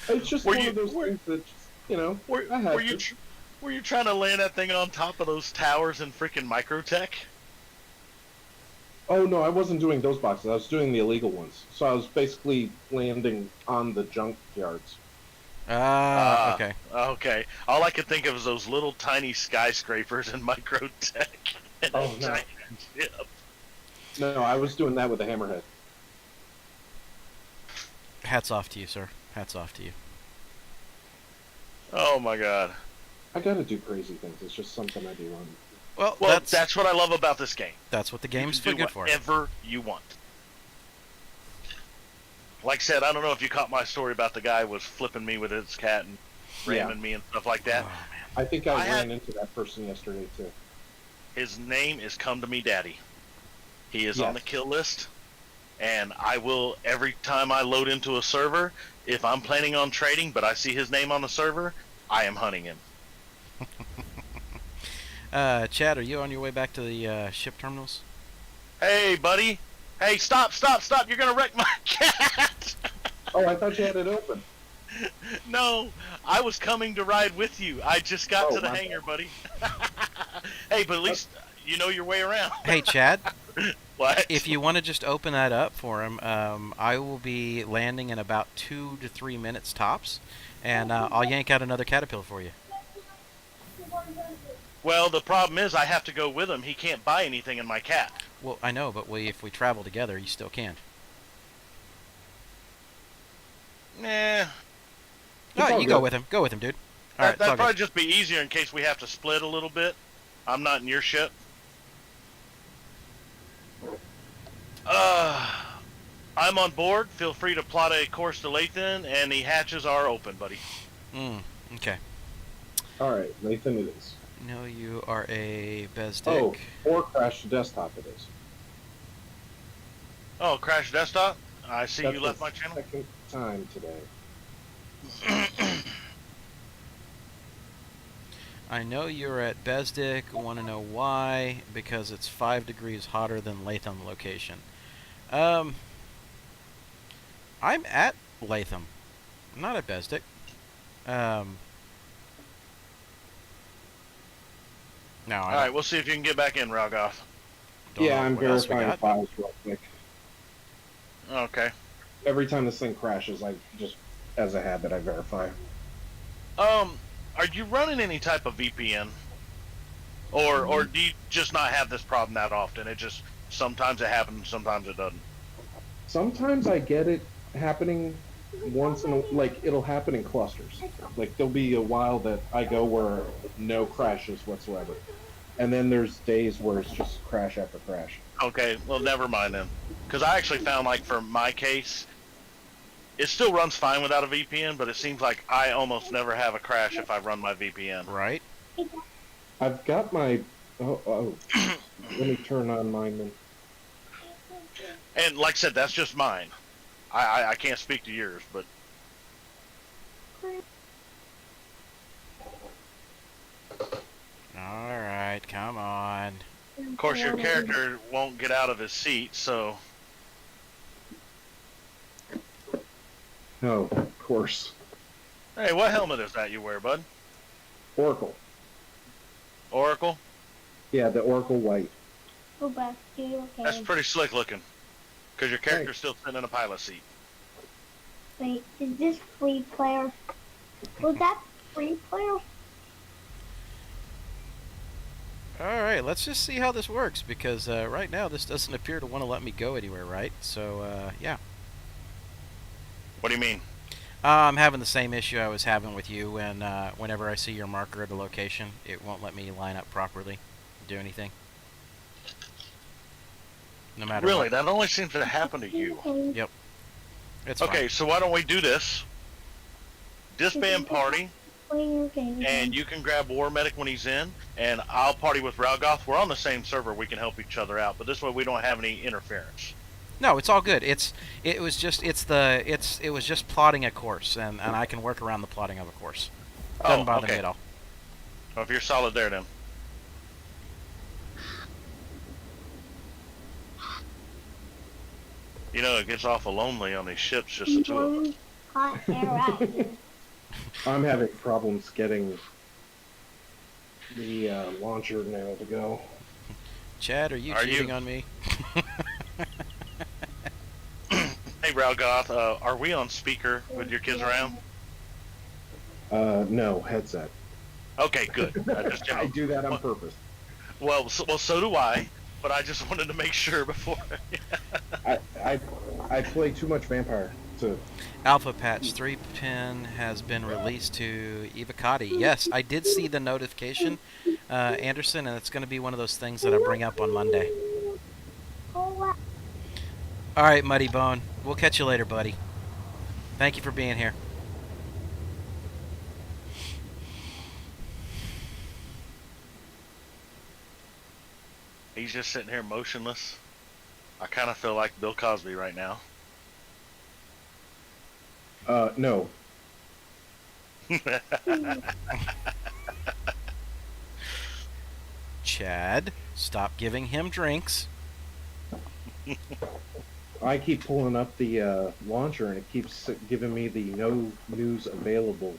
It's just Were one you- of those things that, Were, I had were you to. were you trying to land that thing on top of those towers in freaking Microtech? Oh no, I wasn't doing those boxes. I was doing the illegal ones. So I was basically landing on the junk yards. Okay. Okay. All I could think of is those little tiny skyscrapers in Microtech. And Oh, a no. giant ship. No, I was doing that with the hammerhead. Hats off to you, sir. Hats off to you. Oh my god. I gotta do crazy things. It's just something I do on. Well, Well, that's that's what I love about this game. what the You game's can do good for. whatever you want. Like I said, I don't know if you caught my story about the guy was flipping me with his cat and ramming me and stuff like Oh, that. man. I think I I had- ran into that person yesterday too. His name is Come to Me Daddy. He is on Yes. the kill list, and I will, every time I load into a server, if I'm planning on trading but I see his name on the server, I am hunting him. Chad, are you on your way back to the ship terminals? Hey, buddy. Hey, stop. You're going to wreck my cat. Oh, I thought you had it open. No, I was coming to ride with you. I just got Oh, to the my hangar, buddy. Hey, but at least you know your way around. Hey, Chad, What? if you want to just open that up for him, I will be landing in about 2 to 3 minutes tops, and I'll yank out another caterpillar for you. Well, the problem is I have to go with him. He can't buy anything in my cat. Well, I know, but if we travel together, you still can. Nah. Oh, you go with him. Go with him, dude. All right, That'd it's all probably good. just be easier in case we have to split a little bit. I'm not in your ship. I'm on board. Feel free to plot a course to Lathan, and the hatches are open, buddy. Okay. All right, Nathan, it is. No, you are a Bezdik. Oh, or crash the desktop. It is. Oh, crash desktop. I see That's you left the my channel. Second time today. I know you're at Bezdik. Want to know why? Because it's 5 degrees hotter than Latham location. I'm at Latham. I'm not at Bezdik. No. All right, we'll see if you can get back in, Ralgoth. Yeah, I'm what else we verifying got. files real quick. Okay. Every time this thing crashes, I just, as a habit, I verify. Are you running any type of VPN, or do you just not have this problem that often? It just sometimes it happens, sometimes it doesn't. Sometimes I get it happening once in a, like, it'll happen in clusters. Like, there'll be a while that I go where no crashes whatsoever. And then there's days where it's just crash after crash. Okay, well, never mind then. Because I actually found, like, for my case, it still runs fine without a VPN, but it seems like I almost never have a crash if I run my VPN. Right? I've got my... Oh. Let me turn on mine then. And like I said, that's just mine. I can't speak to yours, but... Alright, come on. Of course, your character won't get out of his seat, so... Oh, of course. Hey, what helmet is that you wear, bud? Oracle. Oracle? Yeah, the Oracle White. Go back to your That's cage. pretty slick looking. Because your character's still sitting in a pilot seat. Wait, is this free player? Was that free player? Alright, let's just see how this works, because right now this doesn't appear to want to let me go anywhere, right? So, yeah. What do you mean? I'm having the same issue I was having with you, and whenever I see your marker at a location, it won't let me line up properly, do anything. No matter Really? what. That only seems to happen to you. Yep. It's Okay, fine. so why don't we do this? Disband party, And and you can grab War Medic when he's in, and I'll party with Ralgoth. We're on the same server, we can help each other out, but this way we don't have any interference. No, it's all good. It was just plotting a course, and I can work around the plotting of a course. Doesn't bother me okay. at all. Well, if you're solid there, then. You know, it gets awful lonely on these ships, just the two of us. hot air out here. I'm having problems getting the launcher now to go. Chad, are you Are cheating you- on me? Hey, Ralgoth, are we on speaker with your kids around? No, headset. Okay, good. I do that on purpose. Well, so do I, but I just wanted to make sure before. I play too much Vampire to... Alpha Patch 3-pin has been released to Evocati. Yes, I did see the notification, Anderson, and it's going to be one of those things that I bring up on Monday. All right, Muddy Bone. We'll catch you later, buddy. Thank you for being here. He's just sitting here motionless. I kind of feel like Bill Cosby right now. No. Chad, stop giving him drinks. I keep pulling up the launcher and it keeps giving me the no news available.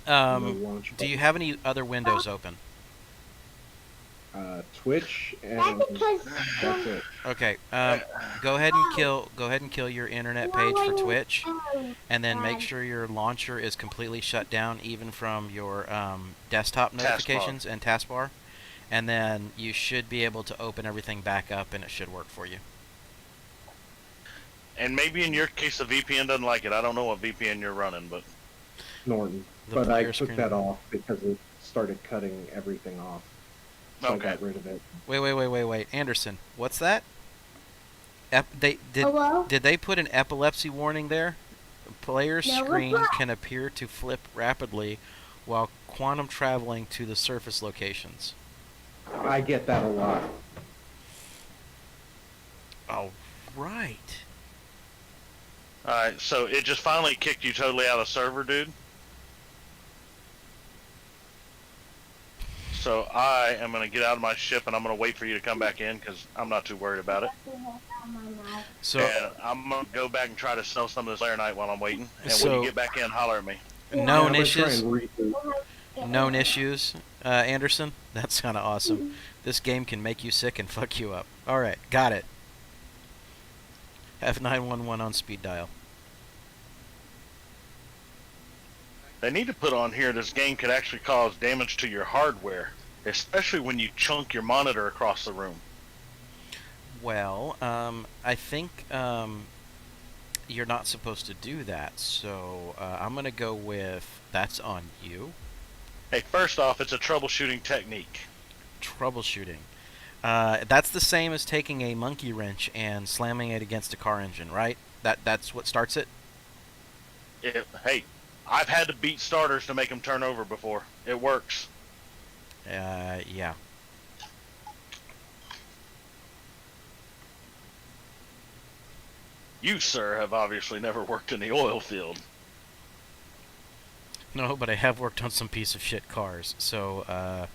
No launch Do you button. have any other windows open? Twitch and That's because that's it. Okay. Go ahead and kill your internet page for Twitch, and then make sure your launcher is completely shut down, even from your desktop notifications and taskbar. and then you should be able to open everything back up, and it should work for you. And maybe in your case, the VPN doesn't like it. I don't know what VPN you're running, but Norton. The But I player took screen. that off because it started cutting everything off. So Okay. I got rid of it. Wait, Anderson, what's that? Hello? Did they put an epilepsy warning there? Player No, screen what's that? can appear to flip rapidly while quantum traveling to the surface locations. I get that a lot. Oh, right. Alright, so it just finally kicked you totally out of server, dude. So I am going to get out of my ship and I'm going to wait for you to come back in because I'm not too worried about it. So, And I'm going to go back and try to sell some of this Laranite while I'm waiting. And when So- you get back in, holler at me. known I'm gonna try issues. and reboot. Known issues, Anderson. That's kind of awesome. This game can make you sick and fuck you up. All right, got it. F911 on speed dial. They need to put on here this game could actually cause damage to your hardware, especially when you chunk your monitor across the room. Well, I think you're not supposed to do that, so I'm gonna go with that's on you. Hey, first off, it's a troubleshooting technique. Troubleshooting. That's the same as taking a monkey wrench and slamming it against a car engine, right? That's what starts it. Hey, I've had to beat starters to make them turn over before. It works. Yeah. You, sir, have obviously never worked in the oil field. No, but I have worked on some piece of shit cars, so I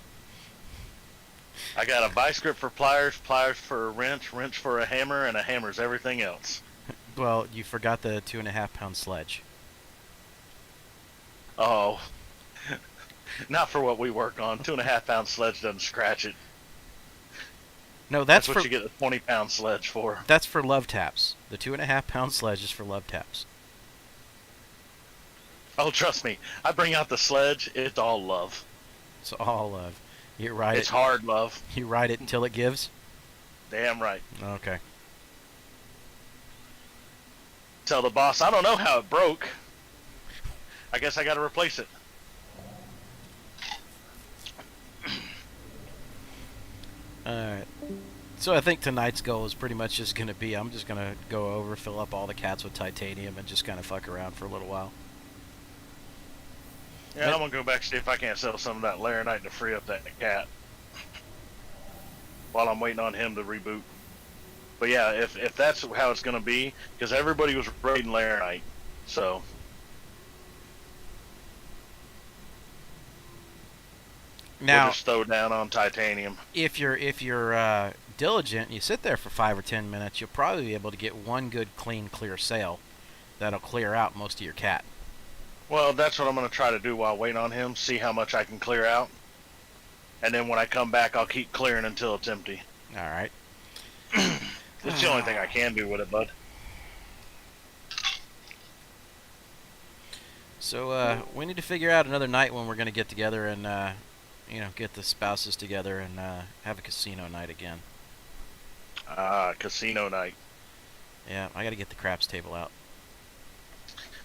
got a vice grip for pliers, pliers for a wrench, wrench for a hammer, and a hammer's everything else. well, you forgot the 2.5 pound sledge. Oh, not for what we work on. 2.5 pound sledge doesn't scratch it. No, That's that's what for you get a 20 pound sledge for. that's for love taps. The 2.5 pound sledge is for love taps. Oh, trust me, I bring out the sledge. It's all love. It's all love. You ride It's it. hard love. You ride it until it gives. Damn right. Okay. Tell the boss, I don't know how it broke. I guess I got to replace it. Alright. So I think tonight's goal is pretty much just going to be, I'm just going to go over, fill up all the cats with titanium, and just kind of fuck around for a little while. Yeah, I'm gonna go back see if I can't sell some of that Laranite to free up that cat. While I'm waiting on him to reboot. But yeah, if that's how it's gonna be, because everybody was raiding Laranite, so we'll Now, just throw down on titanium. if you're diligent and you sit there for 5 or 10 minutes, you'll probably be able to get one good, clean, clear sale that'll clear out most of your cat. Well, that's what I'm gonna try to do while waiting on him. See how much I can clear out, and then when I come back, I'll keep clearing until it's empty. Alright. It's the only thing I can do with it, bud. So, we need to figure out another night when we're going to get together and, get the spouses together and have a casino night again. Casino night. Yeah, I got to get the craps table out.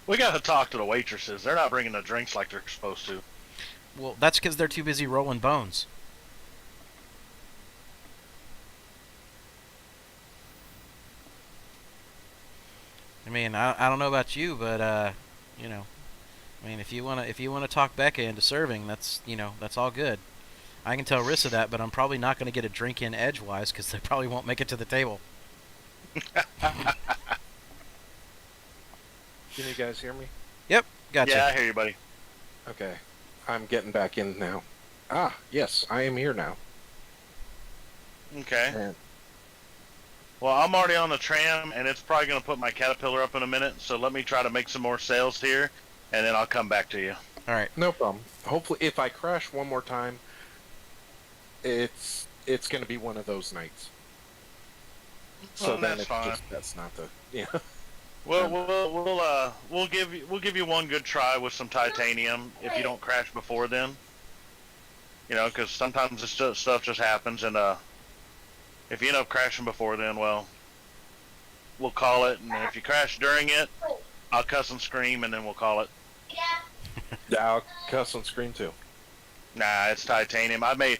We gotta talk to the waitresses. They're not bringing the drinks like they're supposed to. Well, that's because they're too busy rolling bones. I mean, I don't know about you, but I mean, if you wanna talk Becca into serving, that's all good. I can tell Rissa that, but I'm probably not gonna get a drink in edgewise because they probably won't make it to the table. Can you guys hear me? Yep, gotcha. Yeah, I hear you, buddy. Okay. I'm getting back in now. Ah, yes, I am here now. Okay. And Well, I'm already on the tram, and it's probably going to put my Caterpillar up in a minute, so let me try to make some more sales here, and then I'll come back to you. All right. no problem. Hopefully, if I crash one more time, it's going to be one of those nights. So Well, then that's it's fine. that's not the We'll give you one good try with some titanium if you don't crash before then. You know, because sometimes this stuff just happens, and if you end up crashing before then, well, we'll call it. And if you crash during it, I'll cuss and scream, and then we'll call it. Yeah, I'll cuss on screen too. Nah, it's titanium. I made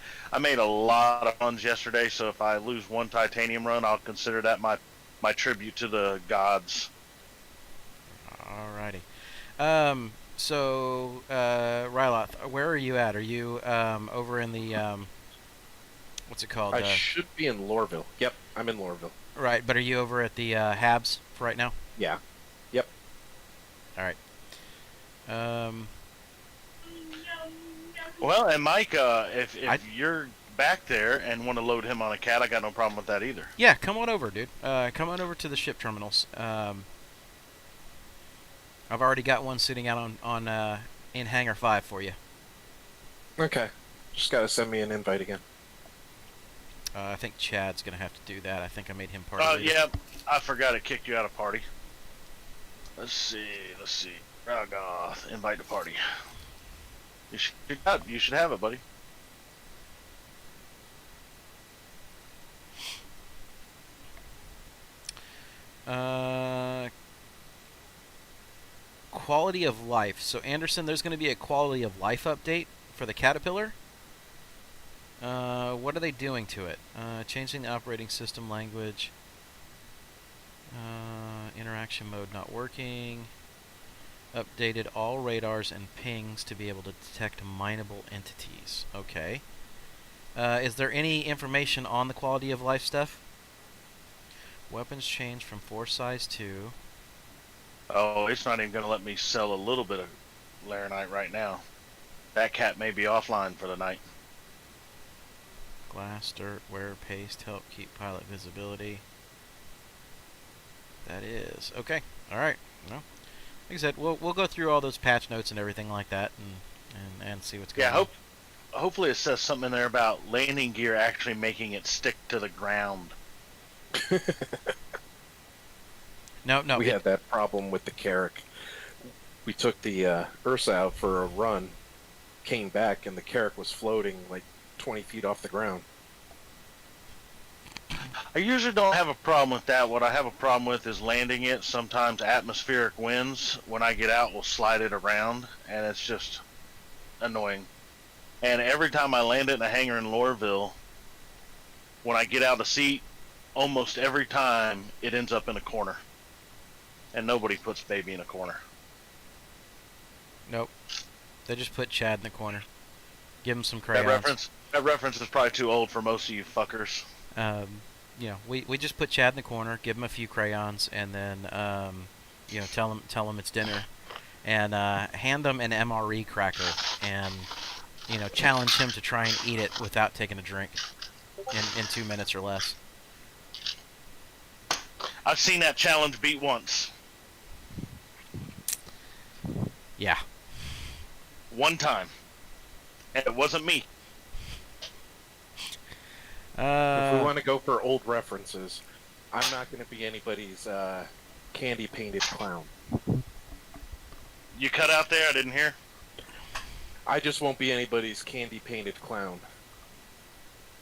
a lot of runs yesterday, so if I lose one titanium run, I'll consider that my tribute to the gods. Alrighty. So, Ryloth, where are you at? Are you over in the what's it called? I should be in Lorville. Yep, I'm in Lorville. Right, but are you over at the Habs for right now? Yeah. Yep. All right. Well, and Mike, if you're back there and want to load him on a cat, I got no problem with that either. Yeah, come on over, dude. Come on over to the ship terminals. I've already got one sitting out on in Hangar 5 for you. Okay. Just gotta send me an invite again. I think Chad's gonna have to do that. I think I made him part of it. Yeah, I forgot to kick you out of party. Let's see. Ragath, invite to party. You should have it, buddy. Quality of life. So Anderson, there's going to be a quality of life update for the Caterpillar. What are they doing to it? Changing the operating system language. Interaction mode not working. Updated all radars and pings to be able to detect mineable entities. Okay. Is there any information on the quality of life stuff? Weapons changed from 4 size 2. Oh, it's not even going to let me sell a little bit of Laranite right now. That cat may be offline for the night. Glass, dirt, wear, paste, help keep pilot visibility. That is okay. All right. Well, like I said, we'll go through all those patch notes and everything like that, and see what's going on. Hopefully it says something in there about landing gear actually making it stick to the ground. No. We had that problem with the Carrack. We took the Ursa out for a run, came back, and the Carrack was floating like 20 feet off the ground. I usually don't have a problem with that. What I have a problem with is landing it. Sometimes atmospheric winds, when I get out, will slide it around, and it's just annoying. And every time I land it in a hangar in Lorville, when I get out of the seat, almost every time it ends up in a corner. And nobody puts baby in a corner. Nope. They just put Chad in the corner. Give him some crayons. That reference is probably too old for most of you fuckers. You know, we just put Chad in the corner, give him a few crayons, and then you know, tell him it's dinner, and hand him an MRE cracker, and you know, challenge him to try and eat it without taking a drink in 2 minutes or less. I've seen that challenge beat once. Yeah. One time. And it wasn't me. If we want to go for old references, I'm not going to be anybody's candy-painted clown. You cut out there? I didn't hear. I just won't be anybody's candy-painted clown.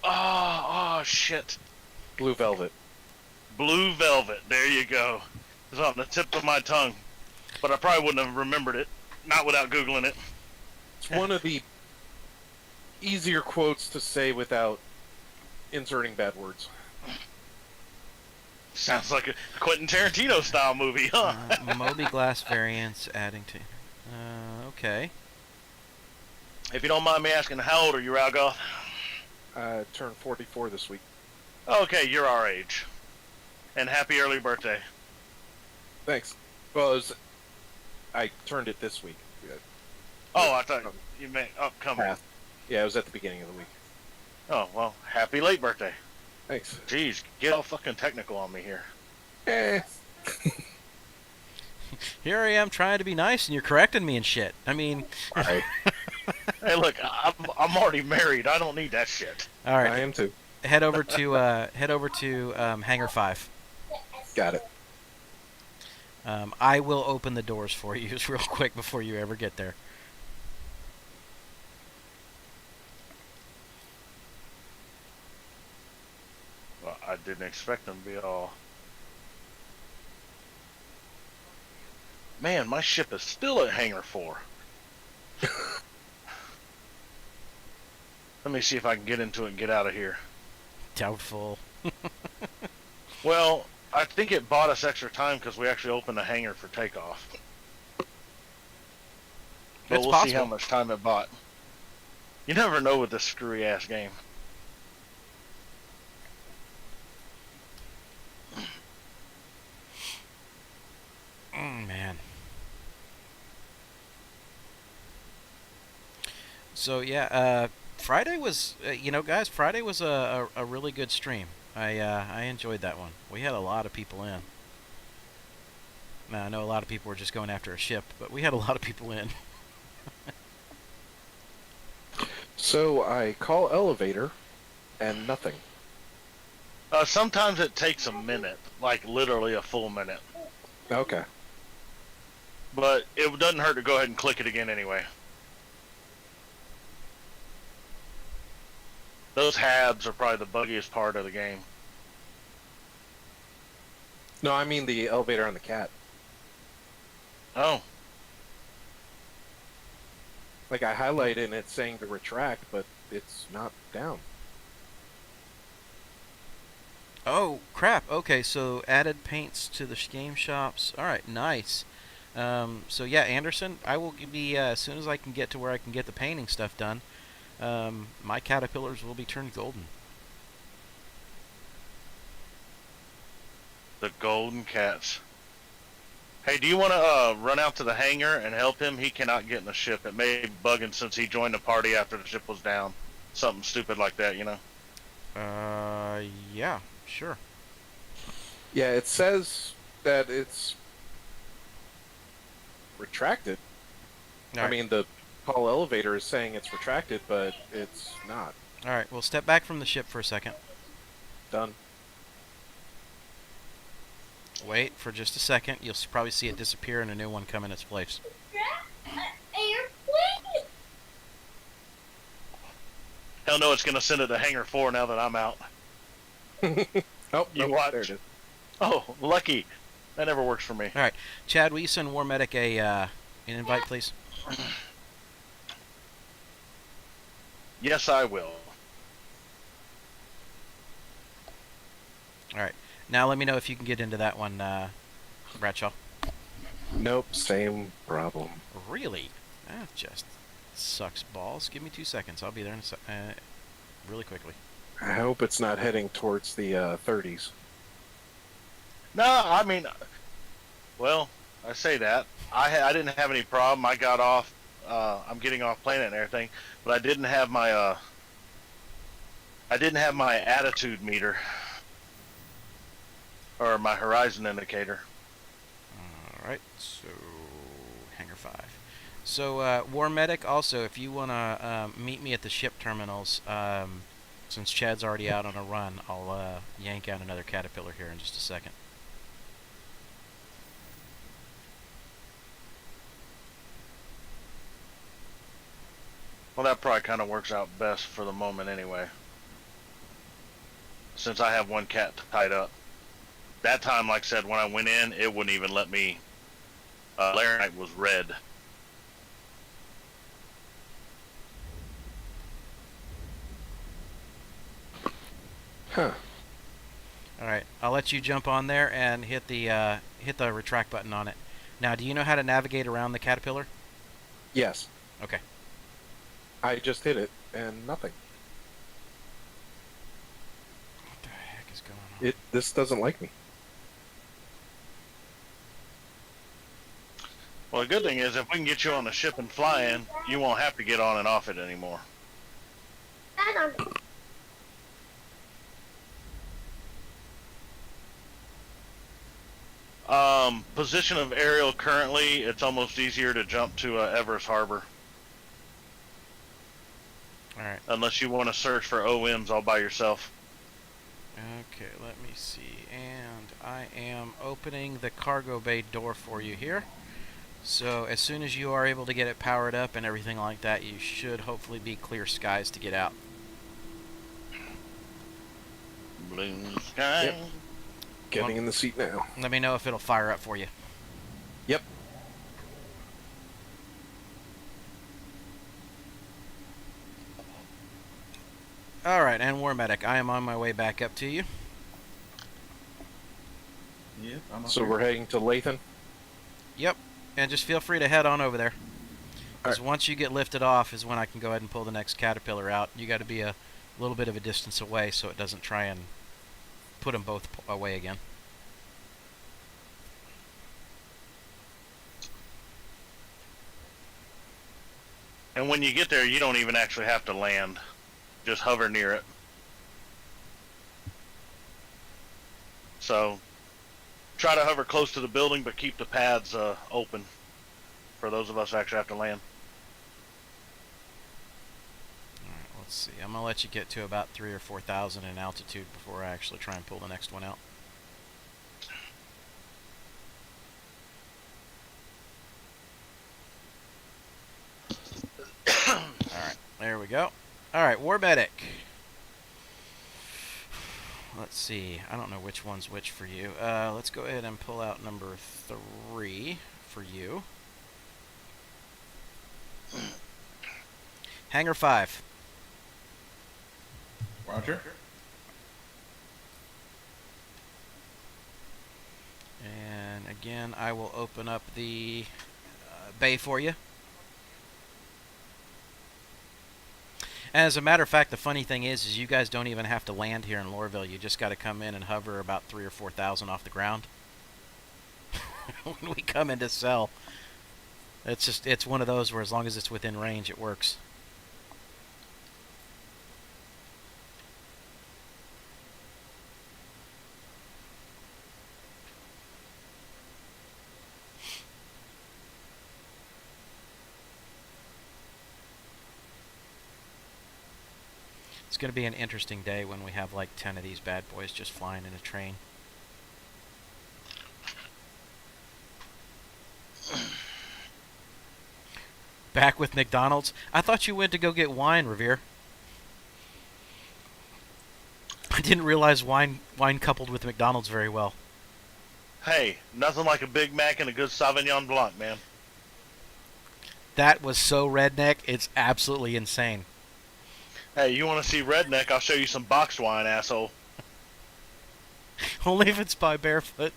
Oh, shit. Blue Velvet. Blue Velvet. There you go. It's on the tip of my tongue. But I probably wouldn't have remembered it. Not without Googling it. It's one of the easier quotes to say without inserting bad words. Sounds like a Quentin Tarantino style movie, huh? Moby Glass variants adding to... okay. If you don't mind me asking, how old are you, Ralgoth? Turned 44 this week. Okay, you're our age. And happy early birthday. Thanks. Well, I turned it this week. Oh, I thought you meant upcoming. Past. Yeah, it was at the beginning of the week. Oh, well, happy late birthday. Thanks. Jeez, get all fucking technical on me here. Here I am trying to be nice, and you're correcting me and shit. I mean... Right. Hey, look, I'm already married. I don't need that shit. All right. I am too. Head over to Hangar 5. Got it. I will open the doors for you real quick before you ever get there. didn't expect them to be all... Man, my ship is still at Hangar 4. Let me see if I can get into it and get out of here. Doubtful. Well, I think it bought us extra time because we actually opened the hangar for takeoff. But It's we'll see how possible. much time it bought. You never know with this screwy ass game. Man. So yeah, Friday was, you know, guys, Friday was a really good stream. I enjoyed that one. We had a lot of people in. Now, I know a lot of people were just going after a ship, but we had a lot of people in. So I call elevator, and nothing. Sometimes it takes a minute, like literally a full minute. Okay. But it doesn't hurt to go ahead and click it again anyway. Those HABs are probably the buggiest part of the game. No, I mean the elevator on the cat. Oh, Like I highlight it and it's saying to retract, but it's not down. Oh, crap. Okay, so added paints to the game shops. All right, nice. So yeah, Anderson, I will be, as soon as I can get to where I can get the painting stuff done, my caterpillars will be turned golden. the golden cats. Hey, do you want to run out to the hangar and help him? He cannot get in the ship. It may be bugging since he joined the party after the ship was down. Something stupid like that, you know? Yeah, sure. Yeah, it says that it's retracted. All I right. mean, the call elevator is saying it's retracted, but it's not. All right, well, step back from the ship for a second. Done. Wait for just a second. You'll probably see it disappear and a new one come in its place. Airplane? Hell no, it's going to send it to Hangar 4 now that I'm out. Oh, You nope, watch. there it is. Oh, lucky. That never works for me. All right, Chad, will you send War Medic an invite, please? Yes, I will. All right. Now let me know if you can get into that one, Bradshaw. Nope, same problem. Really? That just sucks balls. Give me 2 seconds. I'll be there in really quickly. I hope it's not heading towards the 30s. No, I mean, well, I say that. I didn't have any problem. I got off. I'm getting off planet and everything, but I didn't have my attitude meter or my horizon indicator. All right. So Hangar 5. So War Medic, also, if you wanna meet me at the ship terminals, since Chad's already out on a run, I'll yank out another caterpillar here in just a second. Well, that probably kind of works out best for the moment anyway. Since I have one cat tied up. That time, like I said, when I went in, it wouldn't even let me. Laranite was red. Huh. All right. I'll let you jump on there and hit the retract button on it. Now, do you know how to navigate around the caterpillar? Yes. Okay. I just hit it, and nothing. What the heck is going on? This doesn't like me. Well, the good thing is, if we can get you on the ship and flying, you won't have to get on and off it anymore. Position of aerial currently, it's almost easier to jump to Everest Harbor. All right. Unless you want to search for OMs all by yourself. Okay, let me see. And I am opening the cargo bay door for you here. So as soon as you are able to get it powered up and everything like that, you should hopefully be clear skies to get out. blue sky. Yep. Getting in the seat now. Let me know if it'll fire up for you. Yep. Alright, and War Medic, I am on my way back up to you. Yep, I'm up So here. we're heading to Lathan. Yep, and just feel free to head on over there. Because Alright. once you get lifted off is when I can go ahead and pull the next Caterpillar out. You got to be a little bit of a distance away so it doesn't try and put them both away again. And when you get there, you don't even actually have to land. Just hover near it. So, try to hover close to the building, but keep the pads open for those of us who actually have to land. Alright, let's see. I'm going to let you get to about 3,000 or 4,000 in altitude before I actually try and pull the next one out. Alright, there we go. Alright, War Medic. Let's see. I don't know which one's which for you. Let's go ahead and pull out number 3 for you. Hangar 5. Roger. And again, I will open up the bay for you. As a matter of fact, the funny thing is you guys don't even have to land here in Lorville. You just got to come in and hover about 3,000 or 4,000 off the ground. When we come in to sell, it's one of those where as long as it's within range, it works. It's going to be an interesting day when we have like 10 of these bad boys just flying in a train. Back with McDonald's? I thought you went to go get wine, Revere. I didn't realize wine coupled with McDonald's very well. Hey, nothing like a Big Mac and a good Sauvignon Blanc, man. That was so redneck, it's absolutely insane. Hey, you want to see redneck? I'll show you some boxed wine, asshole. Only if it's by Barefoot.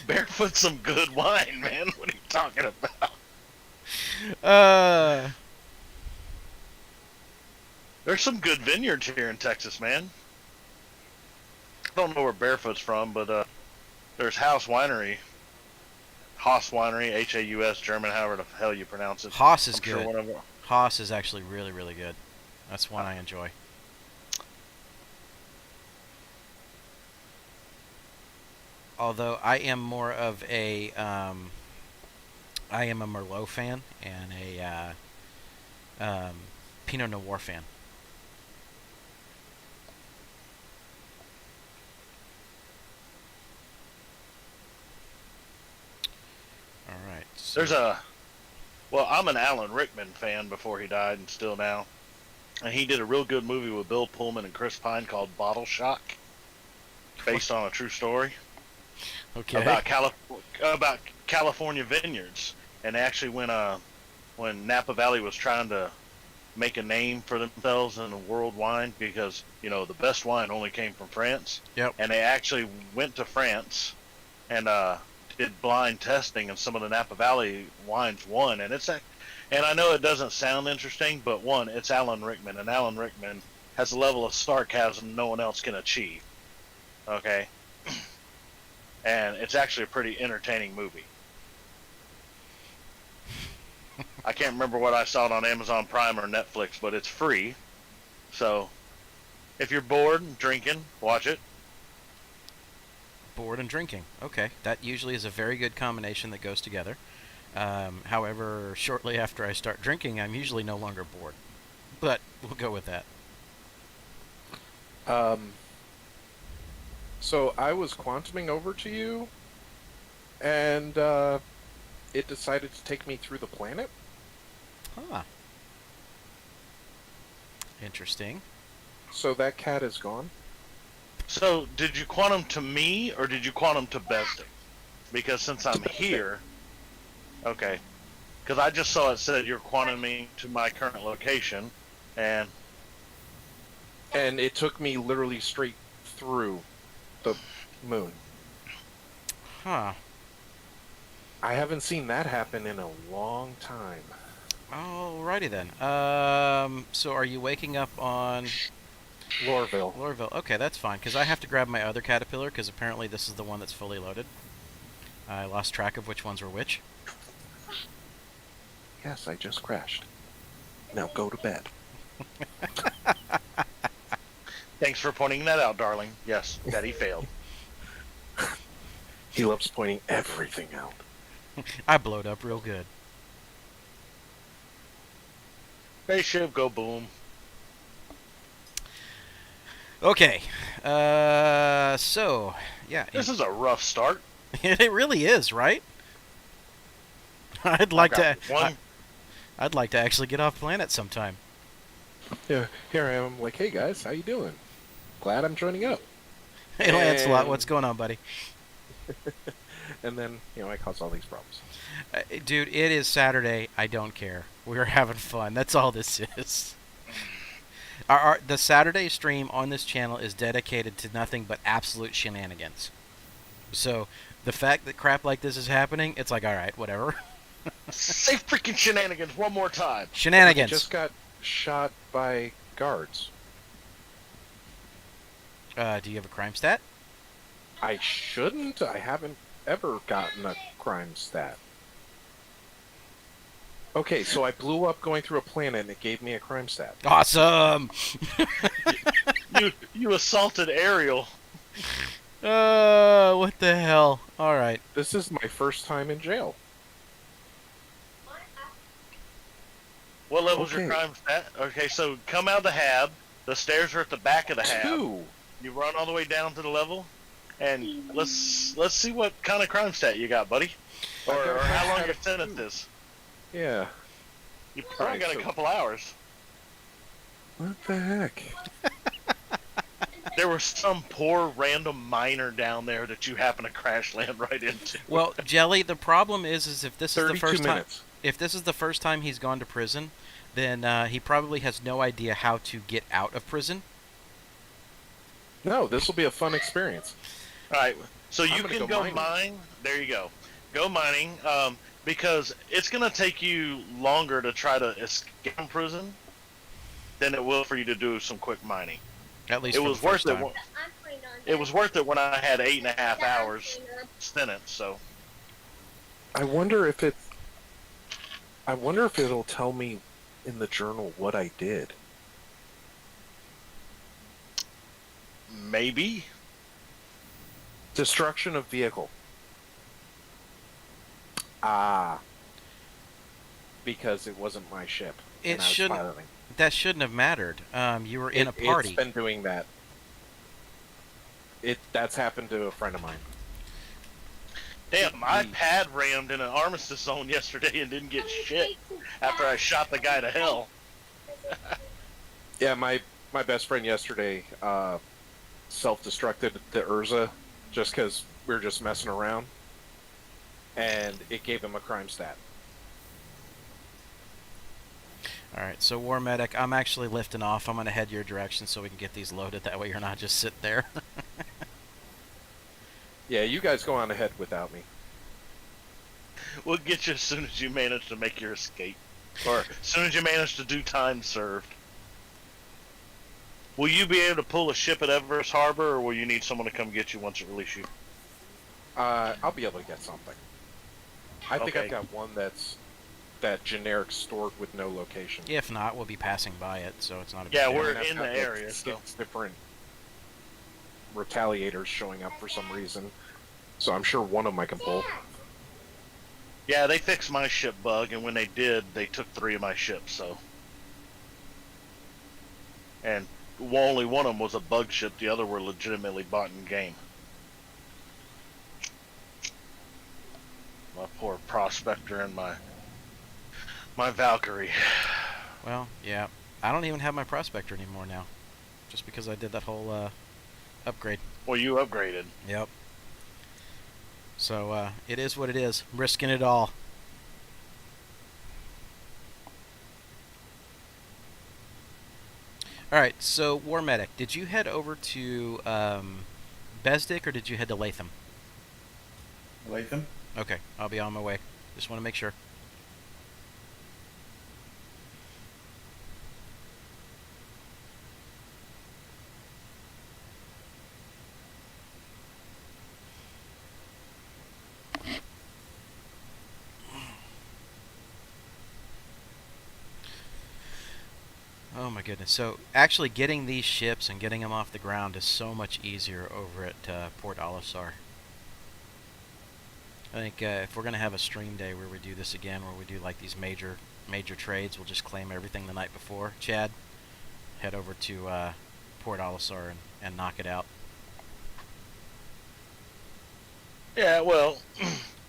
Barefoot's some good wine, man. What are you talking about? There's some good vineyards here in Texas, man. I don't know where Barefoot's from, but there's Haus Winery. Haus Winery, H-A-U-S, German, however the hell you pronounce it. Haas is I'm sure good. one of them. Haas is actually really, really good. That's one I enjoy. Although I am more of a, I am a Merlot fan and a Pinot Noir fan. All right. So There's a... Well, I'm an Alan Rickman fan before he died and still now. And he did a real good movie with Bill Pullman and Chris Pine called Bottle Shock, based on a true story okay. about California vineyards. And actually when Napa Valley was trying to make a name for themselves in the world wine, because, you know, the best wine only came from France. Yep. And they actually went to France and did blind testing, and some of the Napa Valley wines won. And I know it doesn't sound interesting, but one, it's Alan Rickman, and Alan Rickman has a level of sarcasm no one else can achieve. Okay? And it's actually a pretty entertaining movie. I can't remember what I saw it on Amazon Prime or Netflix, but it's free. So, if you're bored and drinking, watch it. Bored and drinking. Okay, that usually is a very good combination that goes together. However, shortly after I start drinking, I'm usually no longer bored. But we'll go with that. So I was quantuming over to you, and it decided to take me through the planet. Huh. Interesting. So that cat is gone? So, did you quantum to me, or did you quantum to Bestic? Because since I'm Bestic. here... Okay. Because I just saw it said you're quantuming to my current location, and... And it took me literally straight through the moon. Huh. I haven't seen that happen in a long time. Alrighty then. So are you waking up on Lorville. Lorville? Okay, that's fine, because I have to grab my other caterpillar, because apparently this is the one that's fully loaded. I lost track of which ones were which. Yes, I just crashed. Now go to bed. Thanks for pointing that out, darling. Yes, Daddy failed. He loves pointing everything out. I blowed up real good. Spaceship, go boom. Okay. So, yeah. This is a rough start. It really is, right? I'd like to. I'd like to actually get off planet sometime. Yeah, here I am. Like, hey guys, how you doing? Glad I'm joining up. Hey, Lancelot, And- what's going on, buddy? And then, I cause all these problems. Dude, it is Saturday. I don't care. We're having fun. That's all this is. The Saturday stream on this channel is dedicated to nothing but absolute shenanigans. So, the fact that crap like this is happening, it's like, alright, whatever. Say freaking shenanigans one more time. Shenanigans. Just got shot by guards. Do you have a crime stat? I shouldn't. I haven't ever gotten a crime stat. Okay, so I blew up going through a planet and it gave me a crime stat. Awesome! You assaulted Ariel. What the hell? Alright. This is my first time in jail. What level's your Okay. crime stat? Okay, so come out of the hab. The stairs are at the back of the hab. 2. You run all the way down to the level, and let's see what kind of crime stat you got, buddy, or how long your sentence is. Yeah. You probably got a so- couple hours. What the heck? There was some poor random miner down there that you happen to crash land right into. Well, Jelly, the problem is if this is the 32 first time, minutes. if this is the first time he's gone to prison, then he probably has no idea how to get out of prison. No, this will be a fun experience. All right, so you gonna can go go mining. mine. There you go. Go mining, because it's gonna take you longer to try to escape from prison than it will for you to do some quick mining. At least It for was the first worth it. time. It was worth it when I had 8.5 hours sentence. So I wonder if it'll tell me in the journal what I did. maybe. Destruction of vehicle. Ah. Because it wasn't my ship. It and I was shouldn't. piloting. That shouldn't have mattered. You were in a party. It's been doing that. That's happened to a friend of mine. Damn, my pad rammed in an armistice zone yesterday and didn't get shit after I shot the guy to hell. Yeah, my best friend yesterday self-destructed the Urza just because we were just messing around, and it gave him a crime stat. Alright, so War Medic, I'm actually lifting off. I'm going to head your direction so we can get these loaded. That way you're not just sitting there. Yeah, you guys go on ahead without me. We'll get you as soon as you manage to make your escape. Or as soon as you manage to do time served. Will you be able to pull a ship at Everest Harbor, or will you need someone to come get you once it releases you? I'll be able to get something. I think Okay. I've got one that's that generic stored with no location. If not, we'll be passing by it, so it's not a big Yeah, deal. we're And I've in got, the like, area, so. 6 different retaliators showing up for some reason. So I'm sure one of them I can pull. Yeah, they fixed my ship bug, and when they did, they took 3 of my ships, so. And only one of them was a bug ship, the other were legitimately bought in game. My poor prospector and my Valkyrie. Well, yeah. I don't even have my prospector anymore now. just because I did that whole upgrade. Well, you upgraded. Yep. So it is what it is. I'm risking it all. All right. So War Medic, did you head over to Besdick or did you head to Latham? Latham? Okay, I'll be on my way. Just want to make sure. Oh my goodness. So actually getting these ships and getting them off the ground is so much easier over at Port Olisar. I think if we're going to have a stream day where we do this again, where we do like these major trades, we'll just claim everything the night before. Chad, head over to Port Olisar and knock it out. Yeah, well,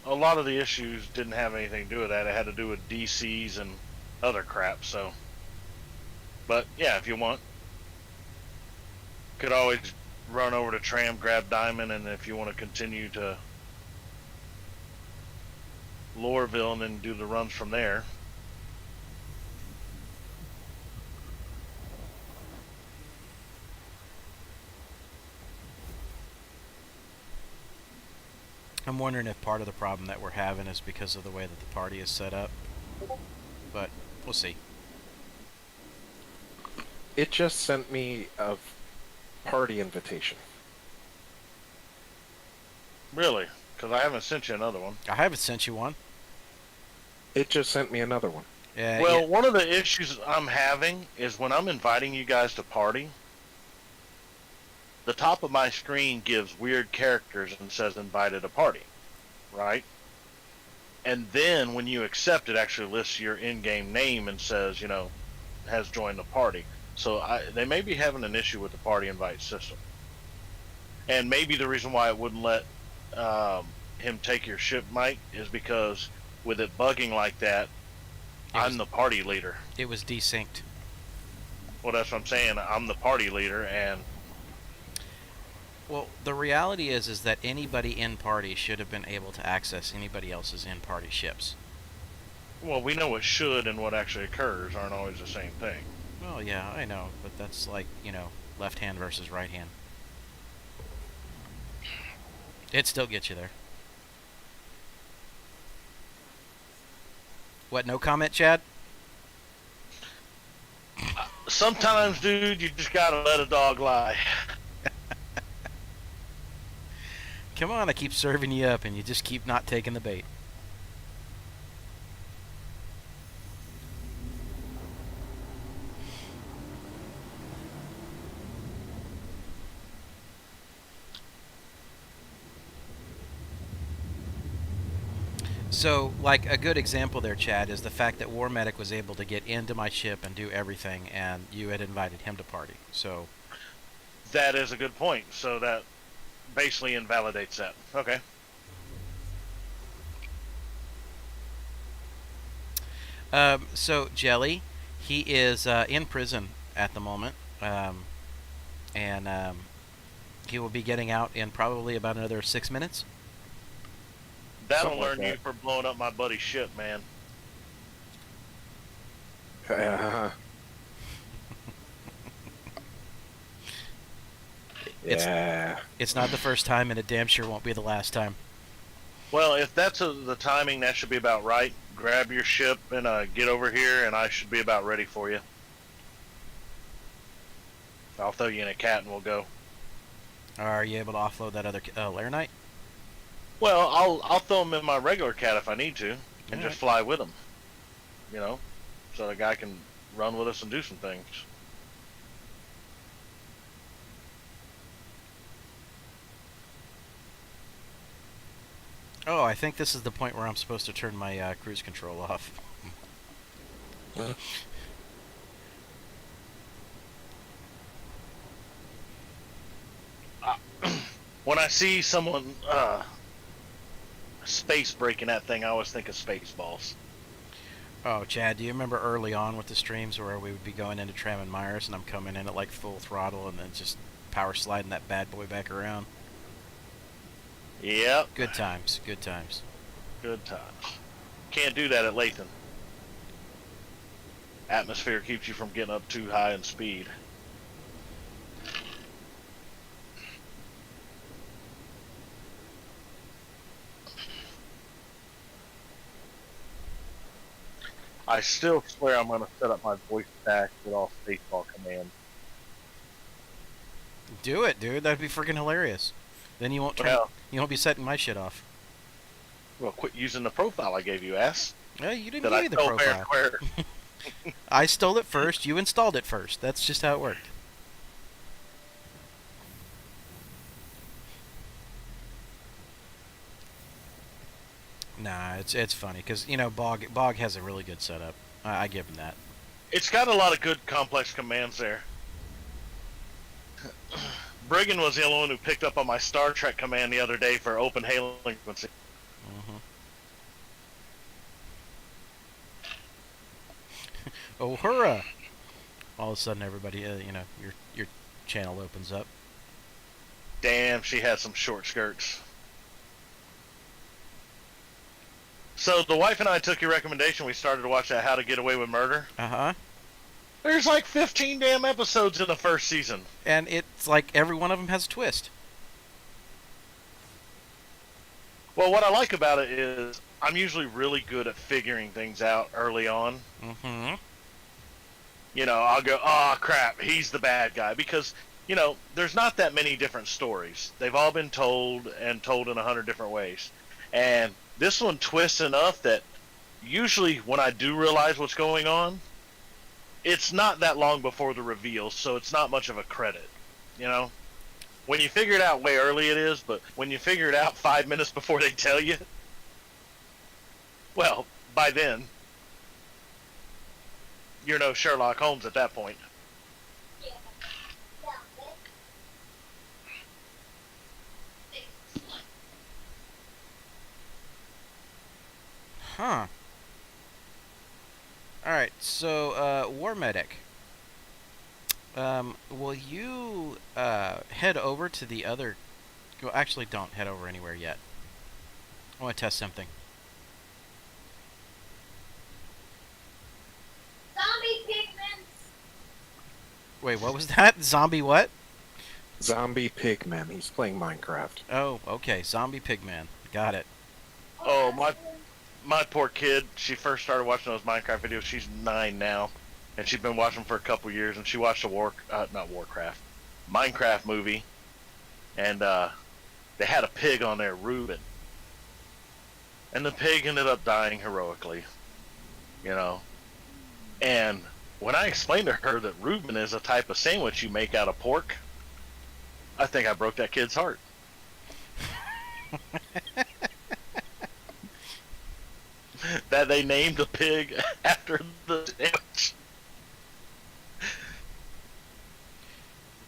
a lot of the issues didn't have anything to do with that. It had to do with DCs and other crap, so. But, yeah, if you want. Could always run over to Tram, grab Diamond, and if you want to continue to Loreville and then do the runs from there. I'm wondering if part of the problem that we're having is because of the way that the party is set up. But we'll see. It just sent me a party invitation. Really? Because I haven't sent you another one. I haven't sent you one. It just sent me another one. Yeah. Well, yeah. one of the issues I'm having is when I'm inviting you guys to party, the top of my screen gives weird characters and says invited to party, right? And then when you accept, it actually lists your in-game name and says, you know, has joined the party. So they may be having an issue with the party invite system. And maybe the reason why it wouldn't let him take your ship, Mike, is because with it bugging like that, I'm the party leader. It was desynced. Well, that's what I'm saying. I'm the party leader, and Well, the reality is that anybody in party should have been able to access anybody else's in-party ships. well, we know what should and what actually occurs aren't always the same thing. Well, yeah, I know, but that's like, you know, left hand versus right hand. It still gets you there. What, no comment, Chad? Sometimes, dude, you just gotta let a dog lie. Come on, I keep serving you up and you just keep not taking the bait. So, like, a good example there, Chad, is the fact that War Medic was able to get into my ship and do everything, and you had invited him to party. So, That is a good point. So that basically invalidates that. Okay. so Jelly, he is in prison at the moment, and he will be getting out in probably about another 6 minutes. That'll Something like learn you that. for blowing up my buddy's ship, man. Yeah. It's not the first time, and it damn sure won't be the last time. Well, if that's the timing, that should be about right. Grab your ship and get over here, and I should be about ready for you. I'll throw you in a cat, and we'll go. Are you able to offload that other Lair Knight? Well, I'll throw him in my regular cat if I need to, and Alright. just fly with him. You know, so the guy can run with us and do some things. Oh, I think this is the point where I'm supposed to turn my cruise control off. When I see someone space breaking that thing, I always think of Spaceballs. Oh, Chad, do you remember early on with the streams where we would be going into Tram and Myers and I'm coming in at like full throttle and then just power sliding that bad boy back around? Yep. Good times, good times. Good times. Can't do that at Lathan. Atmosphere keeps you from getting up too high in speed. I still swear I'm going to set up my voice stack with all spaceball commands. Do it, dude. That'd be freaking hilarious. Then you won't Well, you won't be setting my shit off. well, quit using the profile I gave you, ass. Yeah, you didn't That give I me the told profile. Square. I stole it first. You installed it first. That's just how it worked. Nah, it's funny because you know Bog has a really good setup. I give him that. It's got a lot of good complex commands there. Brigand was the only one who picked up on my Star Trek command the other day for open hailing frequency. Oh, hurrah! All of a sudden, everybody, you know, your channel opens up. Damn, she had some short skirts. So the wife and I took your recommendation. We started to watch that How to Get Away with Murder. Uh-huh. There's like 15 damn episodes in the first season. And it's like every one of them has a twist. Well, what I like about it is I'm usually really good at figuring things out early on. Mm-hmm. You know, I'll go, oh crap, he's the bad guy. Because, you know, there's not that many different stories. They've all been told and told in 100 different ways. And this one twists enough that usually when I do realize what's going on, it's not that long before the reveal, so it's not much of a credit, you know? When you figure it out way early it is, but when you figure it out 5 minutes before they tell you, well, by then, you're no Sherlock Holmes at that point. Huh. Alright, so, War Medic. Will you, head over to the other... Well, actually, don't head over anywhere yet. I want to test something. Zombie pigments. Wait, what was that? Zombie what? Zombie Pigman. He's playing Minecraft. Oh, okay. Zombie Pigman. Got it. Oh, my poor kid, she first started watching those Minecraft videos. She's 9 now, and she's been watching for a couple years, and she watched a Minecraft movie, and they had a pig on there, Reuben, and the pig ended up dying heroically, you know, and when I explained to her that Reuben is a type of sandwich you make out of pork, I think I broke that kid's heart. That they named the pig after the sandwich.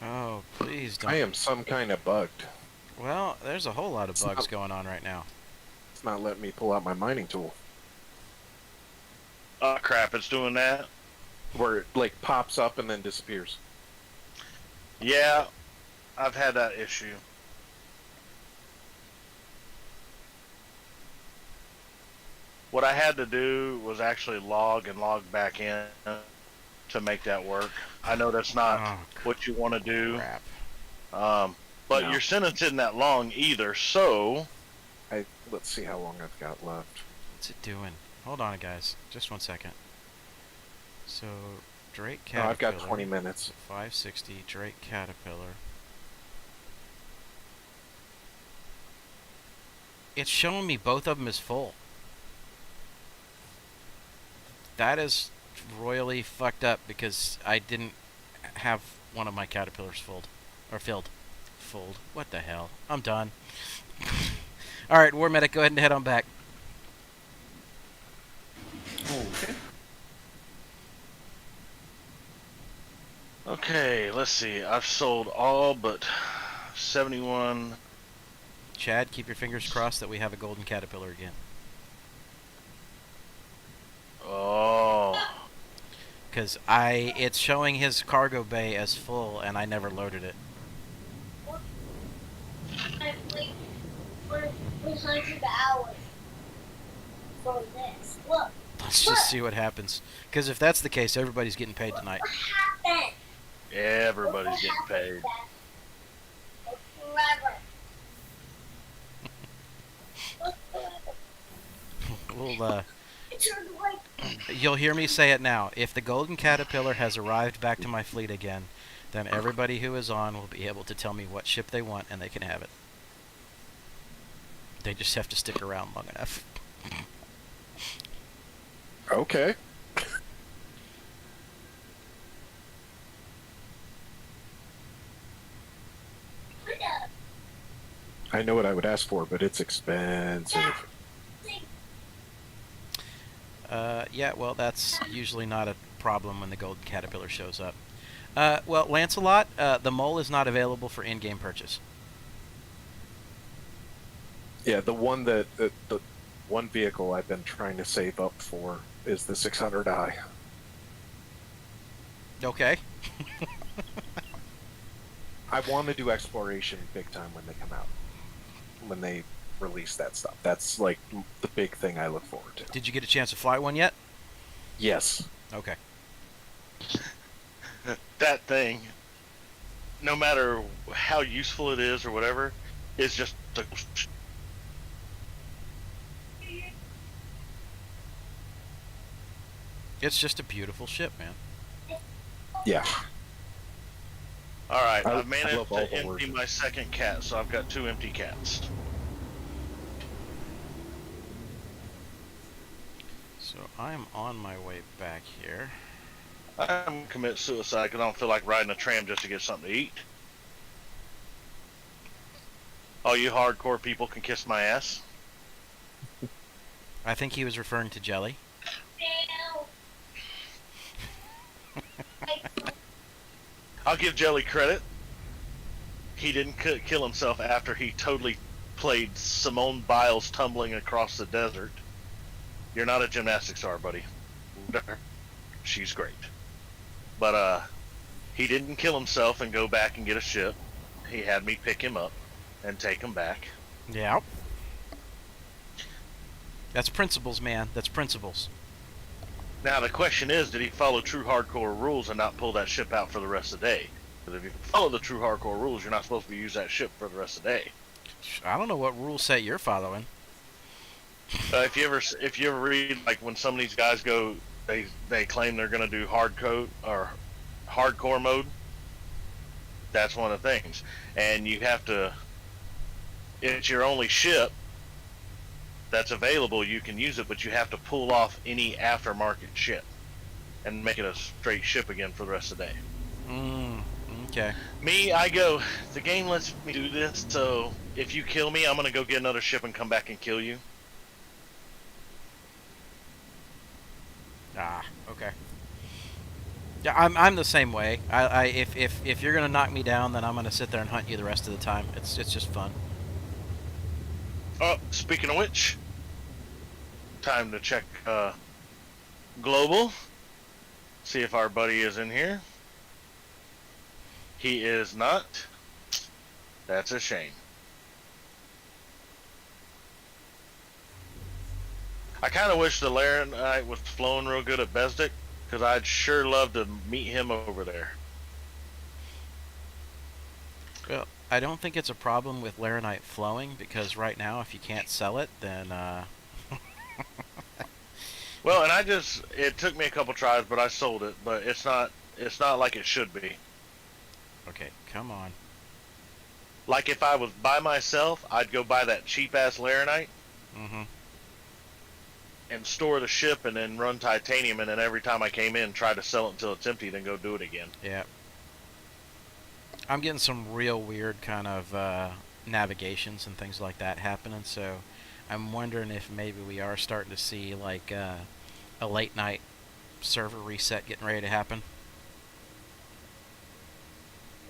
Oh, please don't. I am some kind of bugged. Well, there's a whole lot of bugs going on right now. It's not letting me pull out my mining tool. Oh crap, it's doing that? Where it like pops up and then disappears. Yeah, I've had that issue. What I had to do was actually log back in to make that work. I know that's not what you want to do, Crap. but No. your sentence isn't that long either, so... Let's see how long I've got left. What's it doing? Hold on, guys. Just 1 second. So, Drake Oh, Caterpillar. I've got 20 minutes. 560, Drake Caterpillar. It's showing me both of them as full. That is royally fucked up because I didn't have one of my caterpillars filled. Or filled. Fold. What the hell? I'm done. Alright, War Medic, go ahead and head on back. Okay. Okay, let's see. I've sold all but 71. Chad, keep your fingers crossed that we have a golden caterpillar again. Oh, Because it's showing his cargo bay as full, and I never loaded it. I played for 100 hours for this. Look, Let's just see what happens. Because if that's the case, everybody's getting paid tonight. what happened? Everybody's getting paid. Forever. We'll, It turned white. you'll hear me say it now. If the Golden Caterpillar has arrived back to my fleet again, then everybody who is on will be able to tell me what ship they want, and they can have it. They just have to stick around long enough. Okay. I know what I would ask for, but it's expensive. Yeah, well, that's usually not a problem when the Golden Caterpillar shows up. Well, Lancelot, the mole is not available for in-game purchase. Yeah, the one vehicle I've been trying to save up for is the 600i. Okay. I want to do exploration big time when they come out. When they release that stuff. That's like the big thing I look forward to. Did you get a chance to fly one yet? Yes. Okay. That thing, no matter how useful it is or whatever, is just a It's just a beautiful ship, man. Yeah. All right, I I've managed love all to the empty versions. my second cat, so I've got 2 empty cats. So I'm on my way back here. I'm gonna commit suicide because I don't feel like riding a tram just to get something to eat. All you hardcore people can kiss my ass. I think he was referring to Jelly. I'll give Jelly credit. He didn't kill himself after he totally played Simone Biles tumbling across the desert. You're not a gymnastics star, buddy. She's great. But he didn't kill himself and go back and get a ship. He had me pick him up and take him back. Yeah. That's principles, man. That's principles. Now the question is, did he follow true hardcore rules and not pull that ship out for the rest of the day? Because if you follow the true hardcore rules, you're not supposed to use that ship for the rest of the day. I don't know what rule set you're following. If you ever read, like, when some of these guys go, they claim they're going to do hardcore mode. That's one of the things, and you have to. It's your only ship that's available. You can use it, but you have to pull off any aftermarket ship and make it a straight ship again for the rest of the day. Okay. Me, I go. The game lets me do this, so if you kill me, I'm going to go get another ship and come back and kill you. Ah, okay. Yeah, I'm the same way. If you're gonna knock me down, then I'm gonna sit there and hunt you the rest of the time. It's just fun. Oh, speaking of which, time to check global. See if our buddy is in here. He is not. That's a shame. I kind of wish the Laranite was flowing real good at Besdick, because I'd sure love to meet him over there. Well, I don't think it's a problem with Laranite flowing, because right now, if you can't sell it, then Well, and it took me a couple tries, but I sold it. But it's not like it should be. okay, come on. Like if I was by myself, I'd go buy that cheap ass Laranite Mm-hmm. and store the ship, and then run titanium, and then every time I came in, try to sell it until it's empty, then go do it again. Yeah. I'm getting some real weird kind of navigations and things like that happening, so I'm wondering if maybe we are starting to see like a late night server reset getting ready to happen.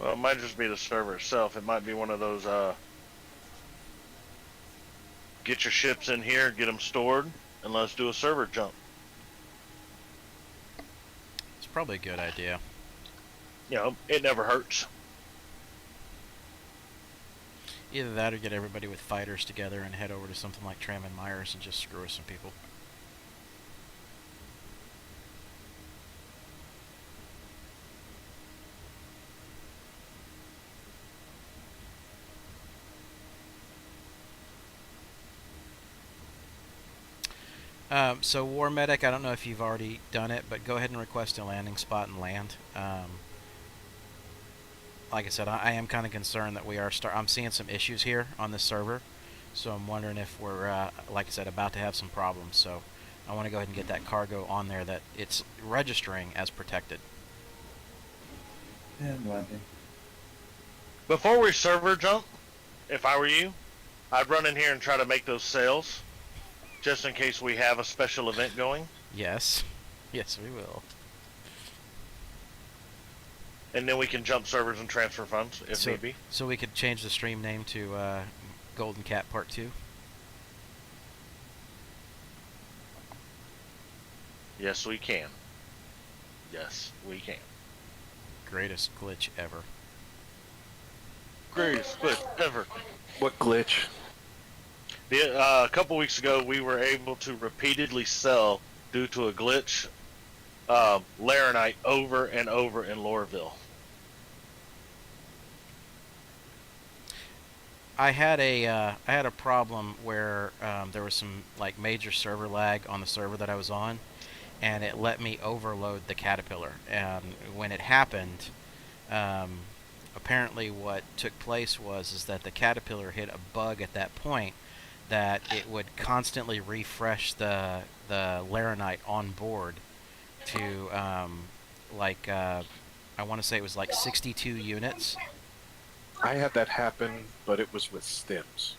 Well, it might just be the server itself. It might be one of those get your ships in here, get them stored, and let's do a server jump. It's probably a good idea. You know, it never hurts. Either that or get everybody with fighters together and head over to something like Tram and Myers and just screw with some people. So War Medic, I don't know if you've already done it, but go ahead and request a landing spot and land. Like I said, I am kind of concerned that we are I'm seeing some issues here on this server, so I'm wondering if we're, like I said, about to have some problems. So I want to go ahead and get that cargo on there that it's registering as protected. And landing. Before we server jump, if I were you, I'd run in here and try to make those sales, just in case we have a special event going. Yes. Yes, we will. And then we can jump servers and transfer funds, if So, need be. so we could change the stream name to Golden Cat Part 2. Yes, we can. Yes, we can. Greatest glitch ever. Greatest glitch ever. What glitch? A couple weeks ago, we were able to repeatedly sell, due to a glitch, Laranite over and over in Loreville. I had a problem where there was some like major server lag on the server that I was on, and it let me overload the Caterpillar. And when it happened, apparently what took place is that the Caterpillar hit a bug at that point that it would constantly refresh the Laranite on board to I want to say it was like 62 units. I had that happen, but it was with stims,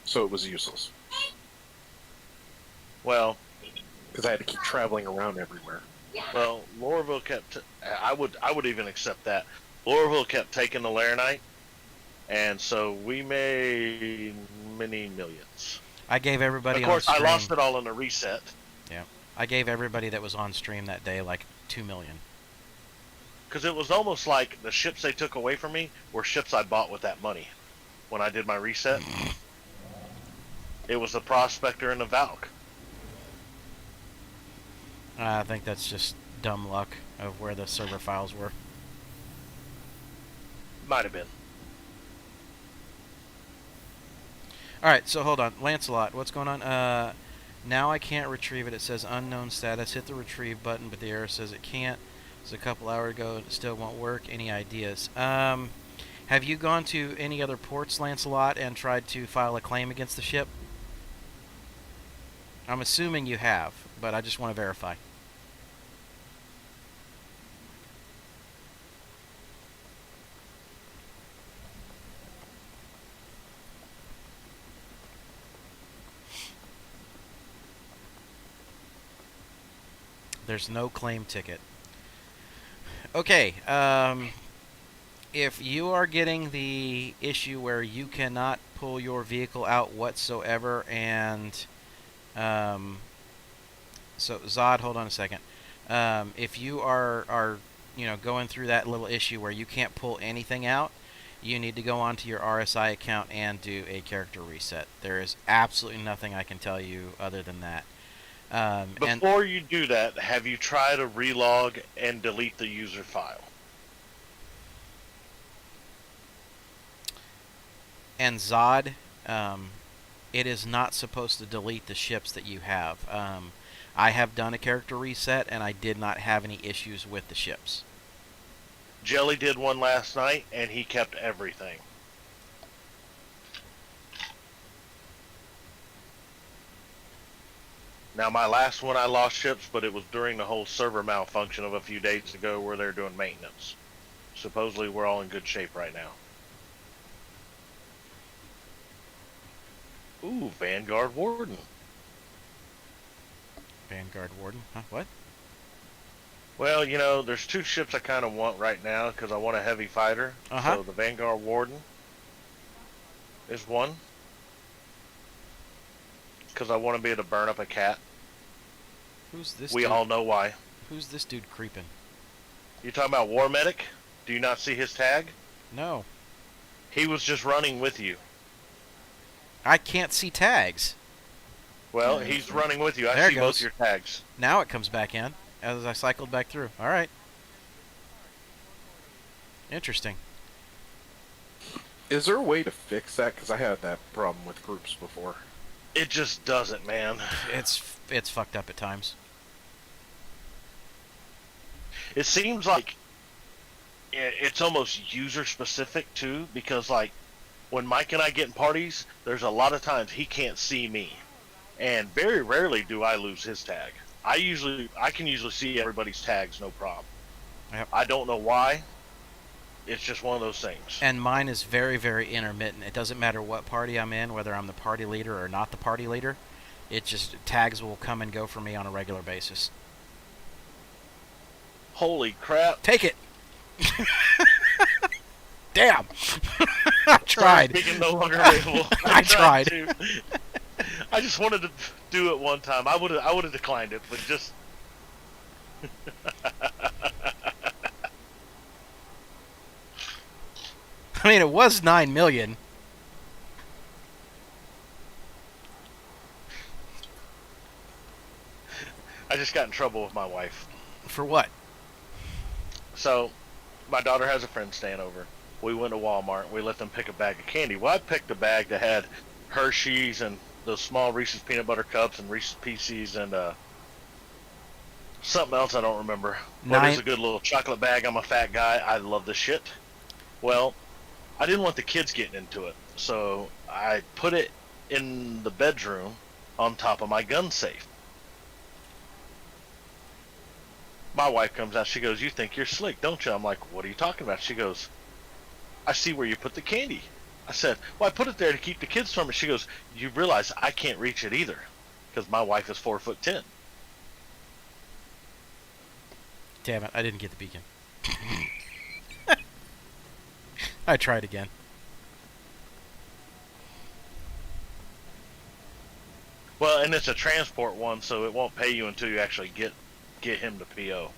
so it was useless Well, because I had to keep traveling around everywhere. well, Loreville kept. I would even accept that. Loreville kept taking the Laranite, and so we made many millions. I gave everybody Of course, on I stream, lost it all in the reset. Yeah, I gave everybody that was on stream that day like 2 million. Because it was almost like the ships they took away from me were ships I bought with that money when I did my reset. It was the Prospector and the Valk. I think that's just dumb luck of where the server files were. Might have been. Alright, so hold on. Lancelot, what's going on? Now I can't retrieve it. It says unknown status. Hit the retrieve button, but the error says it can't. It was a couple hours ago and it still won't work. Any ideas? Have you gone to any other ports, Lancelot, and tried to file a claim against the ship? I'm assuming you have, but I just want to verify. There's no claim ticket. Okay, if you are getting the issue where you cannot pull your vehicle out whatsoever, and so Zod, hold on a second. If you are going through that little issue where you can't pull anything out, you need to go onto your RSI account and do a character reset. There is absolutely nothing I can tell you other than that. Before you do that, have you tried to relog and delete the user file? And Zod, it is not supposed to delete the ships that you have. I have done a character reset, and I did not have any issues with the ships. Jelly did one last night, and he kept everything. Now, my last one I lost ships, but it was during the whole server malfunction of a few days ago where they're doing maintenance. Supposedly, we're all in good shape right now. Ooh, Vanguard Warden. Vanguard Warden? Huh? What? Well, there's two ships I kind of want right now because I want a heavy fighter. Uh-huh. So the Vanguard Warden is one. Because I want to be able to burn up a cat. Who's this We dude? all know why. Who's this dude creeping? You talking about War Medic? Do you not see his tag? No. He was just running with you. I can't see tags. Well, he's running with you. I There it see both goes. your tags. Now it comes back in as I cycled back through. All right. Interesting. Is there a way to fix that? Because I had that problem with groups before. It just doesn't, man. It's fucked up at times. It seems like it's almost user specific too, because like when Mike and I get in parties, there's a lot of times he can't see me, and very rarely do I lose his tag. I can usually see everybody's tags, no problem. Yep. I don't know why. It's just one of those things. And mine is very, very intermittent. It doesn't matter what party I'm in, whether I'm the party leader or not the party leader. It just, tags will come and go for me on a regular basis. Holy crap. Take it! Damn! I tried. Speaking no longer available. I tried. to. I just wanted to do it one time. I would have declined it, but just I mean, it was 9 million. I just got in trouble with my wife. For what? So, my daughter has a friend staying over. We went to Walmart. We let them pick a bag of candy. Well, I picked a bag that had Hershey's and those small Reese's peanut butter cups and Reese's Pieces and something else I don't remember. But it's a good little chocolate bag. I'm a fat guy. I love this shit. Well, I didn't want the kids getting into it, so I put it in the bedroom on top of my gun safe. My wife comes out. She goes, "You think you're slick, don't you?" I'm like, "What are you talking about?" She goes, "I see where you put the candy." I said, "Well, I put it there to keep the kids from it." She goes, "You realize I can't reach it either, because my wife is 4'10". Damn it, I didn't get the beacon. I tried again. Well, and it's a transport one, so it won't pay you until you actually get him to PO.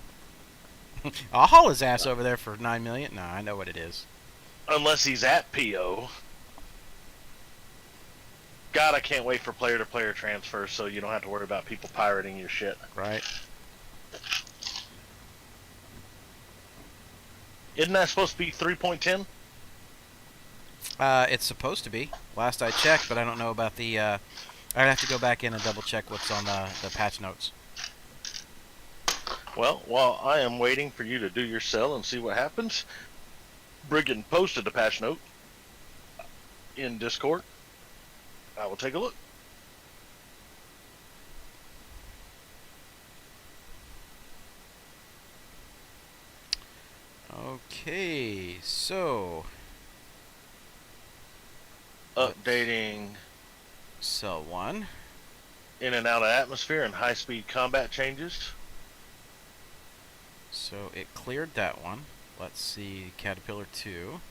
I'll haul his ass over there for 9 million. Nah, I know what it is. Unless he's at PO. God, I can't wait for player-to-player transfers so you don't have to worry about people pirating your shit. Right. Isn't that supposed to be 3.10? It's supposed to be. Last I checked, but I don't know about the... I'd have to go back in and double check what's on the patch notes. Well, while I am waiting for you to do your sell and see what happens, Brigand posted a patch note in Discord. I will take a look. Okay, so... Updating Cell 1. in and out of atmosphere and high-speed combat changes. So it cleared that one. Let's see, Caterpillar 2.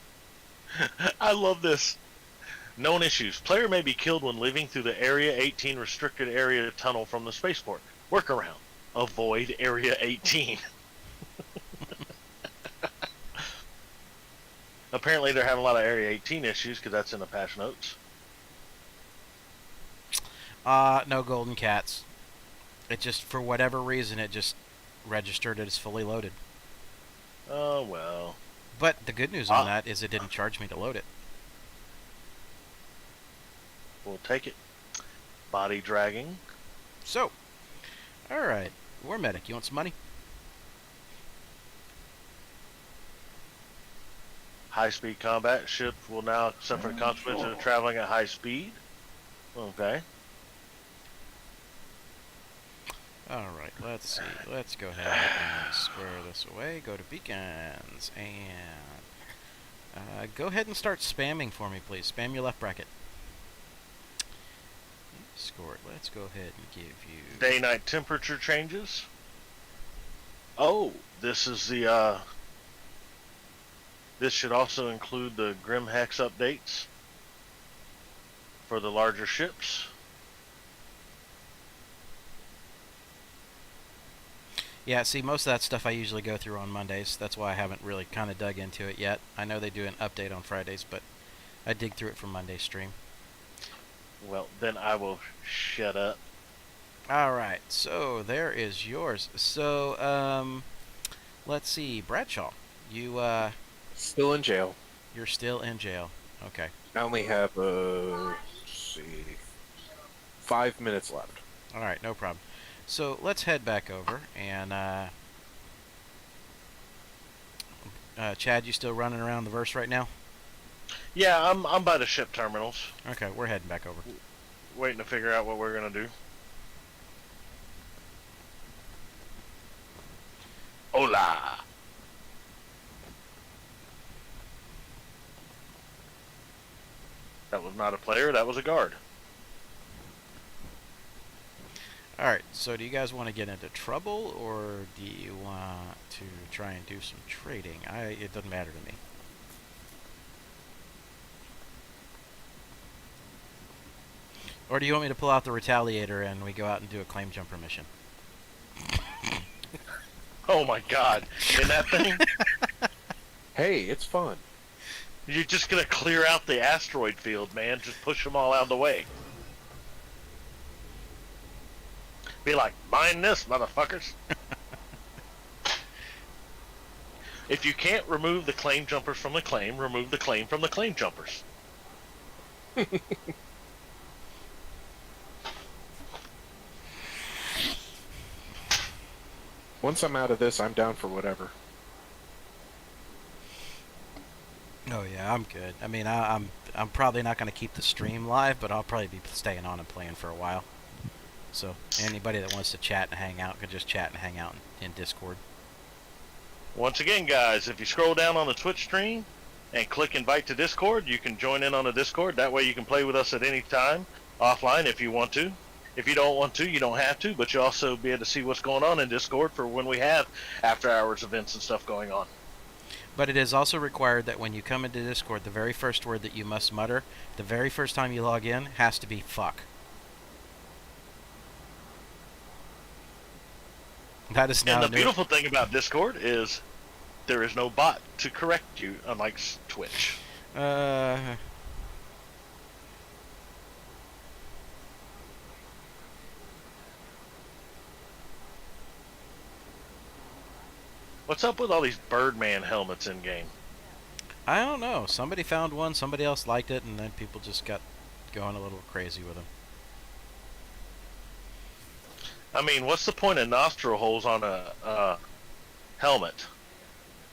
I love this. Known issues. Player may be killed when leaving through the Area 18 restricted area tunnel from the spaceport. Workaround. Avoid Area 18. Apparently they're having a lot of Area 18 issues because that's in the patch notes. No golden cats. It just, for whatever reason, it just registered it as fully loaded. Oh, well. But the good news on that is it didn't charge me to load it. We'll take it. Body dragging. So, alright. War Medic, you want some money? High-speed combat. Ship will now suffer the consequences of traveling at high speed. Okay. Alright, let's see. Let's go ahead and square this away. Go to beacons. And go ahead and start spamming for me, please. Spam your left bracket. Discord, let's go ahead and give you... Day-night temperature changes. Oh, this is the, this should also include the Grim Hex updates for the larger ships. Yeah, see, most of that stuff I usually go through on Mondays. That's why I haven't really kind of dug into it yet. I know they do an update on Fridays, but I dig through it for Monday's stream. Well, then I will shut up. All right, so there is yours. So, let's see, Bradshaw, Still in jail. you're still in jail. Okay. I only have, let's see, 5 minutes left. All right, no problem. So let's head back over and Chad, you still running around the verse right now? Yeah, I'm by the ship terminals, Okay, we're heading back over. waiting to figure out what we're gonna do. Hola. That was not a player, that was a guard. All right, so do you guys want to get into trouble or do you want to try and do some trading? It doesn't matter to me. Or do you want me to pull out the Retaliator and we go out and do a claim jumper mission? Oh my god. In that thing? Hey, it's fun. You're just gonna clear out the asteroid field, man. Just push them all out of the way. Be like, mine this, motherfuckers. If you can't remove the claim jumpers from the claim, remove the claim from the claim jumpers. Once I'm out of this, I'm down for whatever. Oh yeah, I'm good. I mean, I'm probably not going to keep the stream live, but I'll probably be staying on and playing for a while. So anybody that wants to chat and hang out can just chat and hang out in Discord. Once again, guys, if you scroll down on the Twitch stream and click invite to Discord, you can join in on the Discord. That way you can play with us at any time, offline if you want to. If you don't want to, you don't have to, but you'll also be able to see what's going on in Discord for when we have after-hours events and stuff going on. But it is also required that when you come into Discord, the very first word that you must mutter, the very first time you log in, has to be fuck. That is now And the new. beautiful thing about Discord is there is no bot to correct you, unlike Twitch. What's up with all these Birdman helmets in game? I don't know. Somebody found one, somebody else liked it, and then people just got going a little crazy with them. I mean, what's the point of nostril holes on a helmet?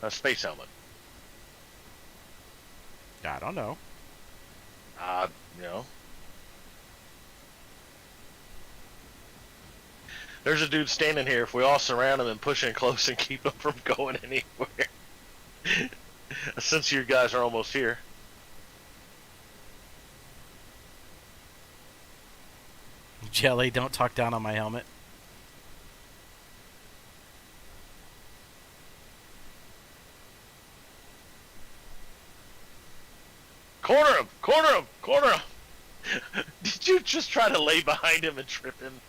A space helmet? I don't know. You know. There's a dude standing here. If we all surround him and push in close and keep him from going anywhere. Since you guys are almost here. Jelly, don't talk down on my helmet. Corner him! Corner him! Corner him! Did you just try to lay behind him and trip him?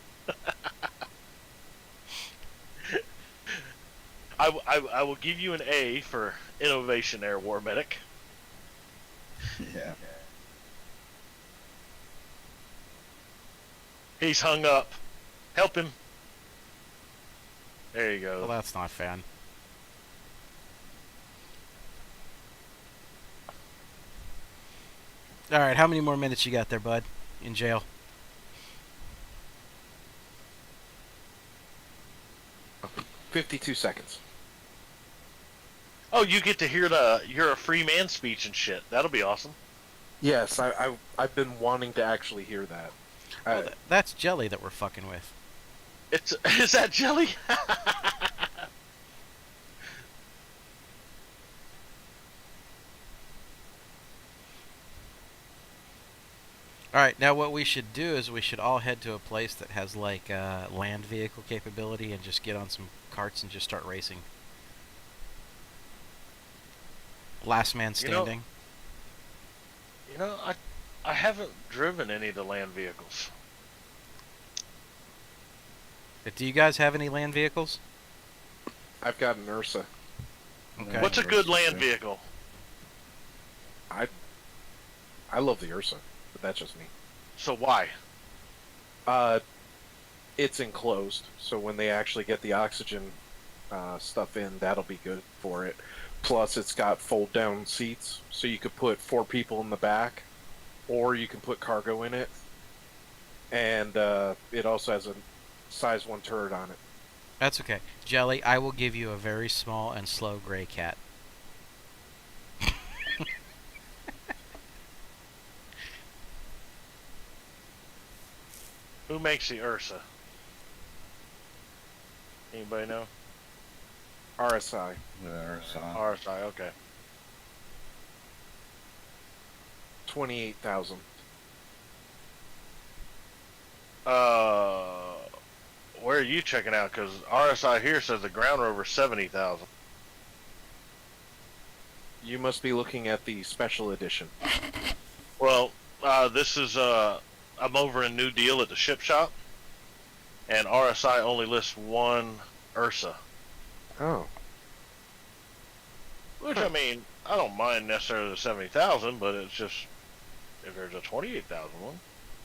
I will give you an A for innovation there, War Medic. Yeah. He's hung up. Help him. There you go. Well, that's not fan. All right, how many more minutes you got there, bud? In jail. Okay. 52 seconds. Oh, you get to hear you're a free man speech and shit. That'll be awesome. Yes, I've been wanting to actually hear that. Oh, that's Jelly that we're fucking with. Is that Jelly? All right, now what we should do is we should all head to a place that has like land vehicle capability and just get on some carts and just start racing. Last man standing. You know, I haven't driven any of the land vehicles. Do you guys have any land vehicles? I've got an Ursa. Okay. What's a good land vehicle? I love the Ursa, but that's just me. So why? It's enclosed, so when they actually get the oxygen stuff in, that'll be good for it. Plus, it's got fold-down seats, so you could put 4 people in the back, or you can put cargo in it. And it also has a size 1 turret on it. That's okay. Jelly, I will give you a very small and slow gray cat. Who makes the Ursa? Anybody know? RSI. RSI, okay. 28,000. Where are you checking out? Because RSI here says the Ground Rover 70,000. You must be looking at the special edition. Well, this is I'm over in New Deal at the ship shop, and RSI only lists one Ursa. Oh. Which, I mean, I don't mind necessarily the 70,000, but it's just, if there's a 28,000 one.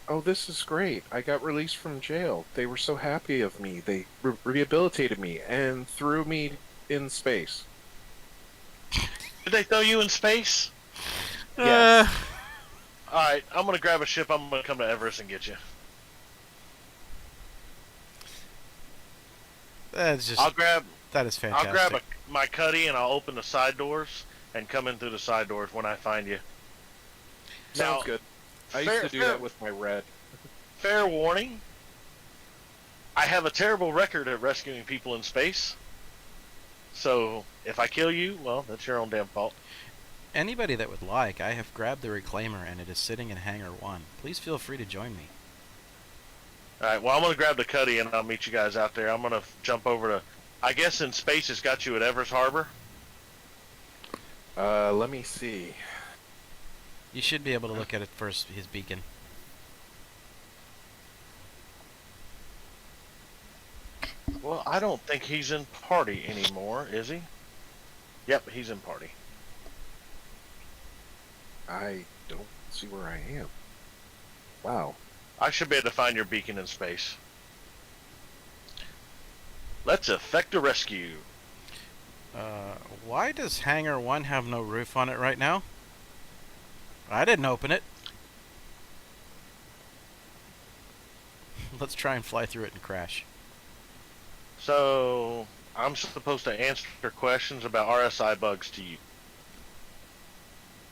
Oh, this is great. I got released from jail. They were so happy of me. They rehabilitated me and threw me in space. Did they throw you in space? Yes. Alright, I'm gonna grab a ship, I'm gonna come to Everest and get you. That's just. That is fantastic. I'll grab my cuddy and I'll open the side doors and come in through the side doors when I find you. Sounds Now, good. I used to do that with my red. Fair warning, I have a terrible record at rescuing people in space. So, if I kill you, well, that's your own damn fault. Anybody that would like, I have grabbed the reclaimer and it is sitting in Hangar 1. Please feel free to join me. Alright, well, I'm gonna grab the cuddy and I'll meet you guys out there. I'm gonna jump over to... I guess in space it's got you at Everest Harbor? Let me see. You should be able to look at it first, his beacon. Well, I don't think he's in party anymore, is he? Yep, he's in party. I don't see where I am. Wow. I should be able to find your beacon in space. Let's effect a rescue. Why does Hangar 1 have no roof on it right now? I didn't open it. Let's try and fly through it and crash. So, I'm supposed to answer questions about RSI bugs to you.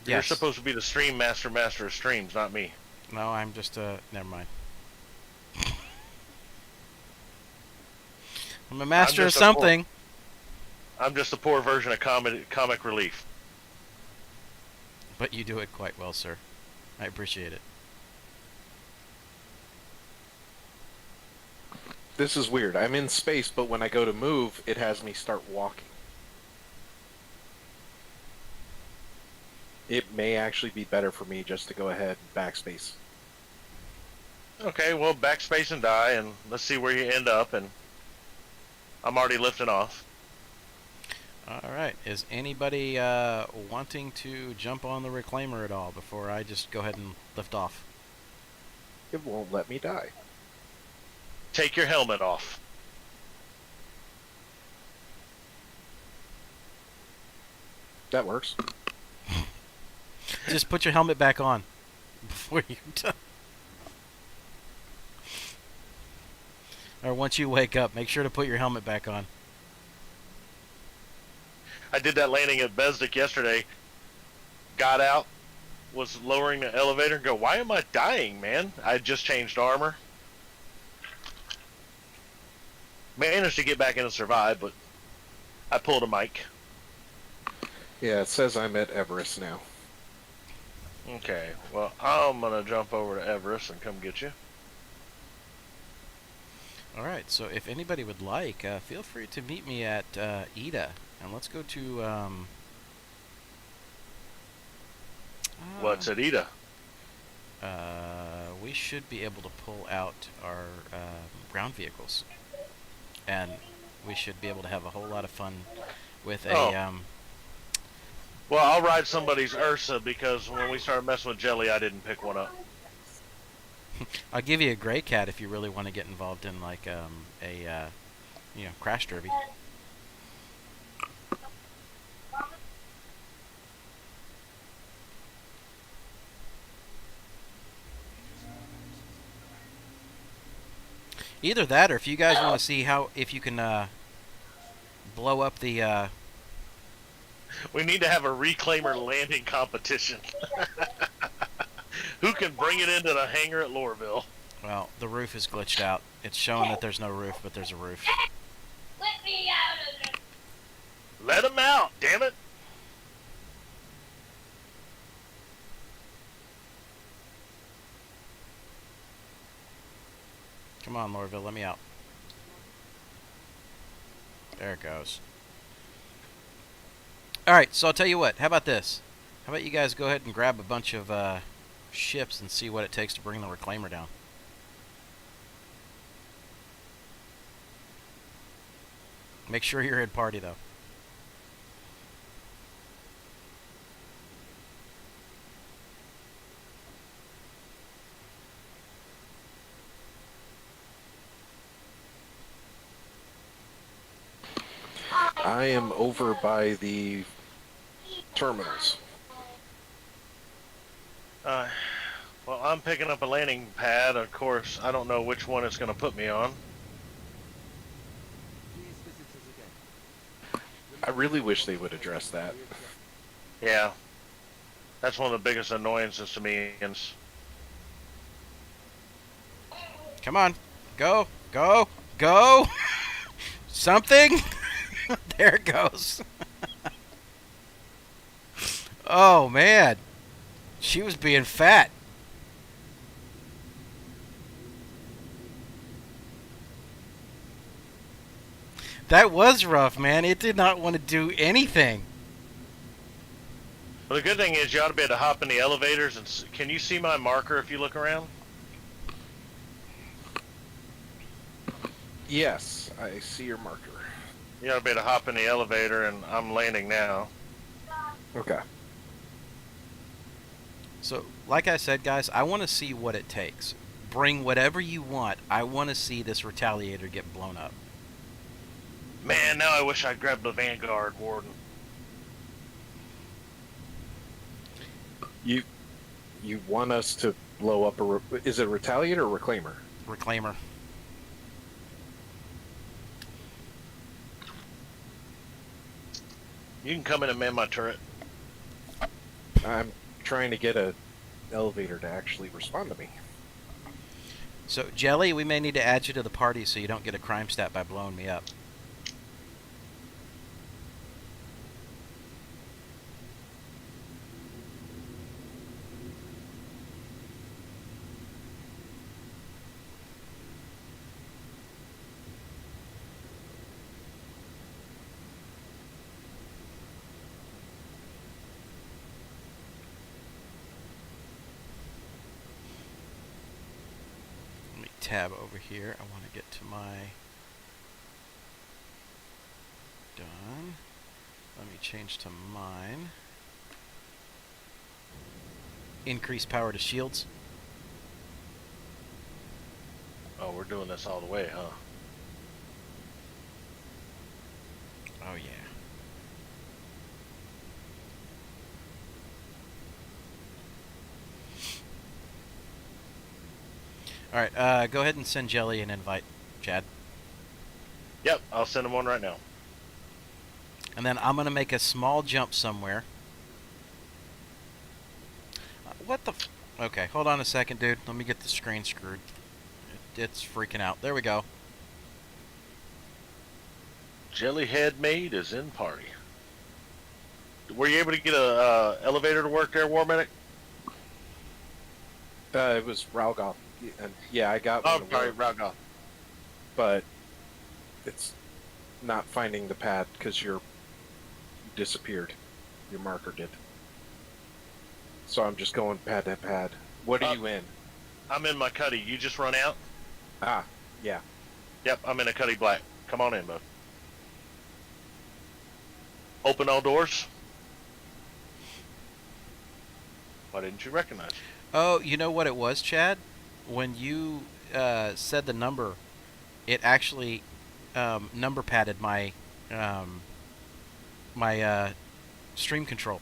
You're Yes. supposed to be the stream master of streams, not me. No, I'm just, never mind. I'm a master of just a something. I'm just a poor version of comic relief. But you do it quite well, sir. I appreciate it. This is weird. I'm in space, but when I go to move, it has me start walking. It may actually be better for me just to go ahead and backspace. Okay, well, backspace and die, and let's see where you end up, and I'm already lifting off. Alright, is anybody wanting to jump on the reclaimer at all before I just go ahead and lift off? It won't let me die. Take your helmet off. That works. Just put your helmet back on before you die. Or once you wake up, make sure to put your helmet back on. I did that landing at Besdick yesterday. Got out, was lowering the elevator, and go, why am I dying, man? I just changed armor. Managed to get back in and survive, but I pulled a mic. Yeah, it says I'm at Everest now. Okay, well, I'm gonna jump over to Everest and come get you. Alright, so if anybody would like, feel free to meet me at Ida. And let's go to, What's at Ida? we should be able to pull out our ground vehicles. And we should be able to have a whole lot of fun with a Oh. Well, I'll ride somebody's Ursa because when we started messing with Jelly, I didn't pick one up. I'll give you a gray cat if you really want to get involved in like crash derby. Either that, or if you guys want to see if you can blow up the. We need to have a reclaimer landing competition. Who can bring it into the hangar at Loreville? Well, the roof is glitched out. It's showing that there's no roof, but there's a roof. Let me out of it. Let him out, damn it! Come on, Lorville, let me out. There it goes. Alright, so I'll tell you what. How about this? How about you guys go ahead and grab a bunch of ships and see what it takes to bring the reclaimer down. Make sure you're at party, though. I am over by the terminals. Well, I'm picking up a landing pad. Of course, I don't know which one it's going to put me on. I really wish they would address that. Yeah. That's one of the biggest annoyances to me. Come on. Go. Go. Go. Something. There it goes. Oh, man. She was being fat. That was rough, man. It did not want to do anything. Well, the good thing is you ought to be able to hop in the elevators. And can you see my marker if you look around? Yes, I see your marker. You ought to be able to hop in the elevator, and I'm landing now. Okay. So, like I said, guys, I want to see what it takes. Bring whatever you want. I want to see this Retaliator get blown up. Man, now I wish I'd grabbed the Vanguard Warden. You want us to blow up a... Is it a Retaliator or Reclaimer? Reclaimer. You can come in and man my turret. I'm trying to get a elevator to actually respond to me. So, Jelly, we may need to add you to the party so you don't get a crime stat by blowing me up. Tab over here. I want to get to my done. Let me change to mine. Increase power to shields. Oh, we're doing this all the way, huh? Oh yeah. Alright, go ahead and send Jelly an invite, Chad. Yep, I'll send him one right now. And then I'm going to make a small jump somewhere. What the... Okay, hold on a second, dude. Let me get the screen screwed. It's freaking out. There we go. Jellyhead Maid is in party. Were you able to get a elevator to work there, War Medic? It was Ralgoth. And yeah, I got one. Oh, sorry, Ralgoth. But it's not finding the pad because you disappeared. Your marker did. So I'm just going pad to pad. What are you in? I'm in my Cuddy. You just run out? Ah, yeah. Yep, I'm in a Cuddy Black. Come on in, bud. Open all doors. Why didn't you recognize? Oh, you know what it was, Chad? When you said the number, it actually number padded my my stream control.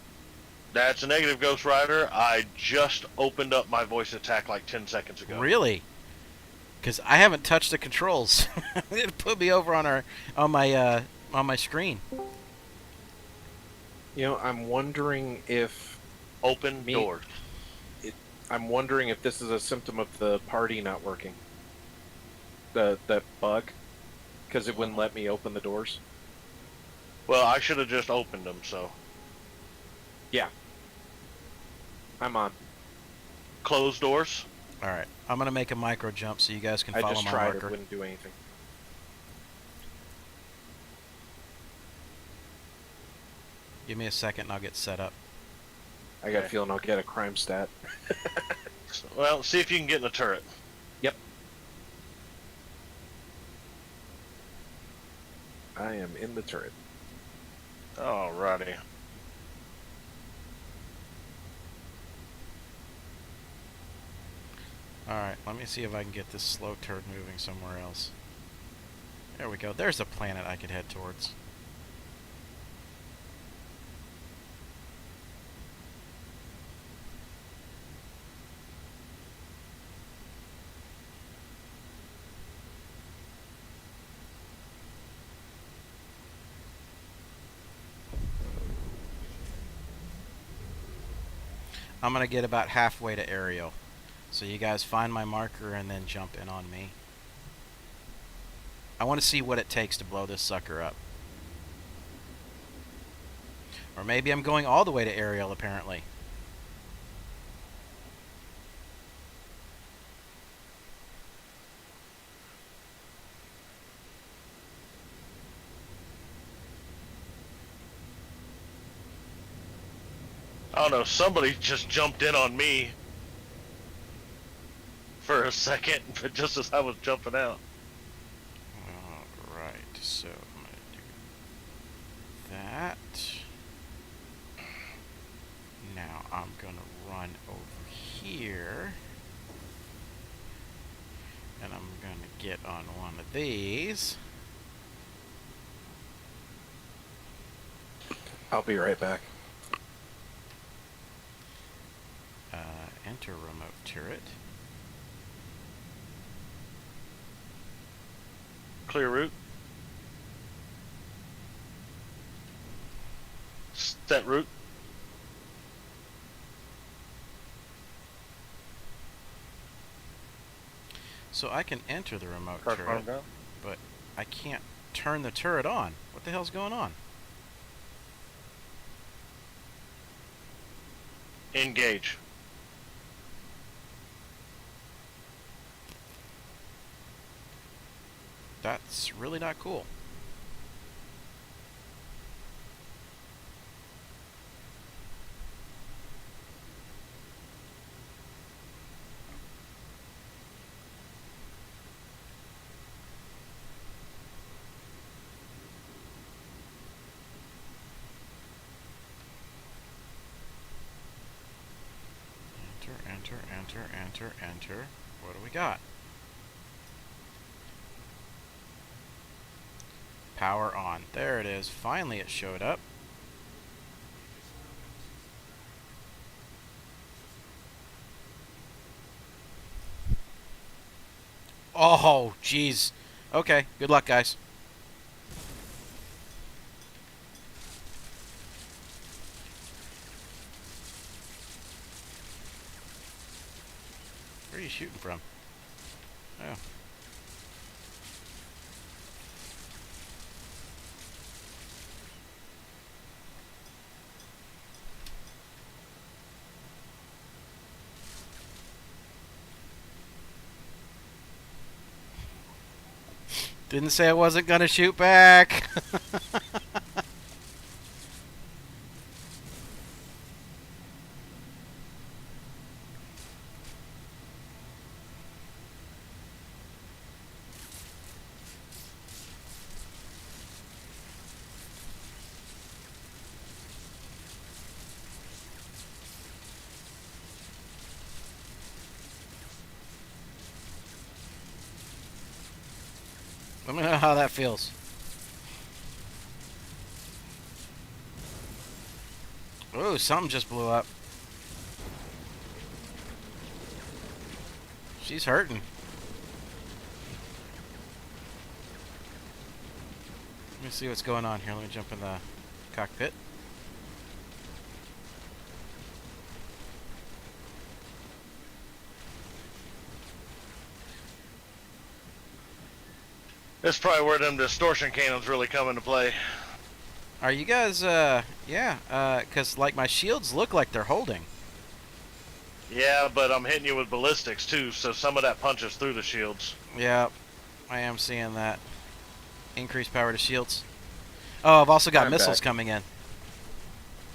That's a negative, Ghost Rider. I just opened up my voice attack like 10 seconds ago. Really? Because I haven't touched the controls. It put me over on my screen. You know, I'm wondering if Open Me- doors. I'm wondering if this is a symptom of the party not working. That bug, because it wouldn't let me open the doors. Well, I should have just opened them, so. Yeah. I'm on. Close doors. All right, I'm gonna make a micro jump so you guys can I follow just my tried marker. it, wouldn't do anything. Give me a second and I'll get set up. I got a Okay. feeling I'll get a crime stat. Well, see if you can get in the turret. Yep. I am in the turret. Alrighty. Alright, let me see if I can get this slow turd moving somewhere else. There we go. There's a planet I could head towards. I'm going to get about halfway to Ariel. So you guys find my marker and then jump in on me. I want to see what it takes to blow this sucker up. Or maybe I'm going all the way to Ariel, apparently. I don't know, somebody just jumped in on me for a second, but just as I was jumping out. Alright, so I'm going to do that. Now I'm going to run over here. And I'm going to get on one of these. I'll be right back. Enter remote turret. Clear route. Set route. So I can enter the remote Car turret, farm down. but I can't turn the turret on. What the hell's going on? Engage. That's really not cool. Enter. What do we got? Power on. There it is. Finally it showed up. Oh, jeez. Okay, good luck, guys. Where are you shooting from? Oh. Didn't say I wasn't gonna shoot back. Let me know how that feels. Ooh, something just blew up. She's hurting. Let me see what's going on here. Let me jump in the cockpit. This is probably where them distortion cannons really come into play. Are you guys, because, like, my shields look like they're holding. Yeah, but I'm hitting you with ballistics too, so some of that punches through the shields. Yeah, I am seeing that. Increased power to shields. Oh, I've also got I'm missiles back. coming in.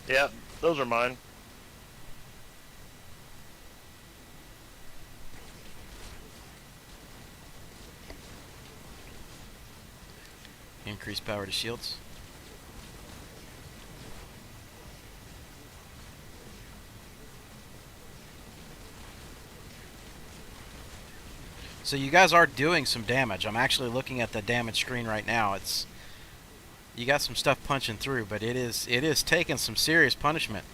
Yeah, those are mine. Increased power to shields. So you guys are doing some damage. I'm actually looking at the damage screen right now. It's you got some stuff punching through, but it is taking some serious punishment.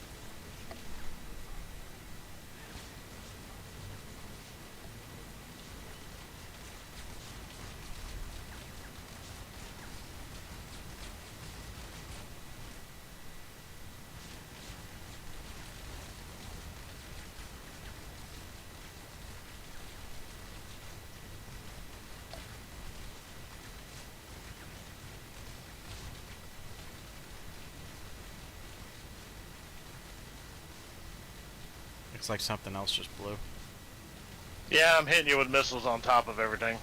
Looks like something else just blew. Yeah, I'm hitting you with missiles on top of everything.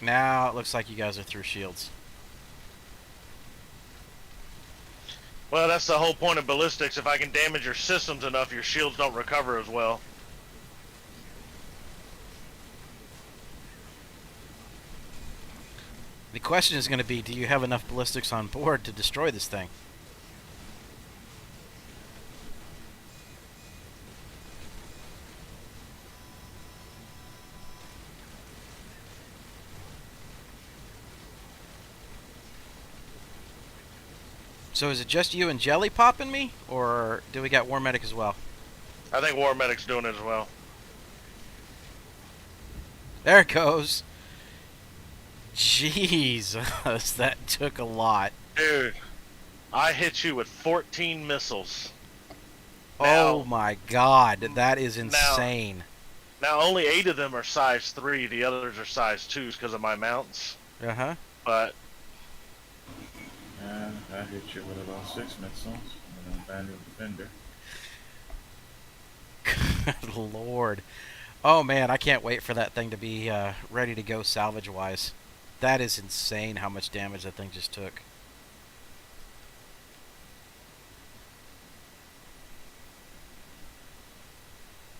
Now it looks like you guys are through shields. Well, that's the whole point of ballistics. If I can damage your systems enough, your shields don't recover as well. The question is going to be, do you have enough ballistics on board to destroy this thing? So is it just you and Jelly popping me, or do we got War Medic as well? I think War Medic's doing it as well. There it goes. Jesus, that took a lot. Dude, I hit you with 14 missiles. Oh Now- my god, that is insane. Now, only 8 of them are size 3. The others are size 2s because of my mounts. Uh-huh. But And I hit you with about 6 missiles and a manual defender. Good lord. Oh man, I can't wait for that thing to be ready to go salvage-wise. That is insane how much damage that thing just took.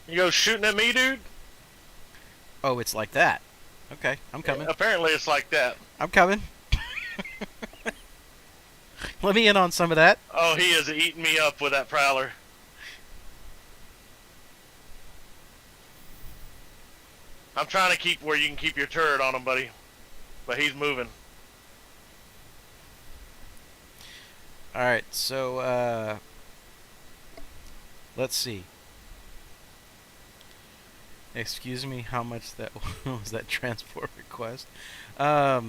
you go shooting at me, dude? Oh, it's like that. Okay, I'm coming. Apparently it's like that. I'm coming. Let me in on some of that. Oh, he is eating me up with that prowler. I'm trying to keep where you can keep your turret on him, buddy. But he's moving. Alright, so, let's see. Excuse me, how much that was that transport request? Let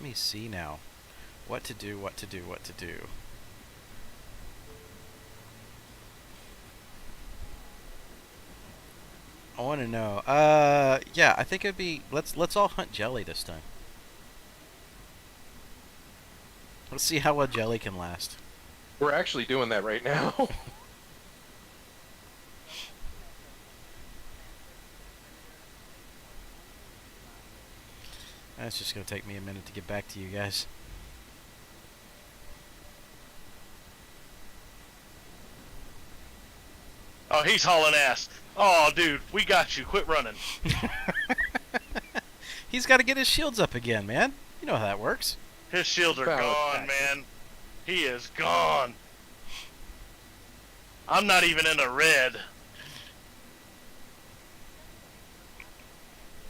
me see now. What to do, what to do, what to do. I want to know. Yeah, I think it'd be let's all hunt Jelly this time. Let's see how well Jelly can last. We're actually doing that right now. That's just gonna take me a minute to get back to you guys. Oh, he's hauling ass. Oh, dude, we got you. Quit running. He's got to get his shields up again, man. You know how that works. His shields are Valid gone, tactic. man. He is gone. I'm not even in the red.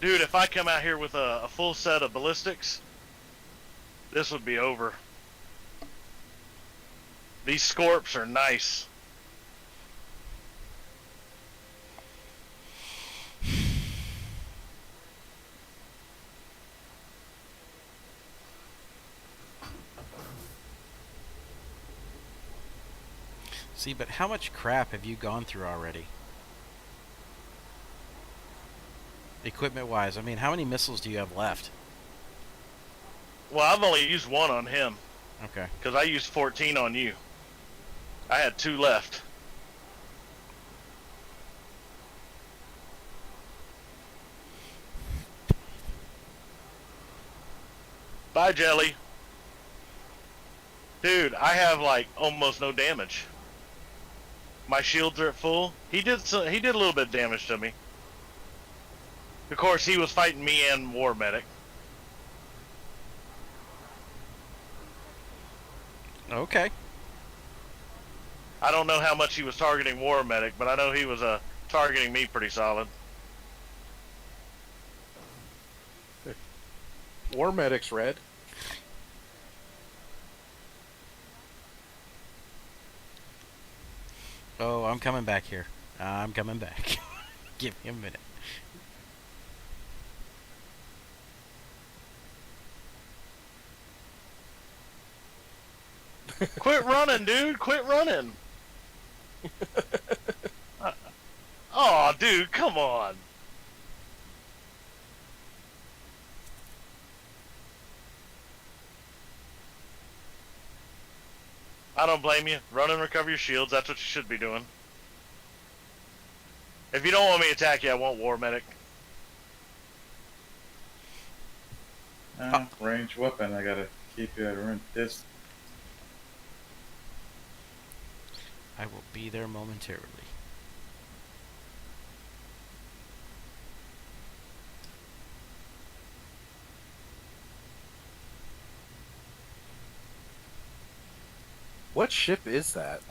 Dude, if I come out here with a full set of ballistics, this would be over. These Scorps are nice. See, but how much crap have you gone through already? Equipment-wise, I mean, how many missiles do you have left? Well, I've only used one on him. Okay. Because I used 14 on you. I had 2 left. Bye, Jelly. Dude, I have like almost no damage. My shields are at full. He did a little bit of damage to me. Of course, he was fighting me and War Medic. Okay. I don't know how much he was targeting War Medic, but I know he was targeting me pretty solid. War Medic's red. Oh, I'm coming back here. I'm coming back. Give me a minute. Quit running, dude! Quit running! Oh, dude, come on! I don't blame you. Run and recover your shields. That's what you should be doing. If you don't want me to attack you, I won't War Medic. Range weapon, I gotta keep you at a range distance. I will be there momentarily. What ship is that?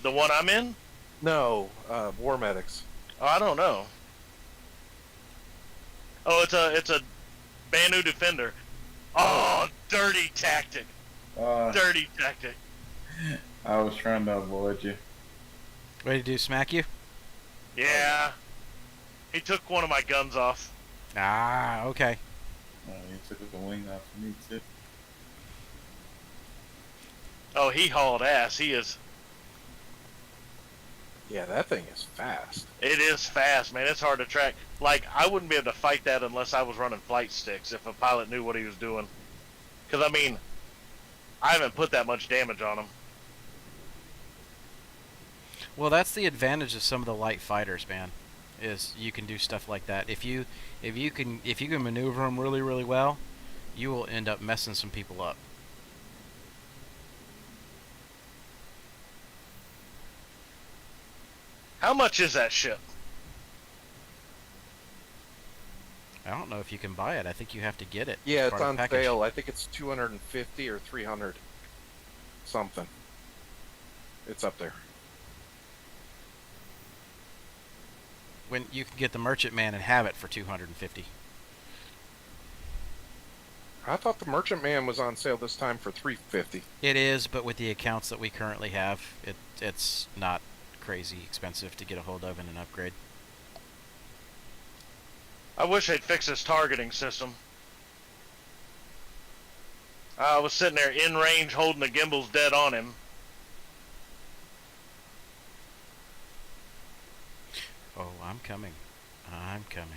The one I'm in? No, War Medics. Oh, I don't know. Oh, it's a Banu Defender. Oh, dirty tactic. Dirty tactic. I was trying to avoid you. Ready to do smack you? Yeah. He took one of my guns off. Ah, okay. You took the wing off of me too. Oh, he hauled ass. He is. Yeah, that thing is fast. It is fast, man. It's hard to track. Like, I wouldn't be able to fight that unless I was running flight sticks, if a pilot knew what he was doing. Because, I mean, I haven't put that much damage on him. Well, that's the advantage of some of the light fighters, man. Is you can do stuff like that. If you can maneuver them really, really well, you will end up messing some people up. How much is that ship? I don't know if you can buy it. I think you have to get it. Yeah, as it's part of on the package. sale. I think it's 250 or 300 something. It's up there. When you can get the Merchantman and have it for 250. I thought the Merchantman was on sale this time for 350. It is, but with the accounts that we currently have, it's not crazy expensive to get a hold of and an upgrade. I wish they'd fix this targeting system. I was sitting there in range holding the gimbals dead on him. Oh, I'm coming. I'm coming.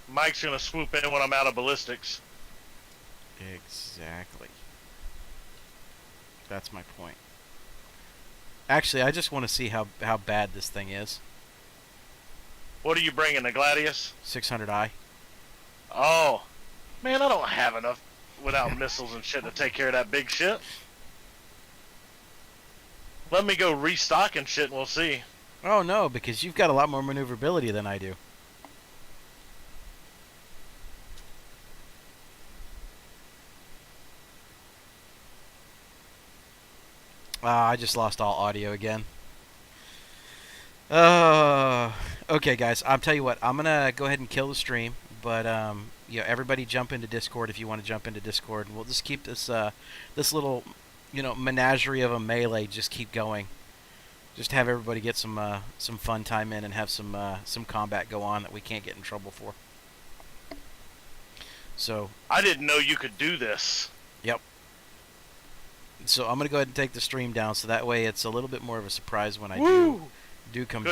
Mike's gonna swoop in when I'm out of ballistics. Exactly. That's my point. Actually, I just want to see how bad this thing is. What are you bringing, the Gladius? 600i. Oh, man, I don't have enough without missiles and shit to take care of that big shit. Let me go restock and shit and we'll see. Oh no, because you've got a lot more maneuverability than I do. I just lost all audio again. Okay, guys. I'll tell you what. I'm gonna go ahead and kill the stream, but you know, everybody jump into Discord if you want to jump into Discord, and we'll just keep this this little, you know, menagerie of a melee just keep going. Just have everybody get some fun time in and have some combat go on that we can't get in trouble for. So I didn't know you could do this. yep. So I'm gonna go ahead and take the stream down, so that way it's a little bit more of a surprise when I do come Good